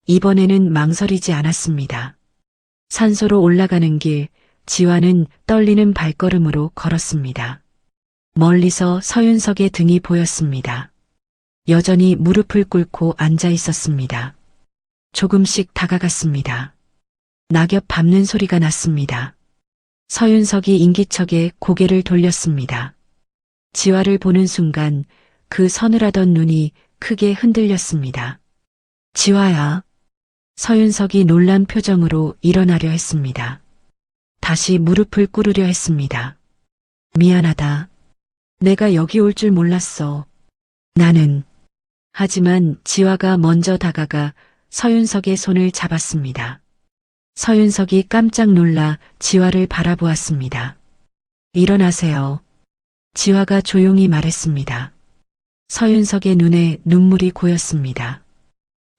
이번에는 망설이지 않았습니다. 산소로 올라가는 길, 지화는 떨리는 발걸음으로 걸었습니다. 멀리서 서윤석의 등이 보였습니다. 여전히 무릎을 꿇고 앉아 있었습니다. 조금씩 다가갔습니다. 낙엽 밟는 소리가 났습니다. 서윤석이 인기척에 고개를 돌렸습니다. 지화를 보는 순간 그 서늘하던 눈이 크게 흔들렸습니다. 지화야. 서윤석이 놀란 표정으로 일어나려 했습니다. 다시 무릎을 꿇으려 했습니다. 미안하다. 내가 여기 올 줄 몰랐어. 나는. 하지만 지화가 먼저 다가가 서윤석의 손을 잡았습니다. 서윤석이 깜짝 놀라 지화를 바라보았습니다. 일어나세요. 지화가 조용히 말했습니다. 서윤석의 눈에 눈물이 고였습니다.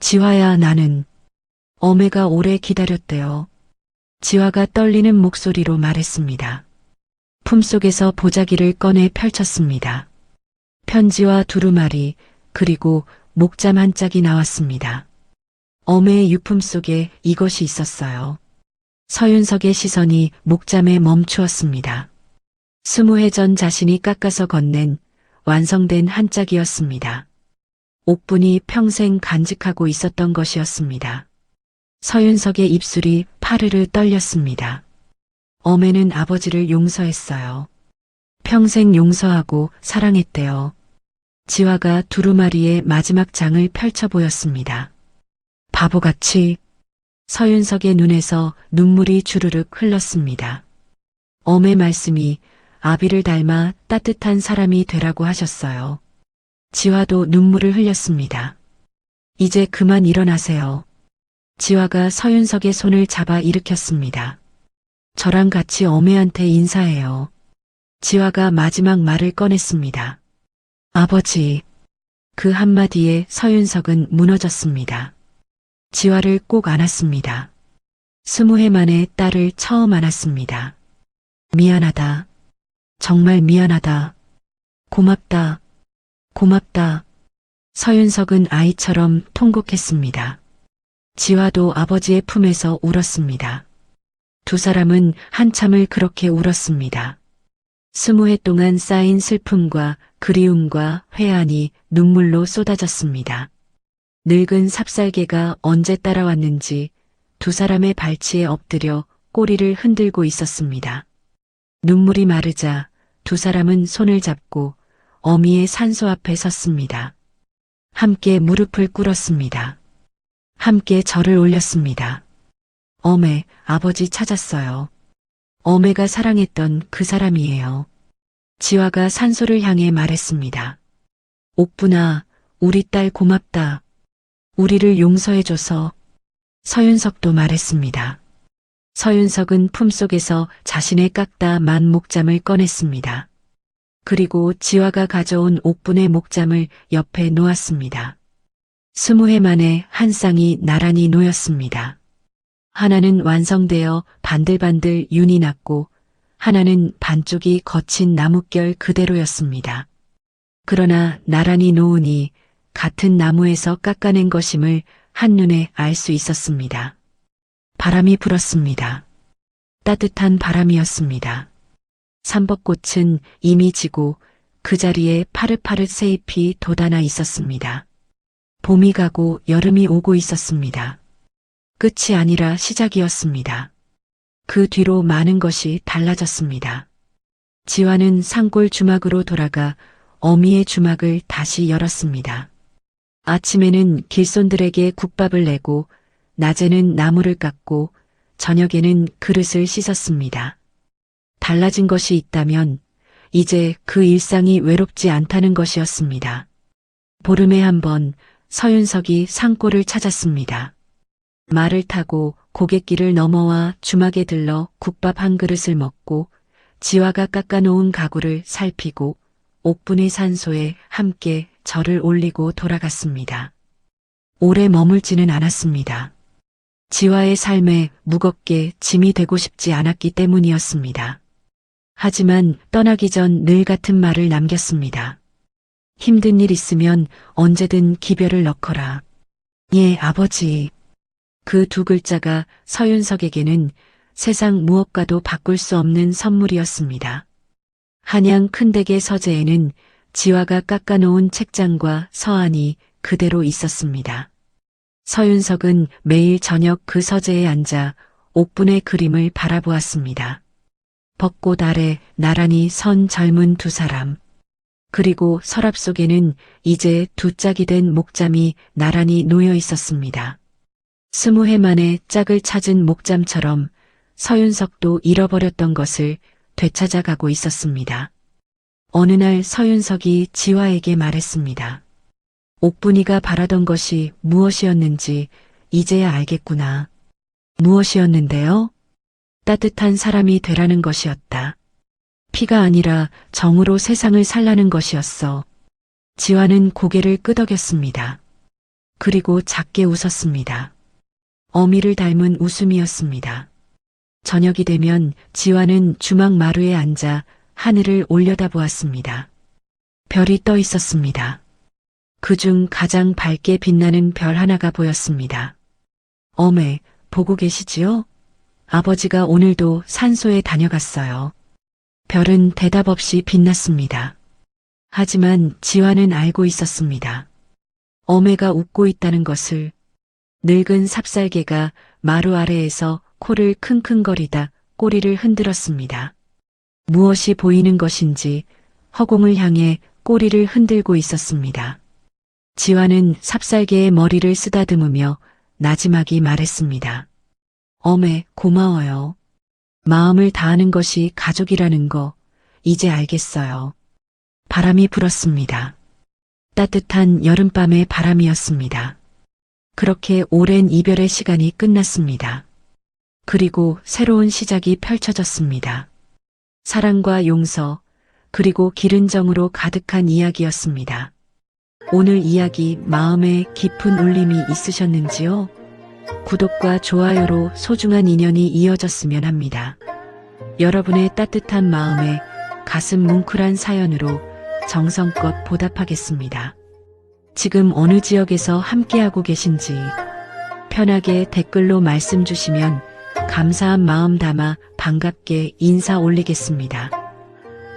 지화야, 나는 어매가 오래 기다렸대요. 지화가 떨리는 목소리로 말했습니다. 품속에서 보자기를 꺼내 펼쳤습니다. 편지와 두루마리, 그리고 목잠 한 짝이 나왔습니다. 어매의 유품 속에 이것이 있었어요. 서윤석의 시선이 목잠에 멈추었습니다. 20해 전 자신이 깎아서 건넨 완성된 한 짝이었습니다. 옥분이 평생 간직하고 있었던 것이었습니다. 서윤석의 입술이 파르르 떨렸습니다. 어매는 아버지를 용서했어요. 평생 용서하고 사랑했대요. 지화가 두루마리의 마지막 장을 펼쳐 보였습니다. 바보같이. 서윤석의 눈에서 눈물이 주르륵 흘렀습니다. 엄의 말씀이 아비를 닮아 따뜻한 사람이 되라고 하셨어요. 지화도 눈물을 흘렸습니다. 이제 그만 일어나세요. 지화가 서윤석의 손을 잡아 일으켰습니다. 저랑 같이 어매한테 인사해요. 지화가 마지막 말을 꺼냈습니다. 아버지. 그 한마디에 서윤석은 무너졌습니다. 지화를 꼭 안았습니다. 20해 만에 딸을 처음 안았습니다. 미안하다. 정말 미안하다. 고맙다. 고맙다. 서윤석은 아이처럼 통곡했습니다. 지화도 아버지의 품에서 울었습니다. 두 사람은 한참을 그렇게 울었습니다. 20해 동안 쌓인 슬픔과 그리움과 회한이 눈물로 쏟아졌습니다. 늙은 삽살개가 언제 따라왔는지 두 사람의 발치에 엎드려 꼬리를 흔들고 있었습니다. 눈물이 마르자 두 사람은 손을 잡고 어미의 산소 앞에 섰습니다. 함께 무릎을 꿇었습니다. 함께 절을 올렸습니다. 어메, 아버지 찾았어요. 어메가 사랑했던 그 사람이에요. 지화가 산소를 향해 말했습니다. 옥분아, 우리 딸 고맙다. 우리를 용서해줘서. 서윤석도 말했습니다. 서윤석은 품속에서 자신의 깎다 만 목잠을 꺼냈습니다. 그리고 지화가 가져온 옥분의 목잠을 옆에 놓았습니다. 20해 만에 한 쌍이 나란히 놓였습니다. 하나는 완성되어 반들반들 윤이 났고 하나는 반쪽이 거친 나뭇결 그대로였습니다. 그러나 나란히 놓으니 같은 나무에서 깎아낸 것임을 한눈에 알 수 있었습니다. 바람이 불었습니다. 따뜻한 바람이었습니다. 삼법꽃은 이미 지고 그 자리에 파릇파릇 새잎이 돋아나 있었습니다. 봄이 가고 여름이 오고 있었습니다. 끝이 아니라 시작이었습니다. 그 뒤로 많은 것이 달라졌습니다. 지화는 산골 주막으로 돌아가 어미의 주막을 다시 열었습니다. 아침에는 길손들에게 국밥을 내고 낮에는 나무를 깎고 저녁에는 그릇을 씻었습니다. 달라진 것이 있다면 이제 그 일상이 외롭지 않다는 것이었습니다. 보름에 한 번 서윤석이 산골을 찾았습니다. 말을 타고 고갯길을 넘어와 주막에 들러 국밥 한 그릇을 먹고 지화가 깎아놓은 가구를 살피고 옥분의 산소에 함께 절을 올리고 돌아갔습니다. 오래 머물지는 않았습니다. 지화의 삶에 무겁게 짐이 되고 싶지 않았기 때문이었습니다. 하지만 떠나기 전 늘 같은 말을 남겼습니다. 힘든 일 있으면 언제든 기별을 넣거라. 예, 아버지. 그 두 글자가 서윤석에게는 세상 무엇과도 바꿀 수 없는 선물이었습니다. 한양 큰댁의 서재에는 지화가 깎아놓은 책장과 서안이 그대로 있었습니다. 서윤석은 매일 저녁 그 서재에 앉아 옥분의 그림을 바라보았습니다. 벚꽃 아래 나란히 선 젊은 두 사람. 그리고 서랍 속에는 이제 두 짝이 된 목잠이 나란히 놓여 있었습니다. 20해 만에 짝을 찾은 목잠처럼 서윤석도 잃어버렸던 것을 되찾아가고 있었습니다. 어느 날 서윤석이 지화에게 말했습니다. 옥분이가 바라던 것이 무엇이었는지 이제야 알겠구나. 무엇이었는데요? 따뜻한 사람이 되라는 것이었다. 피가 아니라 정으로 세상을 살라는 것이었어. 지화는 고개를 끄덕였습니다. 그리고 작게 웃었습니다. 어미를 닮은 웃음이었습니다. 저녁이 되면 지화는 주막 마루에 앉아 하늘을 올려다보았습니다. 별이 떠 있었습니다. 그중 가장 밝게 빛나는 별 하나가 보였습니다. 어메, 보고 계시지요? 아버지가 오늘도 산소에 다녀갔어요. 별은 대답 없이 빛났습니다. 하지만 지화는 알고 있었습니다. 어메가 웃고 있다는 것을. 늙은 삽살개가 마루 아래에서 코를 킁킁거리다 꼬리를 흔들었습니다. 무엇이 보이는 것인지 허공을 향해 꼬리를 흔들고 있었습니다. 지화는 삽살개의 머리를 쓰다듬으며 나지막이 말했습니다. 어메, 고마워요. 마음을 다하는 것이 가족이라는 거 이제 알겠어요. 바람이 불었습니다. 따뜻한 여름밤의 바람이었습니다. 그렇게 오랜 이별의 시간이 끝났습니다. 그리고 새로운 시작이 펼쳐졌습니다. 사랑과 용서, 그리고 기른 정으로 가득한 이야기였습니다. 오늘 이야기 마음에 깊은 울림이 있으셨는지요? 구독과 좋아요로 소중한 인연이 이어졌으면 합니다. 여러분의 따뜻한 마음에 가슴 뭉클한 사연으로 정성껏 보답하겠습니다. 지금 어느 지역에서 함께하고 계신지 편하게 댓글로 말씀 주시면 감사한 마음 담아 반갑게 인사 올리겠습니다.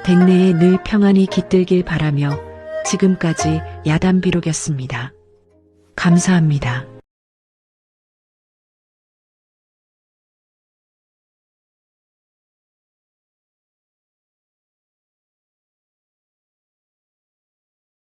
댁내에 늘 평안이 깃들길 바라며 지금까지 야단비록이었습니다. 감사합니다.